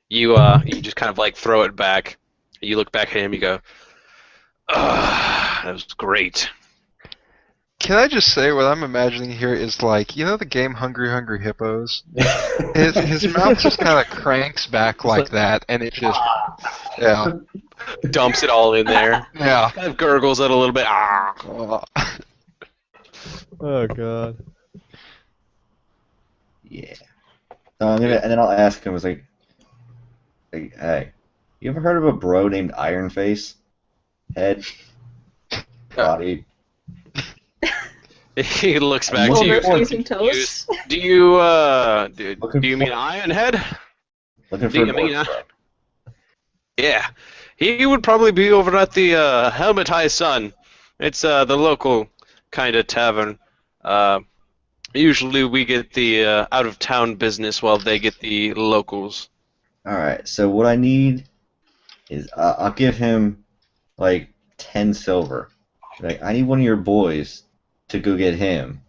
You just kind of throw it back. You look back at him, you go, that was great. Can I just say what I'm imagining here is the game Hungry Hungry Hippos? His mouth just kind of cranks back like that, and it just, yeah. Dumps it all in there. Yeah. Kind of gurgles it a little bit. Oh god. Yeah. So and then I'll ask him, hey, you ever heard of a bro named Iron Face? Head, body. He looks back to you. Toes. Do you mean Iron Head? Looking Do for you mean a Yeah. He would probably be over at the Helmet High Sun. It's the local kind of tavern. Usually we get the out-of-town business while they get the locals. Alright, so what I need is I'll give him 10 silver. I need one of your boys to go get him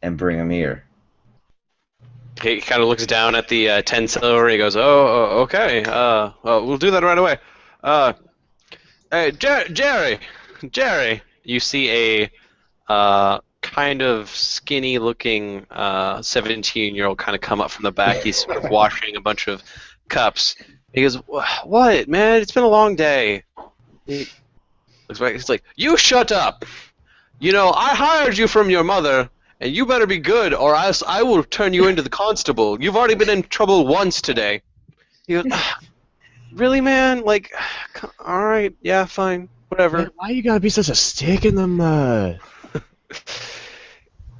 and bring him here. He kind of looks down at the 10 silver. He goes, "Oh, okay. We'll do that right away." Hey, Jerry. You see a kind of skinny-looking 17-year-old kind of come up from the back. He's sort of washing a bunch of cups. He goes, "What, man? It's been a long day." He looks back. He's like, "You shut up. I hired you from your mother, and you better be good, or else I will turn you into the constable. You've already been in trouble once today." He goes, "Really, man? All right, yeah, fine, whatever." Man, why you gotta be such a stick in the mud?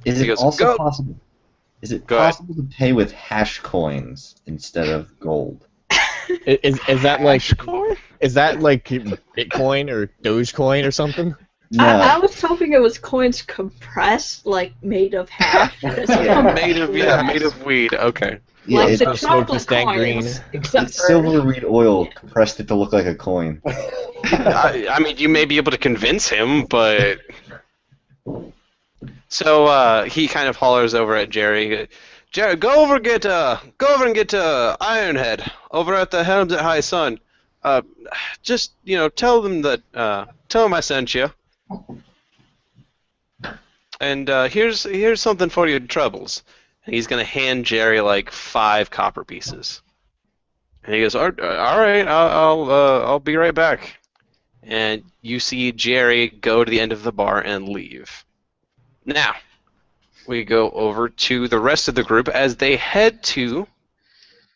Is it also possible? Is it possible to pay with hash coins instead of gold? Is that is that Bitcoin or Dogecoin or something? No. I was hoping it was coins compressed, made of hash. made of weed. Okay. Yeah, Like it's the chocolate green. coins, except It's for silver reed oil compressed it to look like a coin. I mean, you may be able to convince him, but So he kind of hollers over at Jerry. Jerry, go over and get Ironhead over at the Helms at High Sun. Just tell them that tell them I sent you. And here's something for your troubles. And he's gonna hand Jerry like 5 copper pieces. And he goes, all right, I'll be right back. And you see Jerry go to the end of the bar and leave. Now, we go over to the rest of the group as they head to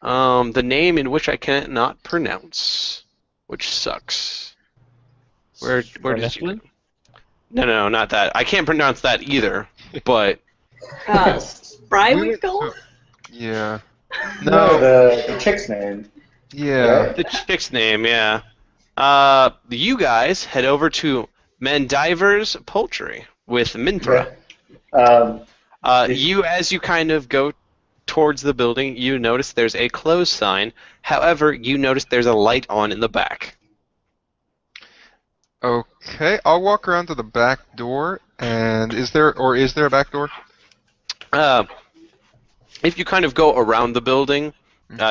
the name in which I cannot pronounce, which sucks. Where did you? No, not that. I can't pronounce that either. But Sprywinkle? Yeah. No, the chick's name. Yeah. the chick's name, yeah. You guys head over to Mandiver's Poultry with Minthra. As you kind of go towards the building, you notice there's a closed sign. However, you notice there's a light on in the back. Okay, I'll walk around to the back door. And is there a back door? If you kind of go around the building,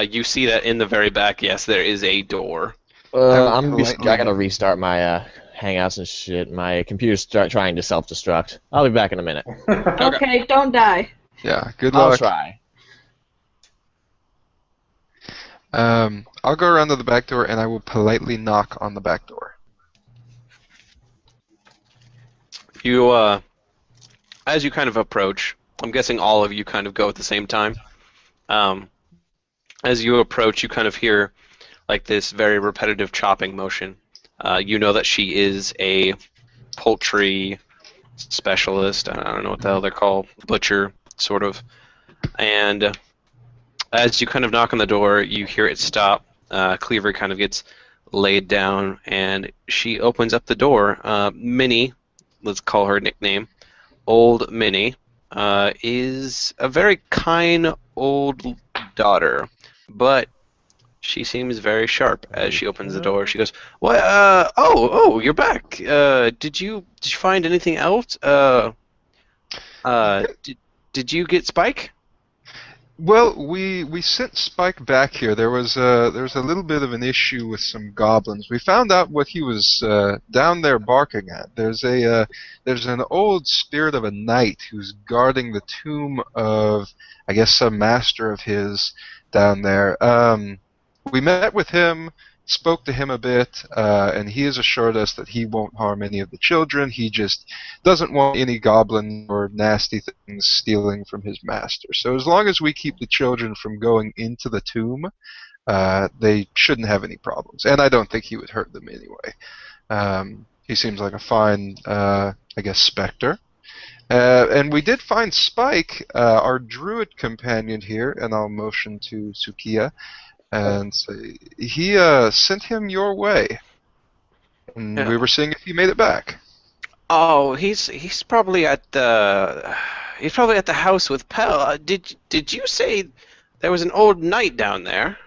you see that in the very back, yes, there is a door. I gotta restart my Hangouts and shit. My computer's trying to self-destruct. I'll be back in a minute. Okay, don't die. Yeah, good luck. I'll try. I'll go around to the back door and I will politely knock on the back door. You, as you kind of approach, I'm guessing all of you kind of go at the same time. As you approach, you kind of hear like this very repetitive chopping motion. You know that she is a poultry specialist. I don't know what the hell they're called. Butcher, sort of. And as you kind of knock on the door, you hear it stop. Cleaver kind of gets laid down, and she opens up the door. Minnie, let's call her nickname, Old Minnie, is a very kind old daughter, but she seems very sharp as she opens the door. She goes, "What? Oh, you're back. Did you find anything else? Did you get Spike?" Well, we sent Spike back here. There was a little bit of an issue with some goblins. We found out what he was down there barking at. There's an old spirit of a knight who's guarding the tomb of, I guess, some master of his down there. We met with him, spoke to him a bit, and he has assured us that he won't harm any of the children. He just doesn't want any goblin or nasty things stealing from his master. So as long as we keep the children from going into the tomb, they shouldn't have any problems. And I don't think he would hurt them anyway. He seems like a fine, I guess, specter. And we did find Spike, our druid companion here, and I'll motion to Tsukiya. And he sent him your way, and we were seeing if he made it back. Oh, he's probably at the house with Pell. Did you say there was an old knight down there?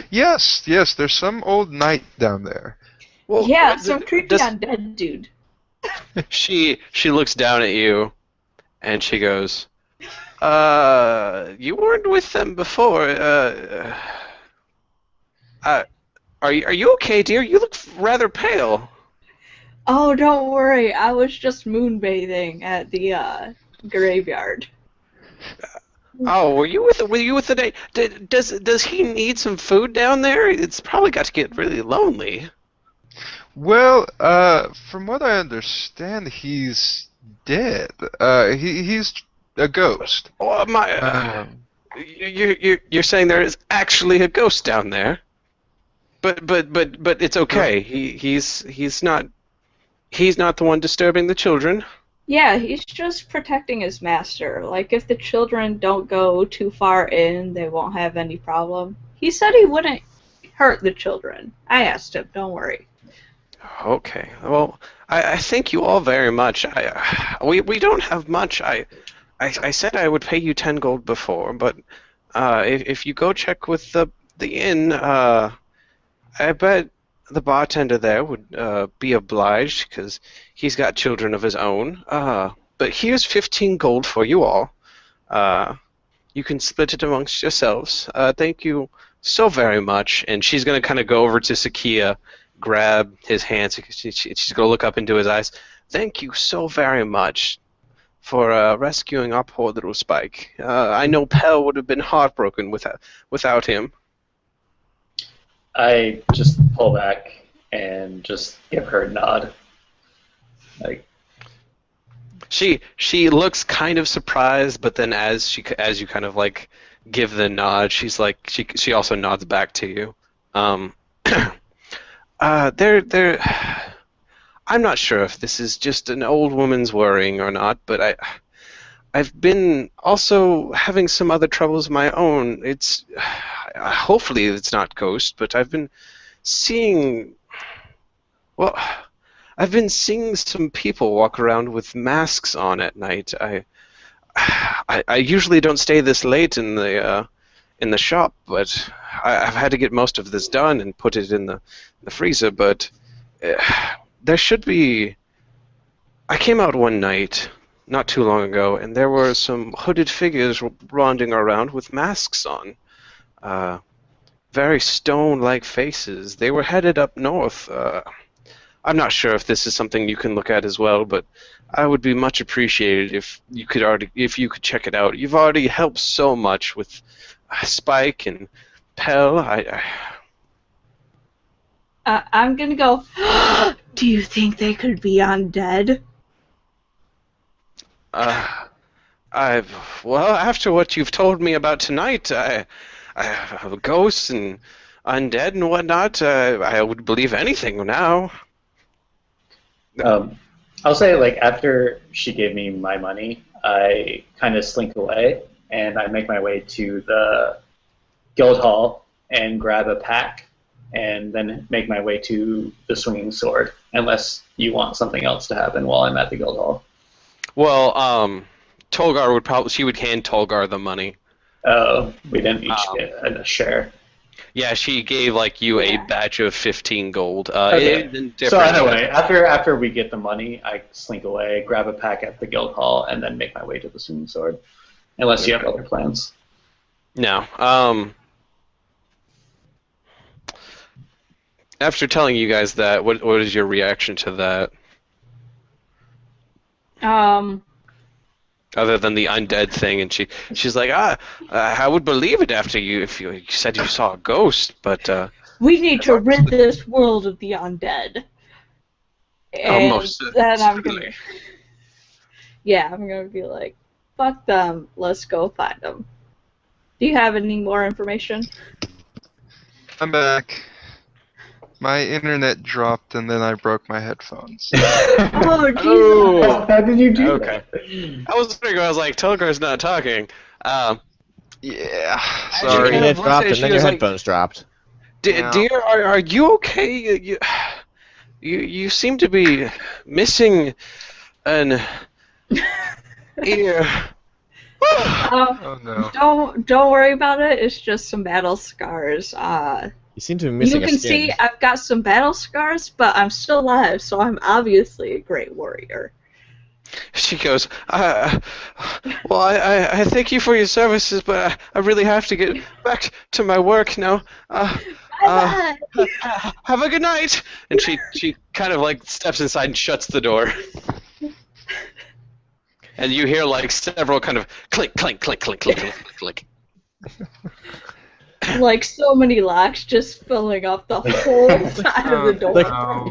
Yes, there's some old knight down there. Well, Yeah, some creepy undead dude. She looks down at you, and she goes, "You weren't with them before. Are you okay, dear? You look rather pale." Oh, don't worry. I was just moonbathing at the graveyard. Oh, were you with the day? Does he need some food down there? It's probably got to get really lonely. Well, from what I understand, he's dead. He's a ghost. Oh my! You're saying there is actually a ghost down there? But it's okay. He's not the one disturbing the children. Yeah, he's just protecting his master. Like, if the children don't go too far in, they won't have any problem. He said he wouldn't hurt the children. I asked him, don't worry. Okay. Well, I thank you all very much. We don't have much. I said I would pay you 10 gold before, but if you go check with the inn, I bet the bartender there would be obliged, because he's got children of his own. But but here's 15 gold for you all. You can split it amongst yourselves. Thank you so very much. And she's going to kind of go over to Tsukiya, grab his hands. She's going to look up into his eyes. Thank you so very much for rescuing our poor little Spike. I know Pell would have been heartbroken without him. I just pull back and just give her a nod. Like, she looks kind of surprised, but then as you kind of like give the nod, she's like she also nods back to you. I'm not sure if this is just an old woman's worrying or not, but I've been also having some other troubles of my own. It's hopefully it's not ghost, but I've been seeing some people walk around with masks on at night. I usually don't stay this late in the shop, but I've had to get most of this done and put it in the freezer. But there should be. I came out one night not too long ago, and there were some hooded figures wandering around with masks on. Very stone-like faces. They were headed up north. I'm not sure if this is something you can look at as well, but I would be much appreciated if you could check it out. You've already helped so much with Spike and Pell. I'm gonna go. Do you think they could be undead? Well, after what you've told me about tonight, ghosts and undead and whatnot, I would believe anything now. I'll say, like, after she gave me my money, I kind of slink away, and I make my way to the guild hall and grab a pack, and then make my way to the swinging sword, unless you want something else to happen while I'm at the guild hall. Well, Tolgar she would hand Tolgar the money. Oh, we didn't each get a share. Yeah, she gave you a batch of 15 gold. Okay. So anyway, after we get the money, I slink away, grab a pack at the guild hall, and then make my way to the swinging sword. Unless you have other plans. No. After telling you guys that, what is your reaction to that? Other than the undead thing, and she's like, I would believe it after if you said you saw a ghost, but we need to rid this world of the undead. And then I'm gonna, I'm gonna be like, fuck them, let's go find them. Do you have any more information? I'm back. My internet dropped and then I broke my headphones. Oh, Jesus! Oh, how did you do that? I was wondering, I was like, Tolgar's not talking. Yeah, Your sorry. internet dropped and then your headphones dropped. Dear, are you okay? You seem to be missing an ear. Oh no. Don't worry about it. It's just some battle scars. You seem to be missing You can see I've got some battle scars, but I'm still alive, so I'm obviously a great warrior. She goes, well, I thank you for your services, but I really have to get back to my work now. Have a good night. And she kind of steps inside and shuts the door. And you hear several kind of clink, clink, clink, clink, clink, clink, clink. So many locks just filling up the whole side of the door.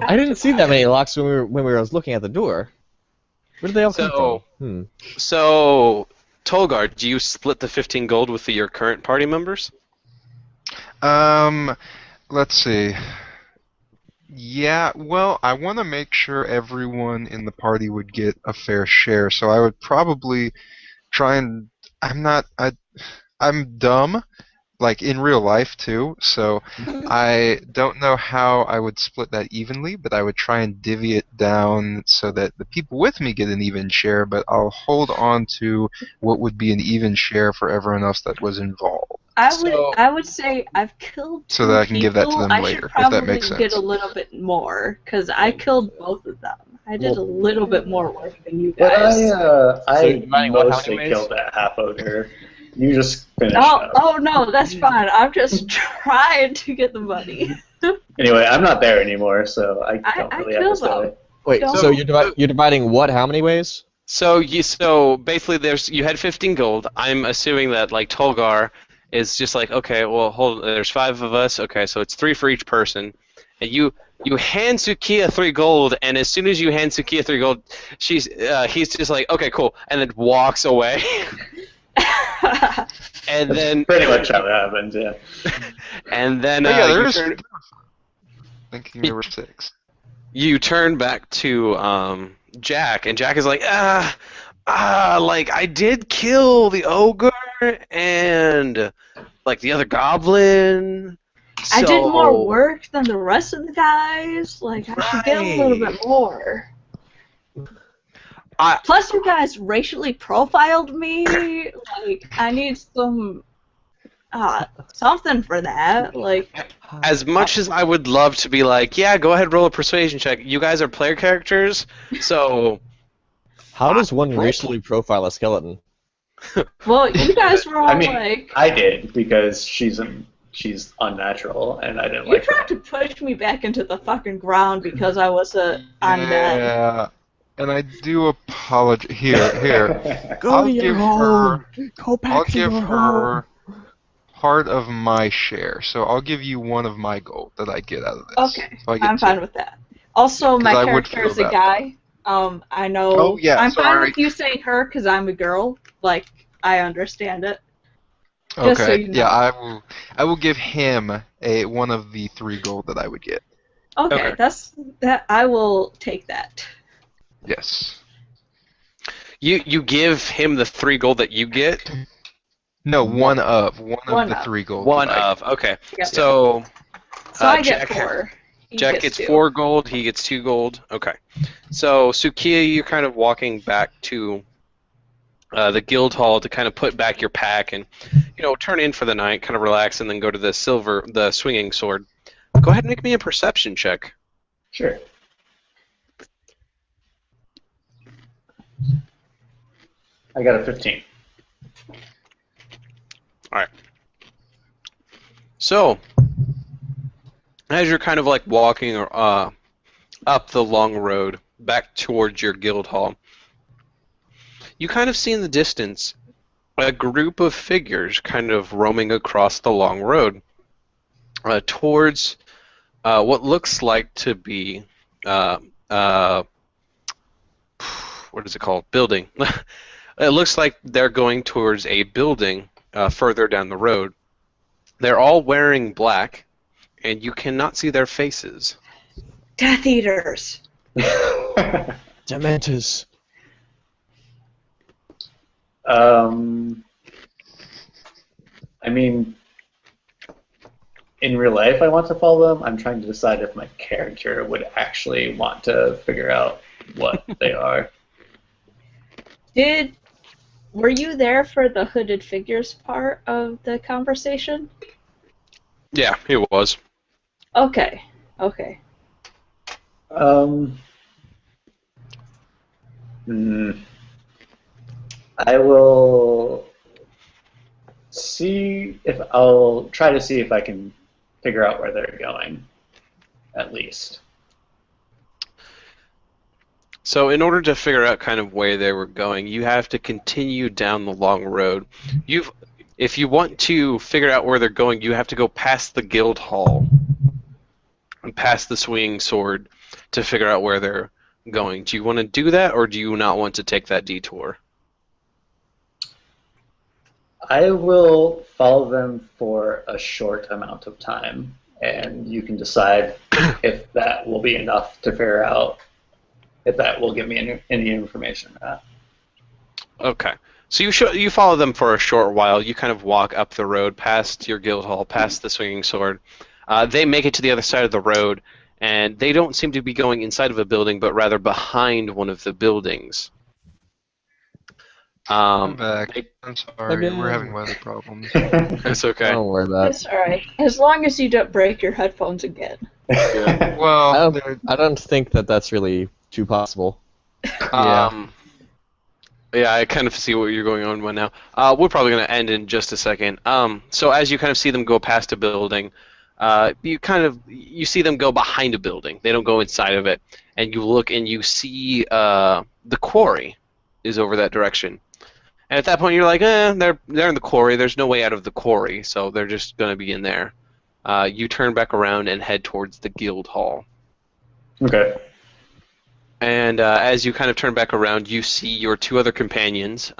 I didn't see that many locks when we were looking at the door. Where did they all come from? So, Tolgar, do you split the 15 gold with your current party members? Let's see. Yeah, well, I want to make sure everyone in the party would get a fair share, so I would probably try and... I'm dumb, in real life too, so I don't know how I would split that evenly, but I would try and divvy it down so that the people with me get an even share, but I'll hold on to what would be an even share for everyone else that was involved. I would say I've killed two so that I can give that to them people. later, I should if that makes probably sense. get a little bit more, because I killed both of them. I did a little bit more work than you But guys. I dividing what, how mostly many ways? killed that half ogre. You just finished Oh, up. oh no, that's fine. I'm just trying to get the money. Anyway, I'm not there anymore, so I I don't really have to killed say. them. Wait, Don't- so you're dividing what? How many ways? So basically you had 15 gold. I'm assuming that like Tolgar is just like, okay, well hold, there's 5 of us. Okay, so it's 3 for each person, and you hand Tsukiya 3 gold, and as soon as you hand Tsukiya 3 gold, he's just like, okay, cool, and then walks away. And That's then pretty much how it happens, yeah. and then yeah, you there's. turn- Thinking there were 6. you turn back to Jack, and Jack is like, like I did kill the ogre and like the other goblin. I did more so- work than the rest of the guys. Like, I should get a little bit more. Plus, you guys racially profiled me. Like, I need some something for that. Like, As much as I would love to be like, yeah, go ahead, roll a persuasion check. You guys are player characters, so How does one racially profile a skeleton? well, you guys were all I mean, like, I did because she's unnatural, and I didn't you like tried to push me back into the fucking ground because I was a undead. Yeah, and I do apologize. Here. Go I'll to your give home. Go back I'll to give your her part of my share. So I'll give you one of my gold that I get out of this. Okay, So I get I'm 2. fine with that. Also, my 'Cause I would character is feel a bad. guy. I know. Oh, yeah, I'm fine sorry. with you saying her because I'm a girl. Like, I understand it. Just Okay. so you know. Yeah, I will give him one of the 3 gold that I would get. Okay, that. I will take that. Yes. you give him the 3 gold that you get. No, one of the of. 3 gold. One that I of, okay. Yep. So So I get Jack- 4. He Jack gets 2. 4 gold, he gets 2 gold. Okay. So, Tsukiya, you're kind of walking back to the guild hall to kind of put back your pack and, turn in for the night, kind of relax, and then go to the swinging sword. Go ahead and make me a perception check. Sure. I got a 15. Alright. So, as you're kind of like walking up the long road back towards your guild hall, you kind of see in the distance a group of figures kind of roaming across the long road towards what looks like to be what is it called? Building. It looks like they're going towards a building further down the road. They're all wearing black, and you cannot see their faces. Death Eaters. Dementors. I mean, in real life, I want to follow them. I'm trying to decide if my character would actually want to figure out what they are. Were you there for the hooded figures part of the conversation? Yeah, it was. Okay. Okay. I will I'll try to see if I can figure out where they're going, at least. So in order to figure out kind of where they were going, you have to continue down the long road. If you want to figure out where they're going, you have to go past the guild hall and past the swinging sword to figure out where they're going. Do you want to do that, or do you not want to take that detour? I will follow them for a short amount of time, and you can decide if that will be enough to figure out if that will give me any information or not. Okay. So you follow them for a short while. You kind of walk up the road past your guild hall, past the swinging sword. They make it to the other side of the road, and they don't seem to be going inside of a building, but rather behind one of the buildings. I'm back. They- I'm sorry, Again. we're having weather problems. It's okay. Don't worry about it. That's alright. As long as you don't break your headphones again. Yeah. Well, I don't think that that's really too possible. Yeah. Yeah, I kind of see what you're going on with now. We're probably going to end in just a second. So as you kind of see them go past a building, you see them go behind a building. They don't go inside of it, and you look and you see the quarry is over that direction. And at that point, you're like, they're in the quarry. There's no way out of the quarry, so they're just going to be in there. You turn back around and head towards the guild hall. Okay. And as you kind of turn back around, you see your two other companions,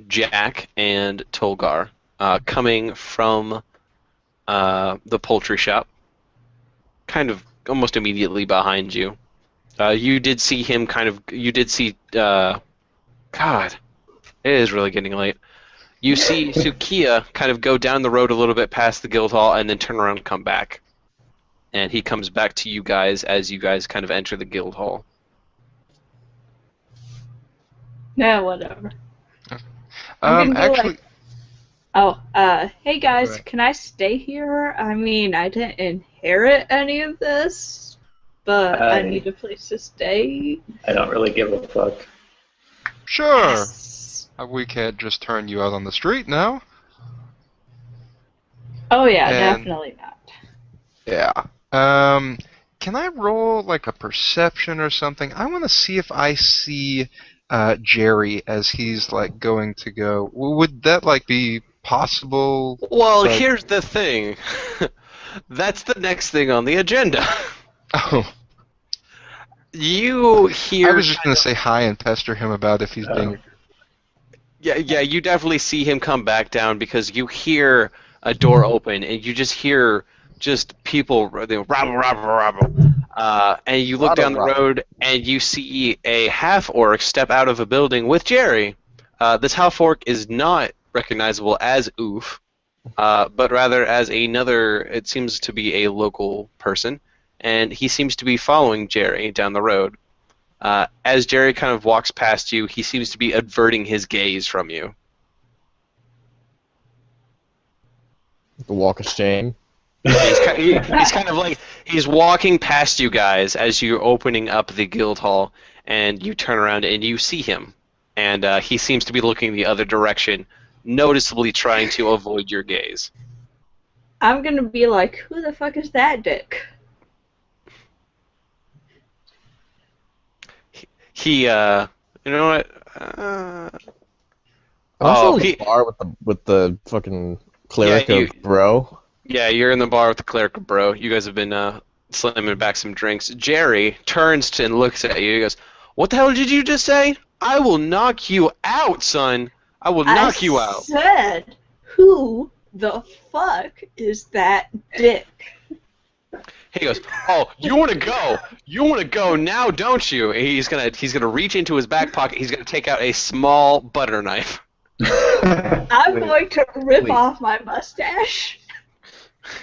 Jack and Tolgar, coming from the poultry shop, kind of almost immediately behind you. You did see him God, it is really getting late. You see Tsukiya kind of go down the road a little bit past the guild hall and then turn around and come back. And he comes back to you guys as you guys kind of enter the guild hall. Nah, whatever. I'm gonna be Actually, hey guys, Right. can I stay here? I mean, I didn't inherit any of this, but I need a place to stay. I don't really give a fuck. sure. Yes. We can't just turn you out on the street now. Oh yeah, And- definitely not. Yeah. Can I roll like a perception or something? I want to see if I see Jerry as he's like going to go. Would that like be possible? Well, But- here's the thing. That's the next thing on the agenda. Oh, You hear. I was just gonna say hi and pester him about if he's being. Yeah, you definitely see him come back down because you hear a door open and you just hear people rabble, rabble, rabble. And you look down the road and you see a half-orc step out of a building with Jerry. This half-orc is not recognizable as Oof, but rather as another, it seems to be a local person, and he seems to be following Jerry down the road. As Jerry kind of walks past you, he seems to be averting his gaze from you. The walk of shame. He's kind of like, he's walking past you guys as you're opening up the guild hall, and you turn around and you see him. And he seems to be looking the other direction, noticeably trying to avoid your gaze. I'm gonna be like, who the fuck is that dick? He, you know what? I'm also in the bar with the fucking cleric Yeah, of bro. Yeah, you're in the bar with the cleric, bro. You guys have been slamming back some drinks. Jerry turns to and looks at you. He goes, "What the hell did you just say? I will knock you out, son. I will knock you out." I said, who the fuck is that dick? He goes, "Oh, you want to go? You want to go now, don't you?" And he's gonna reach into his back pocket. He's gonna take out a small butter knife. I'm going to rip off my mustache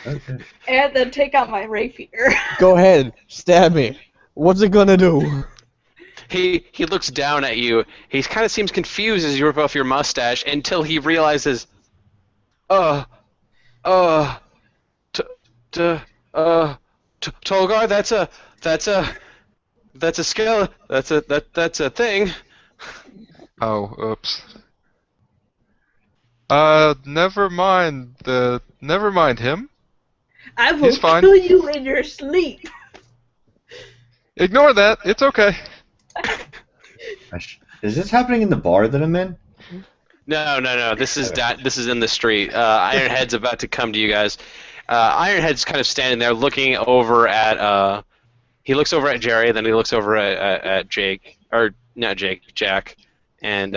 Okay. and then take out my rapier. Go ahead, stab me. What's it gonna do? He looks down at you. He kind of seems confused as you rip off your mustache until he realizes, Tolgar, that's a skill. That's a thing. Oh, oops. Never mind him. I will He's fine. kill you in your sleep. Ignore that. It's okay. Is this happening in the bar that I'm in? No. This is in the street. Ironhead's about to come to you guys. Ironhead's kind of standing there looking over at. He looks over at Jerry, then he looks over at Jake, or not Jake, Jack, and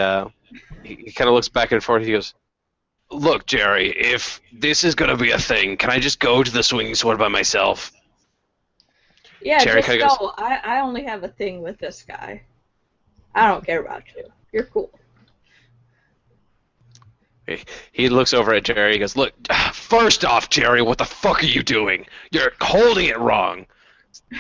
he kind of looks back and forth. He goes, "Look, Jerry, if this is gonna be a thing, can I just go to the swinging sword by myself?" Yeah, Jerry just kinda go. goes- I only have a thing with this guy. I don't care about you. You're cool. He looks over at Jerry. He goes, "Look, first off, Jerry, what the fuck are you doing? You're holding it wrong.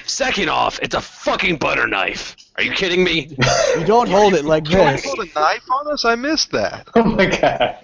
Second off, it's a fucking butter knife. Are you kidding me? You don't hold it like You this. pulled a knife on us? I missed that. Oh my god.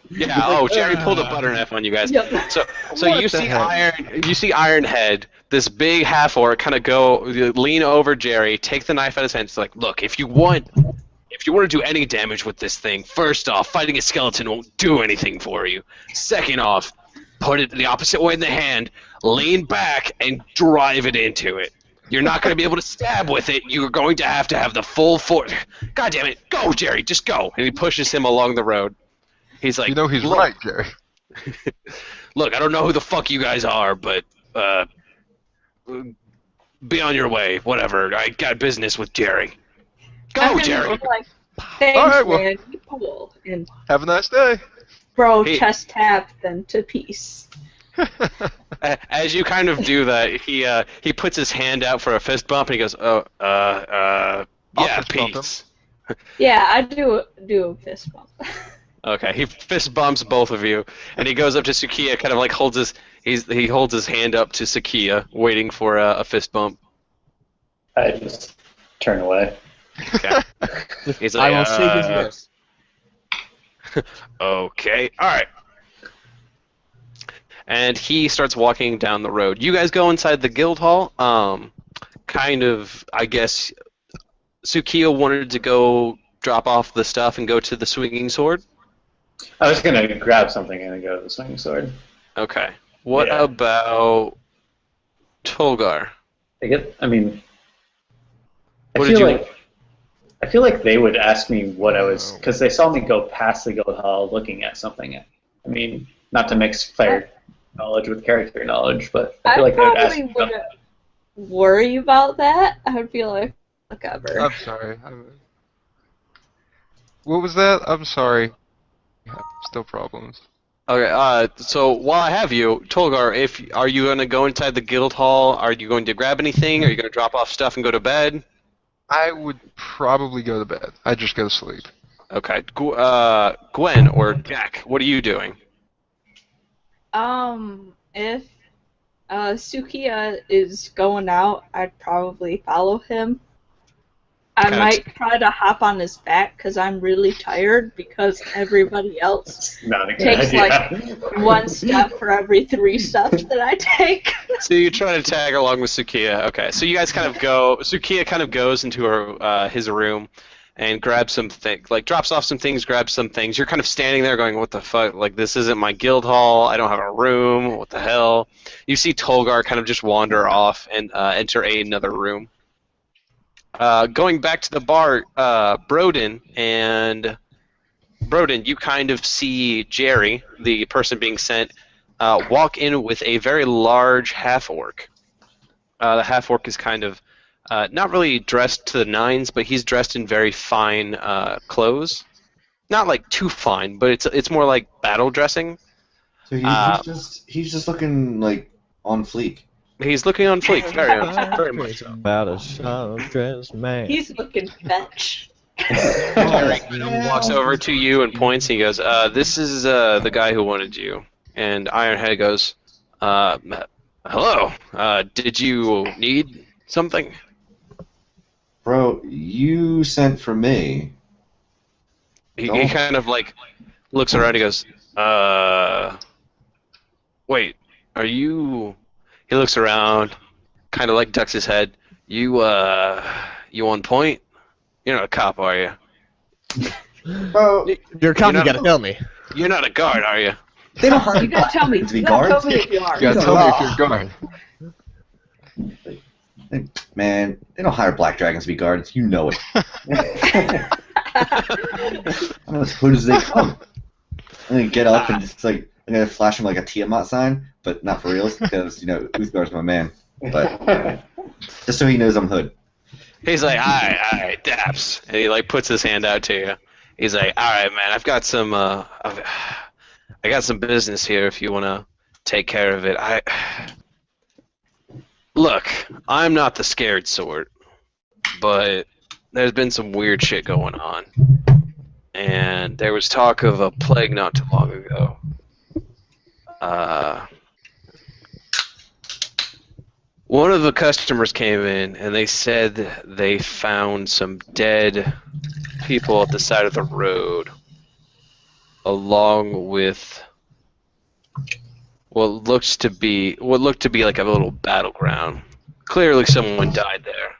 Yeah. Oh, Jerry pulled a butter knife on you guys. Yep. So What you the see heck? Iron Head, this big half-orc, kind of lean over Jerry, take the knife out of his hand. It's like, look, if you want to do any damage with this thing, first off, fighting a skeleton won't do anything for you. Second off, put it the opposite way in the hand, lean back, and drive it into it. You're not going to be able to stab with it. You're going to have the full force. God damn it. Go, Jerry. Just go. And he pushes him along the road. He's like, You know he's look, right, Jerry. look, I don't know who the fuck you guys are, but be on your way. Whatever. I got business with Jerry. Go, I'm Jerry. gonna be like, thanks, Alright, well- man. You pull. And Have a nice day. bro, Hey. chest tap them to peace. As you kind of do that, he puts his hand out for a fist bump, and he goes, yeah, fist bump him. peace. Yeah, I do a fist bump. Okay, he fist bumps both of you, and he goes up to Tsukiya, kind of like he holds his hand up to Tsukiya, waiting for a fist bump. I just turn away. Okay. He's I like, will shake his wrist. Okay, all right. And he starts walking down the road. You guys go inside the guild hall. Kind of, I guess, Tsukiya wanted to go drop off the stuff and go to the swinging sword. I was gonna grab something and go to the swinging sword. Okay. What Yeah. about Tolgar? I mean, I What feel did you- like I feel like they would ask me what I was, because they saw me go past the guild hall looking at something. I mean, not to mix player knowledge with character knowledge, but I feel like they would ask probably me. wouldn't worry about that. I would feel like, whatever. I'm sorry. What was that? I'm sorry. Still problems. Okay, so while I have you, Tolgar, are you going to go inside the guild hall? Are you going to grab anything? Are you going to drop off stuff and go to bed? I would probably go to bed. I'd just go to sleep. Okay, Gwynn or Jack, what are you doing? If Tsukiya is going out, I'd probably follow him. I Kinda might try to hop on his back because I'm really tired because everybody else Not a good takes idea. like one step for every 3 steps that I take. So you try to tag along with Tsukiya. Okay, so you guys kind of go. Tsukiya kind of goes into his room and grabs some things, like drops off some things, grabs some things. You're kind of standing there going, "What the fuck? Like this isn't my guild hall. I don't have a room. What the hell?" You see Tolgar kind of just wander off and enter another room. Going back to the bar, Brodin, you kind of see Jerry, the person being sent, walk in with a very large half-orc. The half-orc is kind of not really dressed to the nines, but he's dressed in very fine clothes. Not like too fine, but it's more like battle dressing. So he's just looking like on fleek. He's looking on fleek, very much so. About a sharp-dressed man. He's looking fetch. Jerry walks over to you and points, and he goes, this is the guy who wanted you. And Ironhead goes, hello, did you need something? Bro, you sent for me. He Don't- kind of like looks around, he goes, wait, are you... He looks around, kind of like ducks his head. You on point? You're not a cop, are you? Bro, You're a cop, You're you not- gotta tell me. You're not a guard, are you? they don't hire You gotta tell me. to be You gotta guards. tell me if you are. You gotta tell me if you're going. Man, they don't hire black dragons to be guards. You know it. I'm as hood as they come. I'm gonna get up and just like I'm gonna flash him like a Tiamat sign, but not for reals because Uthgar's my man. But just so he knows I'm hood. He's like, alright, daps. And he like puts his hand out to you. He's like, alright, man, I've got some, I got some business here if you want to take care of it. Look, I'm not the scared sort, but there's been some weird shit going on. And there was talk of a plague not too long ago. One of the customers came in and they said they found some dead people at the side of the road, along with what looked to be like a little battleground. Clearly, someone died there,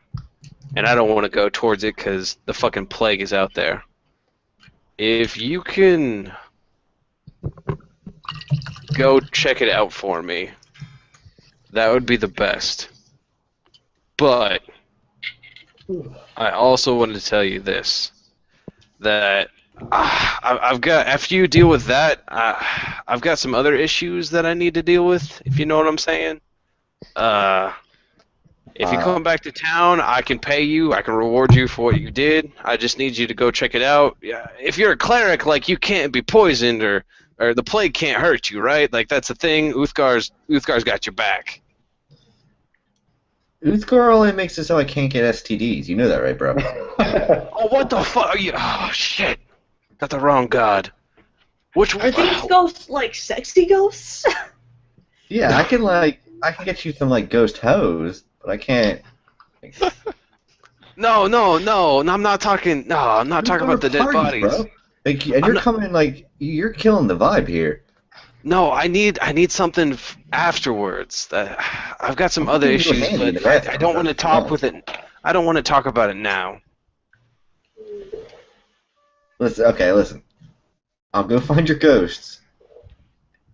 and I don't want to go towards it because the fucking plague is out there. If you can go check it out for me, that would be the best. But I also wanted to tell you this, that I've got, after you deal with that, I've got some other issues that I need to deal with, if you know what I'm saying. If you come back to town, I can pay you, I can reward you for what you did. I just need you to go check it out. Yeah, if you're a cleric, like, you can't be poisoned or the plague can't hurt you, right? Like, that's the thing. Uthgar's got your back. Uthgar only makes it so I can't get STDs. You know that, right, bro? Oh, what the fuck are you? Oh, shit. Got the wrong god. Which Are these ghosts like sexy ghosts? Yeah, I can get you some like ghost hose, but I can't. No, I'm not talking. No, I'm not talking about the dead bodies. Bro. Like, and you're coming like you're killing the vibe here. No, I need something afterwards. I've got some other issues, but I don't want to talk with it. I don't want to talk about it now. Listen. I'll go find your ghosts,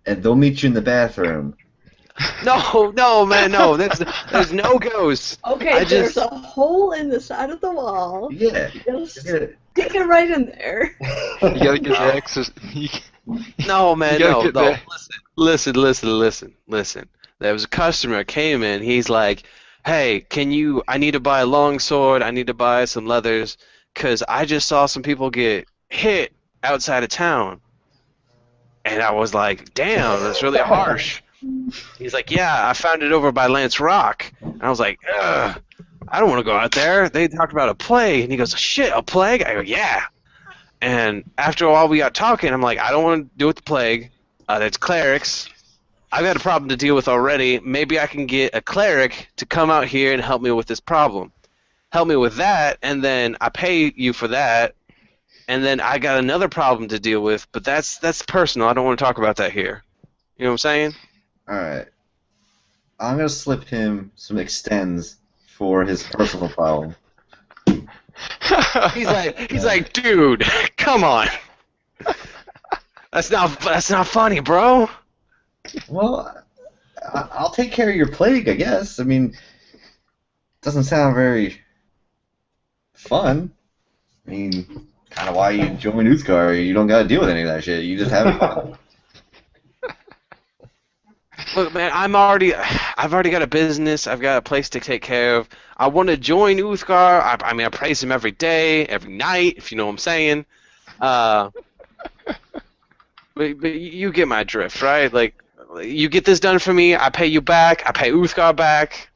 and they'll meet you in the bathroom. No, man, no. There's no ghosts. Okay, there's a hole in the side of the wall. Yeah. Just stick it right in there. You gotta get the access. No, man, no. Listen. There was a customer that came in. He's like, hey, I need to buy a long sword. I need to buy some leathers, because I just saw some people get hit outside of town. And I was like, damn, that's really harsh. He's like, yeah, I found it over by Lance Rock. And I was like, ugh, I don't want to go out there. They talked about a plague. And he goes, shit, a plague? I go, yeah. And after a while we got talking, I'm like, I don't want to deal with the plague. That's clerics. I've got a problem to deal with already. Maybe I can get a cleric to come out here and help me with this problem. Help me with that, and then I pay you for that. And then I got another problem to deal with, but that's personal. I don't want to talk about that here. You know what I'm saying? Alright. I'm gonna slip him some extends for his personal problem. He's like, dude, come on. That's not funny, bro. Well, I'll take care of your plague, I guess. I mean, doesn't sound very fun. I mean, kind of why you join Uthgar. You don't gotta deal with any of that shit. You just have fun. Look, man, I've already got a business. I've got a place to take care of. I want to join Uthgar. I mean, I praise him every day, every night, if you know what I'm saying. But you get my drift, right? Like, you get this done for me, I pay you back, I pay Uthgar back.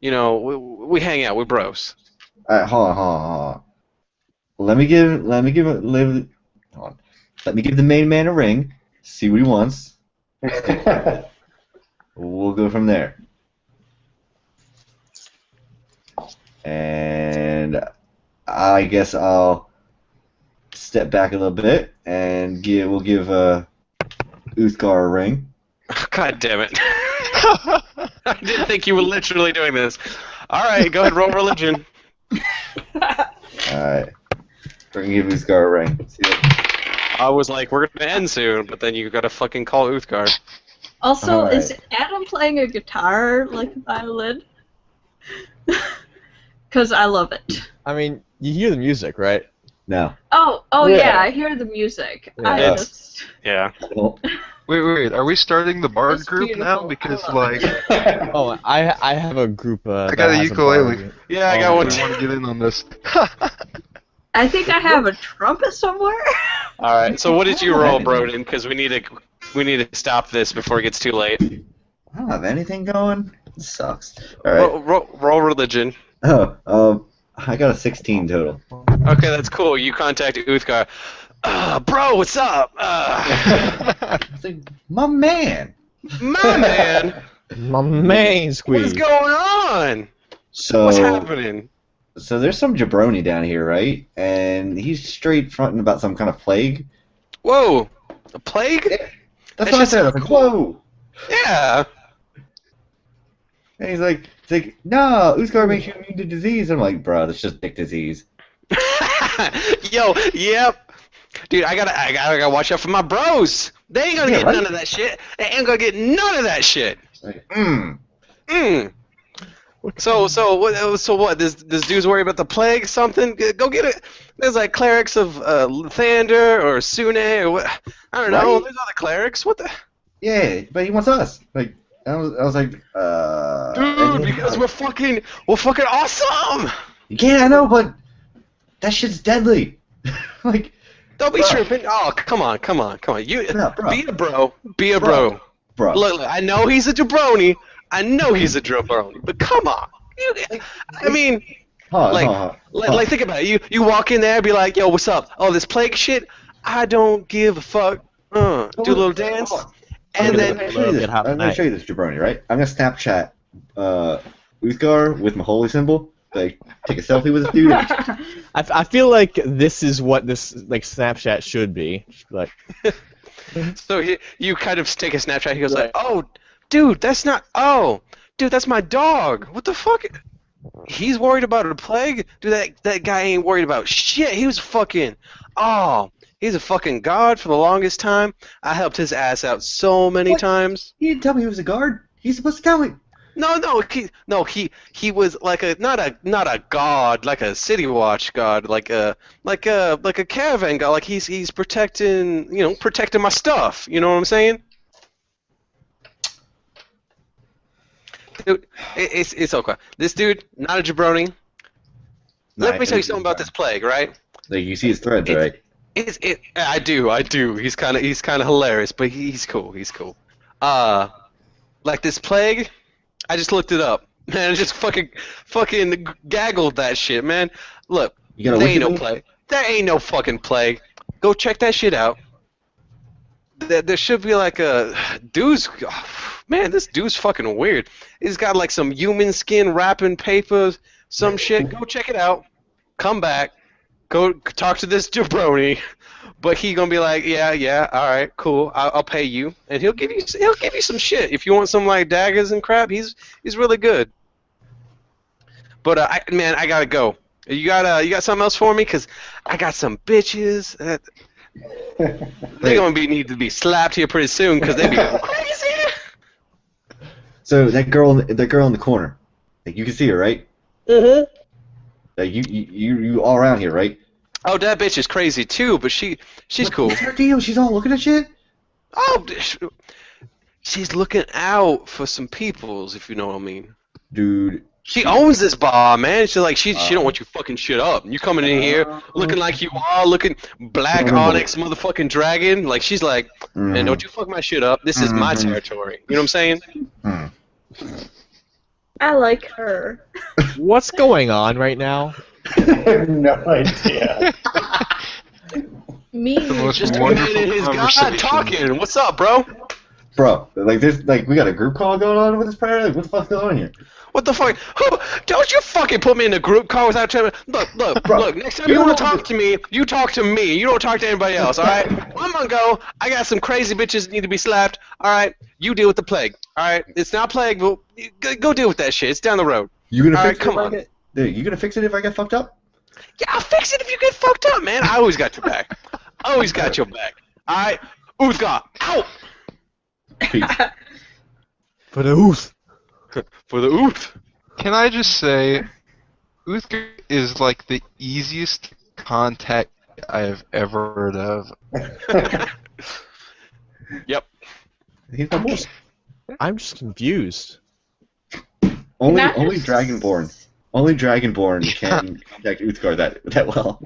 You know, we hang out, we're bros. Alright, hold on. Let me give the main man a ring, see what he wants. We'll go from there. And I guess I'll step back a little bit and we'll give Uthgar a ring. God damn it. I didn't think you were literally doing this. Alright, go ahead, roll religion. Alright. We're gonna give Uthgar a ring. See ya. I was like, we're gonna end soon, but then you gotta fucking call Uthgar. Also, Alright. Is Adam playing a guitar like a violin? Because I love it. I mean, you hear the music, right? No. Oh Yeah. yeah, I hear the music. Yeah. Yeah. Well, Wait, are we starting the bard It's group beautiful. now? Because, I love like, Oh, I have a group. I got a ukulele. Yeah, I got one I too. want to get in on this. I think I have a trumpet somewhere. Alright, so what did you roll, Brodin? Because we need to stop this before it gets too late. I don't have anything going. It sucks. Alright. Roll religion. Oh, I got a 16 total. Okay, that's cool. You contact Uthgar. Bro, what's up? It's like, my man. My man. My main What is squeeze. going on? So, What's happening? so there's some jabroni down here, right? And he's straight fronting about some kind of plague. Whoa, a plague? That's That what I shit said. I was sounds like, cool. whoa. Yeah. And he's like, no, Uthgar makes you immune to disease. I'm like, bro, that's just dick disease. Yo, yep. Dude, I gotta watch out for my bros. They ain't gonna Yeah, get right? none of that shit. They ain't gonna get none of that shit. Like, So what? This dude's worried about the plague? Something? Go get it. There's like clerics of Thander or Sune or what? I don't know. Right? There's other clerics. What the? yeah, but he wants us. Like, I was like, Dude, and he's because like, we're fucking awesome. yeah, I know, but that shit's deadly. Like, Don't be Bro. tripping. Oh, come on. You Bro. be a bro. Be a Bro. bro. bro. Look, I know he's a jabroni. But come on. I mean, like think about it. You walk in there, be like, yo, what's up? Oh, this plague shit. I don't give a fuck. Do a little dance, and then I'm gonna show you this jabroni, right? I'm gonna Snapchat Uthgar with my holy symbol. Like, take a selfie with this dude. I feel like this is what this like Snapchat should be. Like, so you kind of take a Snapchat. He goes like, oh, dude, that's not. Oh, dude, that's my dog. What the fuck? He's worried about a plague? Dude, that guy ain't worried about shit. He was fucking. Oh, he's a fucking god for the longest time. I helped his ass out so many What? times. He didn't tell me he was a guard. He's supposed to tell me. He was like a not a god, like a city watch god, like a caravan god. Like he's protecting my stuff. You know what I'm saying? Dude, it's okay. This dude, not a jabroni. Let me tell you something about this plague, right? Like, you see his threads, right? I do. He's kind of hilarious, but he's cool. Like this plague, I just looked it up. Man, I just fucking gaggled that shit, man. Look, You got a there ain't wiki no link? plague. There ain't no fucking plague. Go check that shit out. There should be like a dude's. Man, this dude's fucking weird. He's got like some human skin wrapping paper, some shit. Go check it out. Come back. Go talk to this jabroni. But he gonna be like, yeah, all right, cool. I'll pay you, and he'll give you some shit if you want some like daggers and crap. He's really good. But I gotta go. You got something else for me? Cause I got some bitches. They're gonna need to be slapped here pretty soon, cause they be crazy. So that girl in the corner, like, you can see her, right? Mhm. Like, you all around here, right? Oh, that bitch is crazy too, but she's cool. What's her deal? She's all looking at shit. Oh, she's looking out for some peoples, if you know what I mean. Dude. She owns this bar, man. She's like, she don't want you fucking shit up. You coming in here looking like you are, looking black onyx motherfucking dragon. Like, she's like, man, don't you fuck my shit up. This is my territory. You know what I'm saying? I like her. what's going on right now? I have no idea. Me. The most Just a wonderful man and his god conversation. talking. What's up, bro? Bro, like, we got a group call going on with this prayer? Like, what the fuck's going on here? What the fuck? Don't you fucking put me in a group call without telling me. Look, Bro, next time you you want to don't- talk to me, you talk to me. You don't talk to anybody else, alright? I'm gonna go. I got some crazy bitches that need to be slapped. Alright? You deal with the plague. Alright? It's not plague, but go deal with that shit. It's down the road. You gonna Alright, fix come it? on. Dude, you gonna fix it if I get fucked up? Yeah, I'll fix it if you get fucked up, man. I always got your back. Always got your back. Alright? Uthgar, out! Peace. For the ooth. For the ooth. Can I just say, Uthgar is like the easiest contact I have ever heard of. Yep. He's my boy. I'm just confused. Only Not just- Dragonborn can contact Uthgar that well.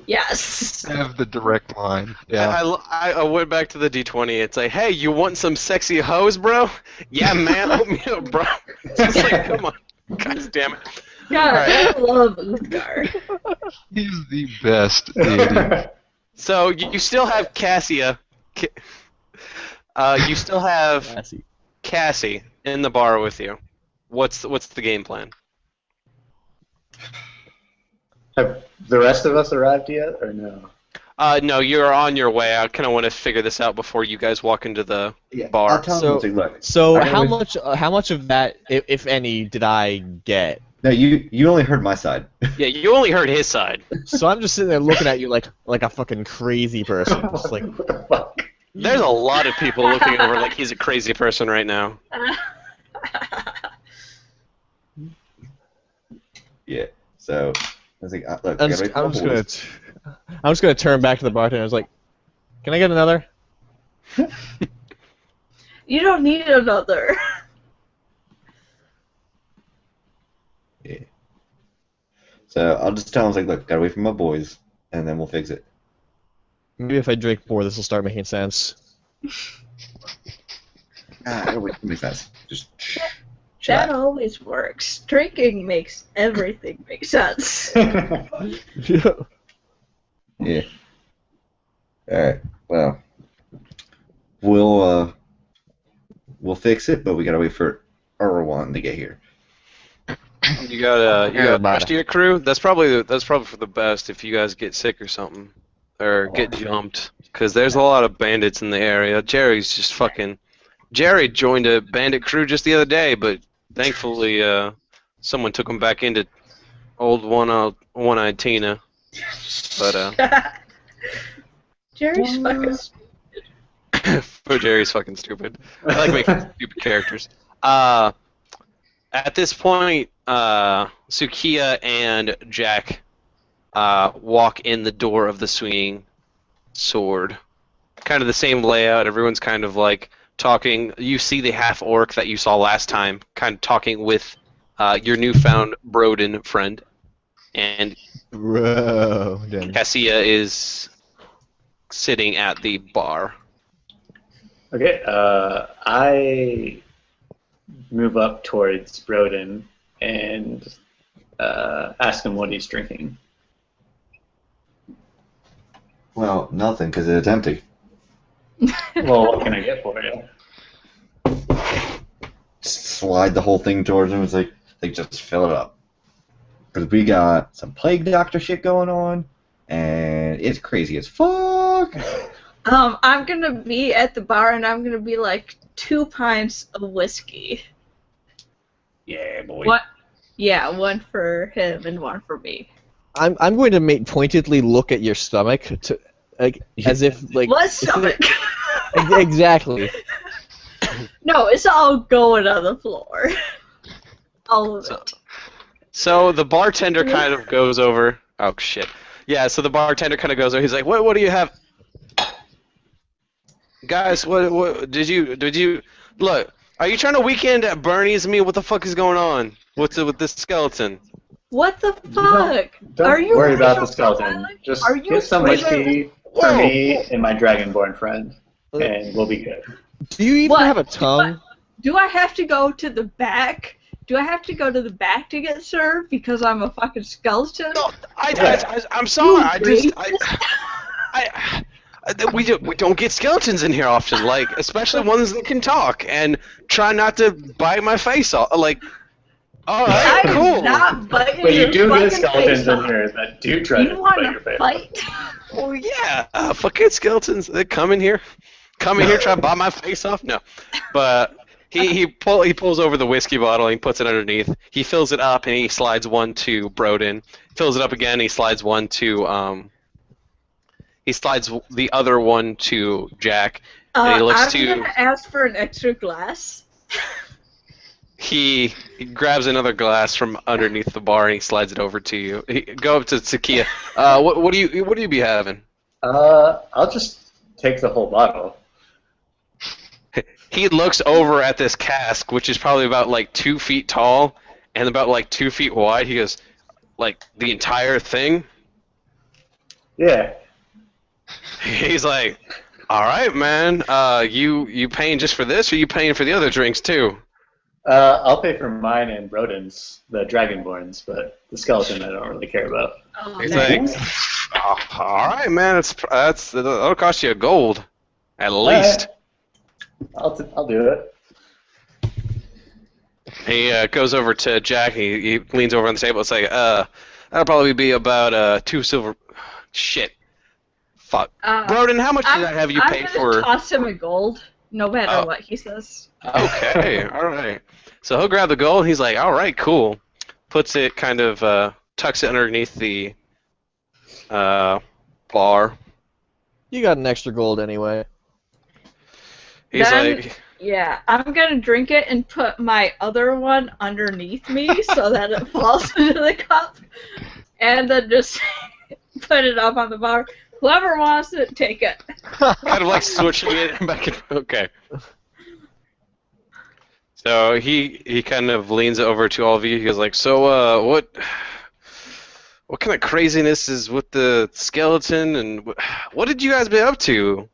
Yes. I have the direct line. Yeah. I went back to the D20. It's like, hey, you want some sexy hoes, bro? Yeah, man, hook me up, bro. It's like, come on. God damn it. God, Alright. I love Uthgar. He's the best deity. So you still have Cassia. You still have Cassie. Cassie. in the bar with you. What's the game plan? Have the rest of us arrived yet, or no? No, you're on your way. I kind of want to figure this out before you guys walk into the bar. I'll tell So- him, look. So I how always- much of that, if any, did I get? No, you only heard my side. Yeah, you only heard his side. So I'm just sitting there looking at you like a fucking crazy person. Just like, What the fuck? There's a lot of people looking over like he's a crazy person right now. Yeah. So I was like, look, I'm I gotta wait for my boys. I'm just gonna turn back to the bartender. I was like, "Can I get another?" You don't need another. Yeah. So I'll just tell him, like, look, gotta wait for my boys, and then we'll fix it. Maybe if I drink more, this will start making sense. It makes sense. Just That always works. Drinking makes everything make sense. Yeah. Alright, well. We'll fix it, but we gotta wait for Erwan to get here. You got Yeah, the rest of your crew. That's probably for the best if you guys get sick or something, or get jumped, because there's a lot of bandits in the area. Jerry's just fucking. Jerry joined a bandit crew just the other day, but thankfully someone took him back into old one-eyed Tina. But Jerry's fucking for Jerry's fucking stupid. I like making stupid characters. At this point, Tsukiya and Jack walk in the door of the swinging sword. Kind of the same layout. Everyone's kind of like talking. You see the half-orc that you saw last time, kind of talking with your newfound Brodin friend. And Bro. Cassie is sitting at the bar. Okay, I move up towards Brodin and ask him what he's drinking. Well, nothing, because it's empty. Well, what can I get for you? Just slide the whole thing towards him. It's like, just fill it up. Because we got some plague doctor shit going on, and it's crazy as fuck. I'm gonna be at the bar and I'm gonna be like 2 pints of whiskey. Yeah, boy. What? Yeah, one for him and one for me. I'm going to pointedly look at your stomach to as if like What stomach? exactly. No, it's all going on the floor. All of it. So the bartender kind of goes over. Oh shit. Yeah. So the bartender kind of goes over. He's like, "What do you have, guys? What did you look? Are you trying to weekend at Bernie's me? What the fuck is going on? What's it with this skeleton?" What the fuck? Don't Are you worry about real? the skeleton. Just Are you get some real? whiskey for me and my Dragonborn friend, and we'll be good. Do you even What? have a tongue? Do I have to go to the back? Do I have to go to the back to get served because I'm a fucking skeleton? No, I'm sorry. We don't get skeletons in here often, like especially ones that can talk, and try not to bite my face off. Like, all right, I'm cool. not biting But you your do fucking get skeletons face in off. here that do try You to want bite your to face. fight? Oh yeah, fucking skeletons. They come in here, try to bite my face off. No, but he pulls over the whiskey bottle and he puts it underneath. He fills it up and he slides one to Brodin. Fills it up again. And he slides one to He slides the other one to Jack. And he looks I'm gonna ask for an extra glass. He grabs another glass from underneath the bar and he slides it over to you. Go up to Tsukiya. What do you be having? I'll just take the whole bottle. He looks over at this cask, which is probably about like 2 feet tall and about like 2 feet wide. He goes, like the entire thing. Yeah. He's like, all right, man. You paying just for this, or you paying for the other drinks too? I'll pay for mine and Brodin's, the Dragonborns, but the skeleton I don't really care about. Oh, He's thanks. like, all right, man. That'll cost you a gold, at least. I'll do it. He goes over to Jack. He leans over on the table. It's like, that'll probably be about 2 silver. Shit. Fuck. Brodin, how much did I have you pay I'm for? gonna toss him a gold, no matter what he says. Okay, all right. So he'll grab the gold. He's like, all right, cool. Puts it kind of tucks it underneath the bar. You got an extra gold anyway. He's Then- like, Yeah, I'm gonna drink it and put my other one underneath me so that it falls into the cup, and then just put it up on the bar. Whoever wants it, take it. kind of like switching it back and okay. So he kind of leans over to all of you. He goes like, so what kind of craziness is with the skeleton, and what did you guys be up to?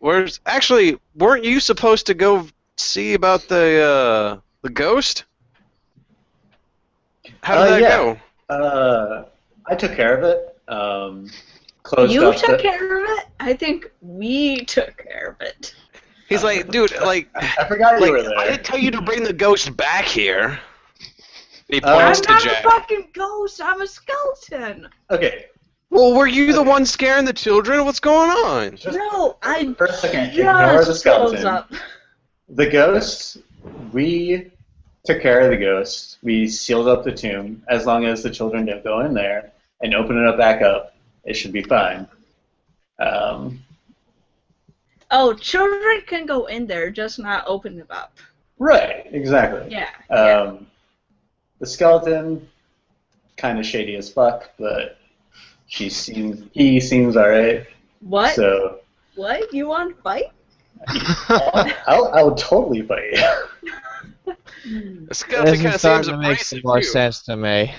Weren't you supposed to go see about the ghost? How did that go? I took care of it. Closed You up took care of it? I think we took care of it. He's like, dude, like, I forgot you were there. I didn't tell you to bring the ghost back here. He I'm points to not Jack. a fucking ghost. I'm a skeleton. Okay. Well, were you the one scaring the children? What's going on? No, I For a second, ignore the just skeleton. close up. The ghost, we took care of the ghost. We sealed up the tomb. As long as the children don't go in there and open it up back up, it should be fine. Oh, children can go in there, just not open it up. Right, exactly. Yeah. The skeleton, kind of shady as fuck, but he seems alright. What? So What? You want to fight? I would totally fight you. The skeleton This kind is of starting seems to make some abrasive, more too. sense to me.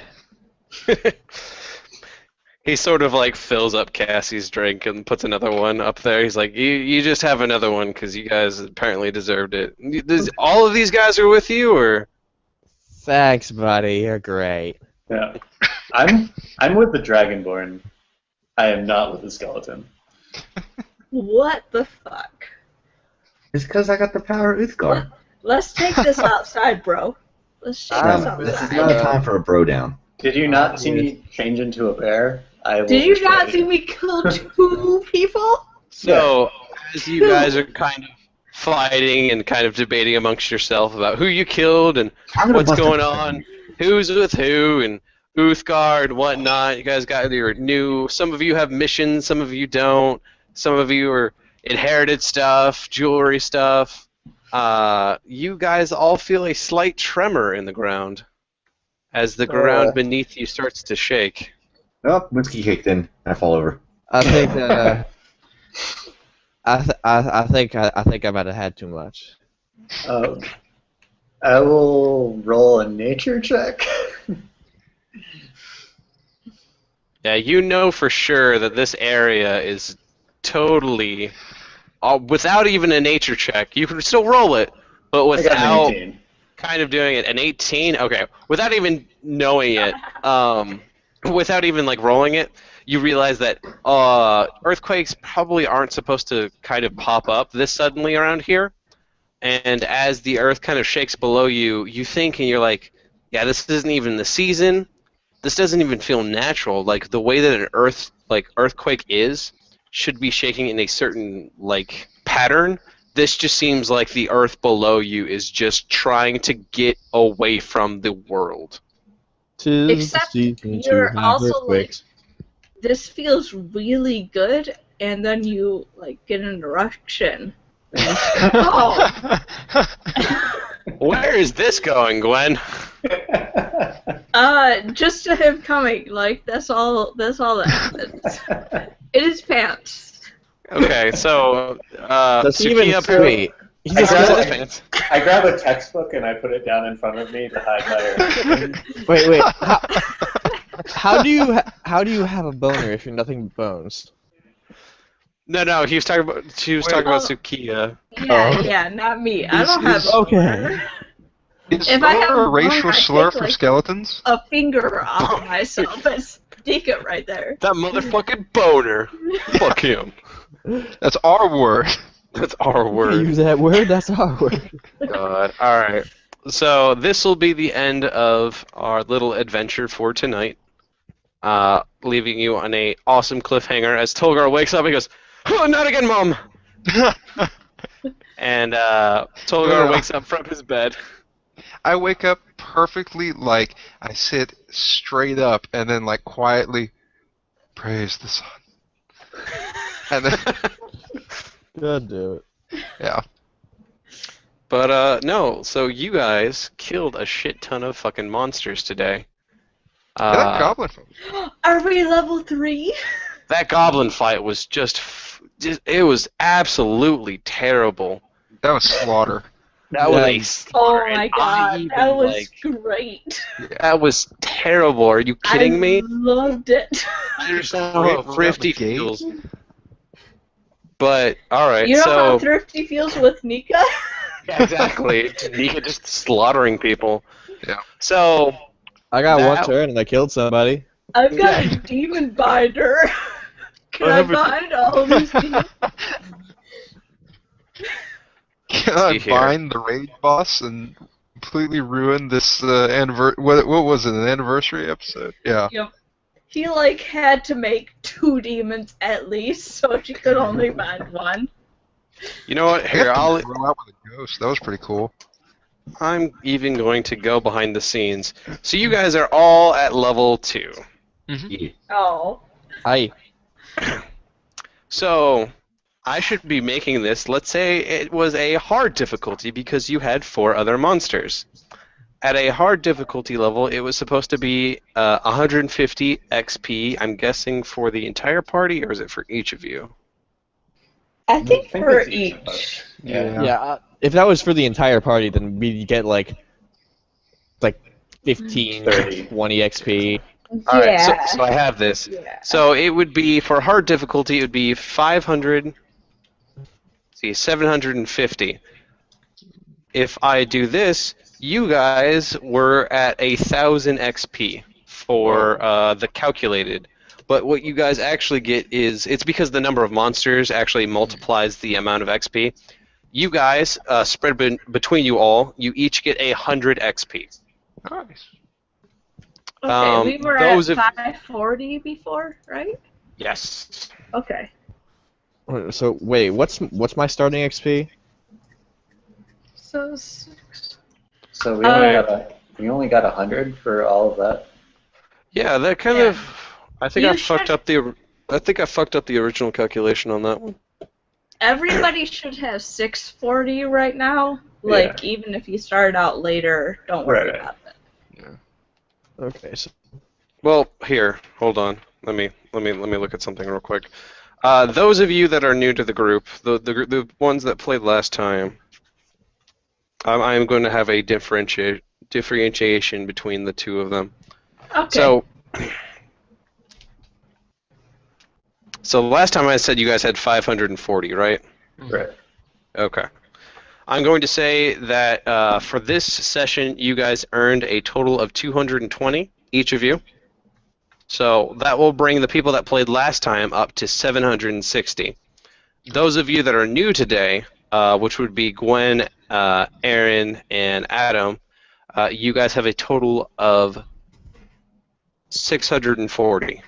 He sort of like fills up Cassie's drink and puts another one up there. He's like, you just have another one because you guys apparently deserved it. All of these guys are with you, or? Thanks, buddy. You're great. Yeah. I'm with the Dragonborn. I am not with the skeleton. What the fuck? It's because I got the power of Uthgar. Let's take this outside, bro. Let's take this This is outside. not a time for a bro down. Did you not see me change into a bear? I will Did you destroy not you. see me kill 2 people? So, as you guys are kind of fighting and kind of debating amongst yourself about who you killed and I'm gonna what's bust going a- on, who's with who, and Uthgar and whatnot, you guys got your new. Some of you have missions, some of you don't. Some of you are inherited stuff, jewelry stuff. You guys all feel a slight tremor in the ground as the ground beneath you starts to shake. Oh, Winsky kicked in. I fall over. I think I think I might have had too much. I will roll a nature check. Yeah, you know for sure that this area is totally, without even a nature check, you can still roll it, but I got without an 18. kind of doing it, an 18, okay, without even knowing it, without even like rolling it, you realize that earthquakes probably aren't supposed to kind of pop up this suddenly around here, and as the earth kind of shakes below you, you think and you're like, yeah, this isn't even the season. This doesn't even feel natural. Like the way that an earthquake should be shaking in a certain like pattern. This just seems like the earth below you is just trying to get away from the world. Except you're also like, this feels really good, and then you like get an erection. Oh, Where is this going, Gwen? just to him coming. Like that's all that happens. In his pants. Okay, so That's even Tsukiya sweet. He's I a grab, skeleton. I grab a textbook and I put it down in front of me to hide my erection. Wait. How do you have a boner if you're nothing but bones? No, he was talking about Tsukiya. Yeah, not me. I don't have a Okay. boner. Is If I have boner a a racial boner, I slur take, for like- skeletons? A finger off of myself and stick it right there. That motherfucking boner. Fuck him. That's our word. That's our You word. use that word? That's our word. God. Alright. So this will be the end of our little adventure for tonight, leaving you on a awesome cliffhanger as Tolgar wakes up and goes, "Oh, not again, Mom!" And Tolgar wakes up from his bed. I wake up perfectly, like, I sit straight up and then, like, quietly, praise the sun. And then, God do it. yeah. But no, so you guys killed a shit ton of fucking monsters today. Yeah, that goblin. Are we level 3? That goblin fight was it was absolutely terrible. That was slaughter. That was a Oh slaughter, my and god, even, that was like, great. that was terrible. Are you kidding me? I loved it. I understand how thrifty Gate? feels. But, alright, You know so... how thrifty feels with Nika? Yeah, exactly. Nika just slaughtering people. Yeah. So... I got one That- turn and I killed somebody. I've got a demon binder. Can I bind all these demons? Can I See here. bind the raid boss and completely ruin this what was it, an anniversary episode? Yeah. Yep. He like had to make 2 demons at least, so she could only bind one. You know what? Here, Roll out with a ghost. That was pretty cool. I'm even going to go behind the scenes. So you guys are all at level 2. Oh. I So, I should be making this, let's say it was a hard difficulty because you had 4 other monsters. At a hard difficulty level, it was supposed to be 150 XP, I'm guessing for the entire party, or is it for each of you? I think I think for it's each of each. us. yeah. If that was for the entire party, then we'd get like 15, 30. 20 XP. Alright, Yeah. so I have this. Yeah. So it would be, for hard difficulty, it would be 750. If I do this, you guys were at 1,000 XP for the calculated. But what you guys actually get is, it's because the number of monsters actually multiplies the amount of XP. You guys, spread between you all, you each get 100 XP. Nice. Okay, we were those at of- 540 before, right? Yes. Okay. So wait, what's my starting XP? So So we only got 100 for all of that. Yeah, that kind Yeah. of. I think You I fucked should- up the. I think I fucked up the original calculation on that one. everybody should have 640 right now. Like, even if you started out later, don't worry Right. about it. Okay, so Well, here, hold on. Let me look at something real quick. Those of you that are new to the group, the ones that played last time, I'm going to have a differentiation between the two of them. Okay. So last time I said you guys had 540, right? Right. Okay. I'm going to say that for this session, you guys earned a total of 220, each of you. So that will bring the people that played last time up to 760. Those of you that are new today, which would be Gwynn, Ahren, and Adam, you guys have a total of 640.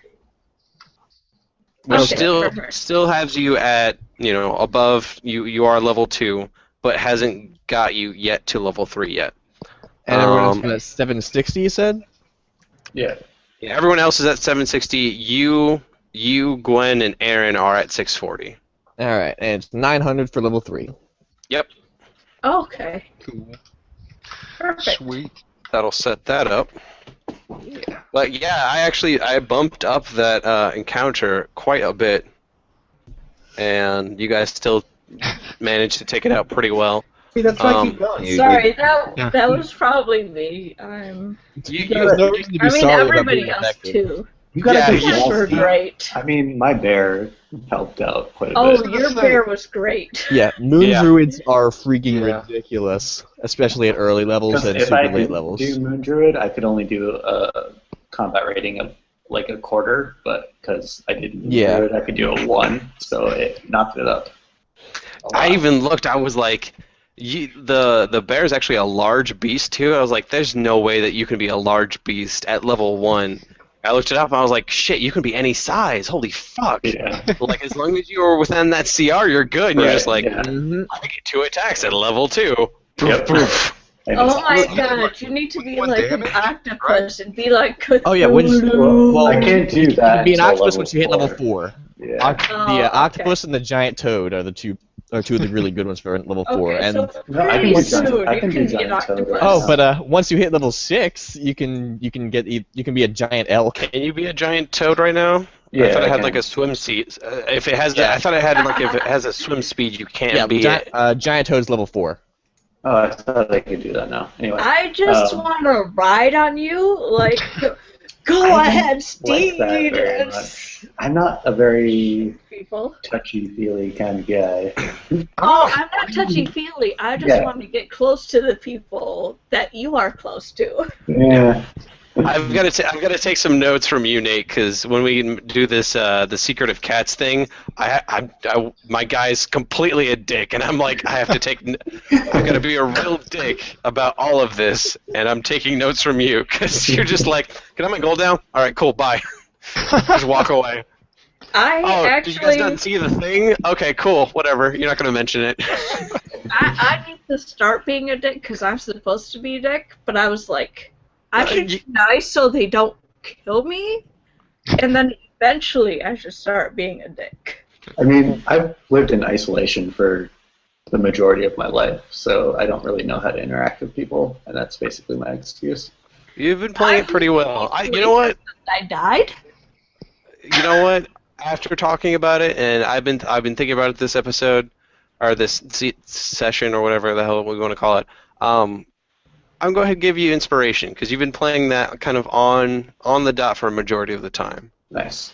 Which Okay, still has you at, above, you are level 2, but hasn't got you yet to level 3 yet. and everyone else was at 760. You said? Yeah. Yeah, everyone else is at 760. You, Gwynn, and Ahren are at 640. All right, and it's 900 for level 3. Yep, Okay. Cool. Perfect. Sweet. that'll set that up. Yeah. But yeah, I bumped up that encounter quite a bit, and you guys still managed to take it out pretty well. See, that's why I Um, keep going. Sorry, Yeah. that was probably me. I'm. There's no reason to be I mean, sorry about everybody being else affected. too. You gotta Yeah, do You guys wall were speed. great. I mean, my bear helped out quite a Oh, bit. your bear was great. Yeah, moon Yeah. druids are freaking Yeah. ridiculous, especially at early levels 'Cause and if super I late could levels. do Moon Druid, I could only do a combat rating of like a quarter, but because I did Moon Yeah. Druid, I could do a 1, so it knocked it up. a I lot. even looked. I was like, the bear is actually a large beast too. I was like, there's no way that you can be a large beast at level 1. I looked it up and I was like, shit, you can be any size. Holy fuck. Yeah. Like, as long as you're within that CR, you're good. And you're just like, yeah. I get 2 attacks at level 2. Yep. And Oh it's- my god, you need to be One like an damage, octopus and be like Cthulhu. Oh yeah, well, I can't do you that. can be an until octopus level once you hit 4. level 4. Yeah. The okay. octopus and the giant toad are two of the really good ones for level 4. Okay, And so No, I can pretty do soon giant- I you can can do be an giant toad octopus. right oh, now. but once you hit level 6, you can be a giant elk. Can you be a giant toad right now? Yeah, I thought it I had can. like a swim seat. If it has, Yeah. I thought it had like if it has a swim speed, you can't Yeah, be giant, it. giant toad's level 4. Oh, I thought I could do that now. Anyway. I just want to ride on you, like, go I ahead, don't like Steve. that very and much. I'm not a very people. touchy-feely kind of guy. Oh, I'm not touchy-feely. I just Yeah. want to get close to the people that you are close to. Yeah. I've got to take some notes from you, Nate, because when we do this the Secret of Cats thing, my guy's completely a dick, and I'm like, I have to take. I've got to be a real dick about all of this, and I'm taking notes from you because you're just like, can I have my gold down? All right, cool, bye. Just walk away. Did you guys not see the thing? Okay, cool, whatever. You're not going to mention it. I need to start being a dick because I'm supposed to be a dick, but I was like, I should be nice so they don't kill me, and then eventually I should start being a dick. I mean, I've lived in isolation for the majority of my life, so I don't really know how to interact with people, and that's basically my excuse. You've been playing it pretty well. You know what? I died? You know what? After talking about it, and I've been thinking about it this episode, or this session, or whatever the hell we want to call it. I'm going to go ahead and give you inspiration because you've been playing that kind of on the dot for a majority of the time. Nice.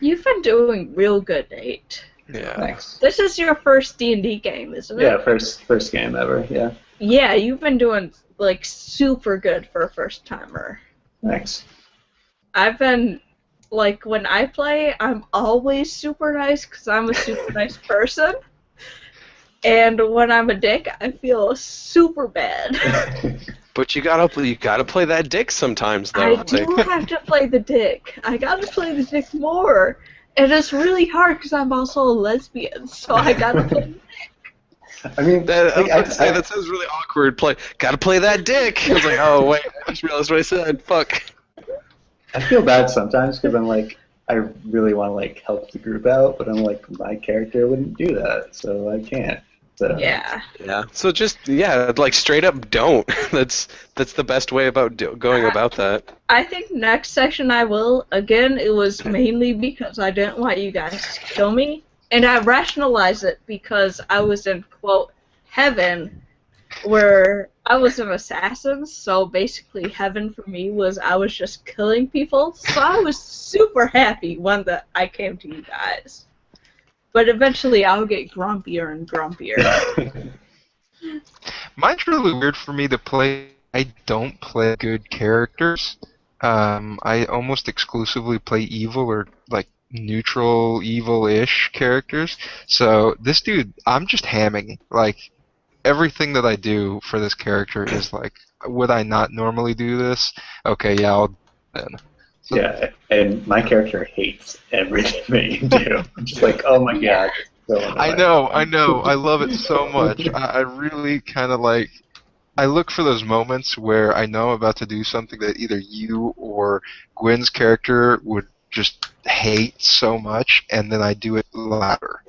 You've been doing real good, Nate. Yeah. Thanks. This is your first D&D game, isn't it? Yeah, first game ever. Yeah. Yeah, you've been doing like super good for a first timer. Thanks. I've been like when I play, I'm always super nice because I'm a super nice person. And when I'm a dick, I feel super bad. But you gotta play that dick sometimes, though. I do have to play the dick. I gotta play the dick more. And it's really hard because I'm also a lesbian, so I gotta play the dick. I mean, that sounds really awkward. Gotta play that dick. I was like, oh wait, I just realized what I said. Fuck. I feel bad sometimes because I'm like, I really want to like help the group out, but I'm like, my character wouldn't do that, so I can't. So. Yeah. Yeah. So just like straight up don't. That's the best way about going about that. I think next session I will. Again, it was mainly because I didn't want you guys to kill me, and I rationalized it because I was in quote heaven, where I was an assassin. So basically, heaven for me was I was just killing people. So I was super happy when I came to you guys. But eventually I'll get grumpier and grumpier. Mine's really weird for me to play. I don't play good characters. I almost exclusively play evil or like neutral, evil-ish characters. So this dude, I'm just hamming. Like everything that I do for this character is like, would I not normally do this? Okay, yeah, I'll do it then. So, yeah, and my character hates everything that you do. I'm just like, oh my god. So I know. I love it so much. I really kind of like. I look for those moments where I know I'm about to do something that either you or Gwynn's character would just hate so much, and then I do it louder.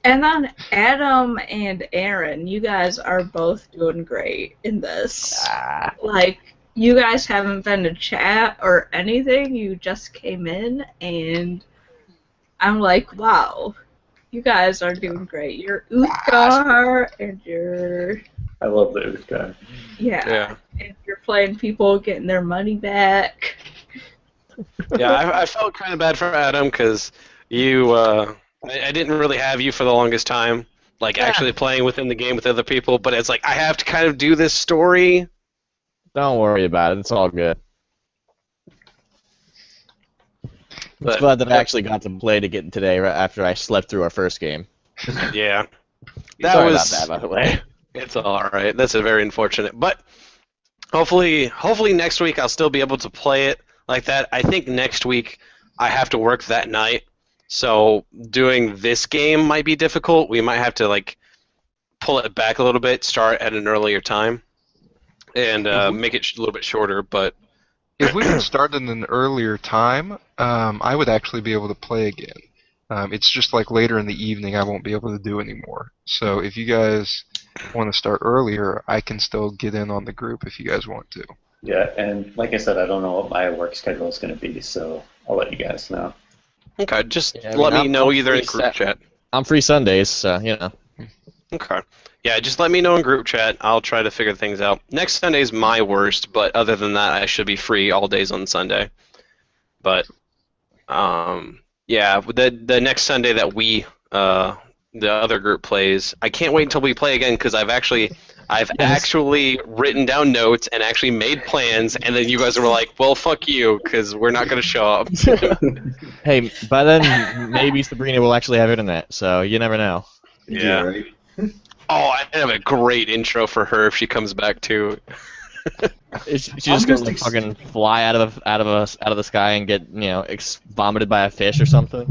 And then Adam and Ahren, you guys are both doing great in this. Like, you guys haven't been to chat or anything, you just came in, and I'm like, wow, you guys are doing great. You're Uthgar, and you're... I love the Uthgar. Yeah. And you're playing people getting their money back. Yeah, I felt kind of bad for Adam because you, I didn't really have you for the longest time, like actually playing within the game with other people, but it's like I have to kind of do this story. Don't worry about it. It's all good. But, I'm glad that I actually got to play to get today right after I slept through our first game. Yeah. That Sorry was. about that, by the way. It's all right. That's a very unfortunate, but hopefully next week I'll still be able to play it like that. I think next week I have to work that night, so doing this game might be difficult. We might have to like pull it back a little bit, start at an earlier time, and make it a little bit shorter. But If we can start at an earlier time, I would actually be able to play again. It's just like later in the evening I won't be able to do anymore. So if you guys want to start earlier, I can still get in on the group if you guys want to. Yeah, and like I said, I don't know what my work schedule is going to be, so I'll let you guys know. okay, just Yeah, I mean, let me I'm know either in free group chat. I'm free Sundays, so you know. Okay. Yeah, just let me know in group chat. I'll try to figure things out. Next Sunday's my worst, but other than that, I should be free all days on Sunday. But, yeah, the next Sunday that the other group plays, I can't wait until we play again because I've actually written down notes and actually made plans, and then you guys were like, well, fuck you, because we're not going to show up. Hey, by then maybe Sabrina will actually have internet, so you never know. Yeah. Right? Oh, I have a great intro for her if she comes back too. She's just gonna like, fucking fly out of the sky and get vomited by a fish or something.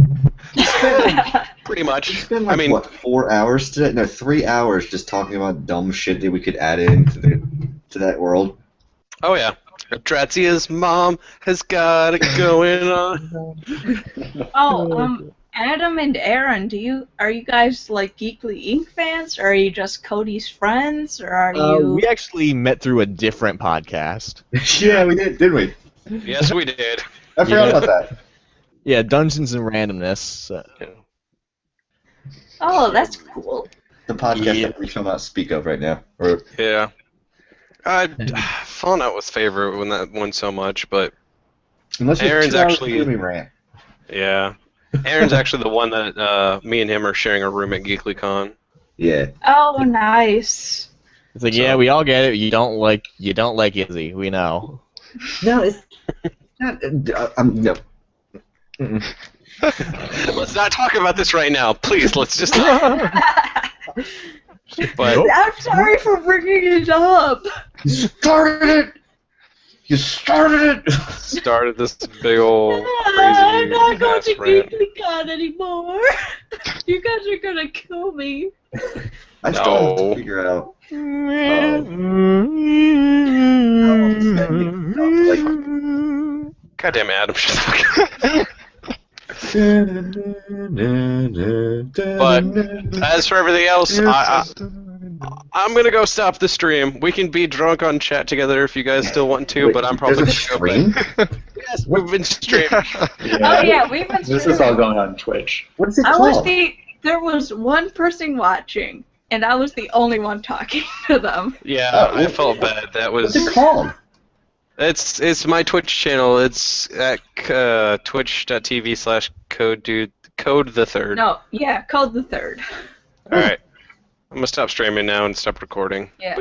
Pretty much. It's been like, what, 4 hours today? No, 3 hours just talking about dumb shit that we could add into that world. Oh yeah. Drazia's mom has got it going on. Oh, Adam and Ahren, are you guys like Geekly Inc. fans, or are you just Cody's friends, or are you? We actually met through a different podcast. Yeah, we did, didn't we? Yes, we did. I forgot about that. Yeah, Dungeons and Randomness. Oh, that's cool. The podcast that we shall not speak of right now. Or Yeah. Fallout was favorite when that won so much, but unless you're Aaron's 2 hours actually- to hear me rant. yeah. Aaron's actually the one that me and him are sharing a room at GeeklyCon. Yeah. Oh, nice. It's like, yeah, we all get it. You don't like Izzy. We know. No, it's not. No. Mm-mm. Let's not talk about this right now, please. Let's just. But I'm sorry for bringing it up. You started it. You started it. started this big old crazy I'm not going ass to rant. GeeklyCon anymore. You guys are gonna kill me. I still have No. to figure out. God damn it, Adam. Shut the fuck up. But as for everything else, I'm gonna go stop the stream. We can be drunk on chat together if you guys still want to, Wait, but I'm probably there's a gonna go stream? Yes, we've been streaming. Oh yeah, we've been. This is all going on Twitch. What's it I called? was there was one person watching, and I was the only one talking to them. Yeah, Oh, I felt bad. That What's was. it called? It's my Twitch channel. It's at twitch.tv/code the third. No, yeah, called the third. All right, I'm gonna stop streaming now and stop recording. Yeah.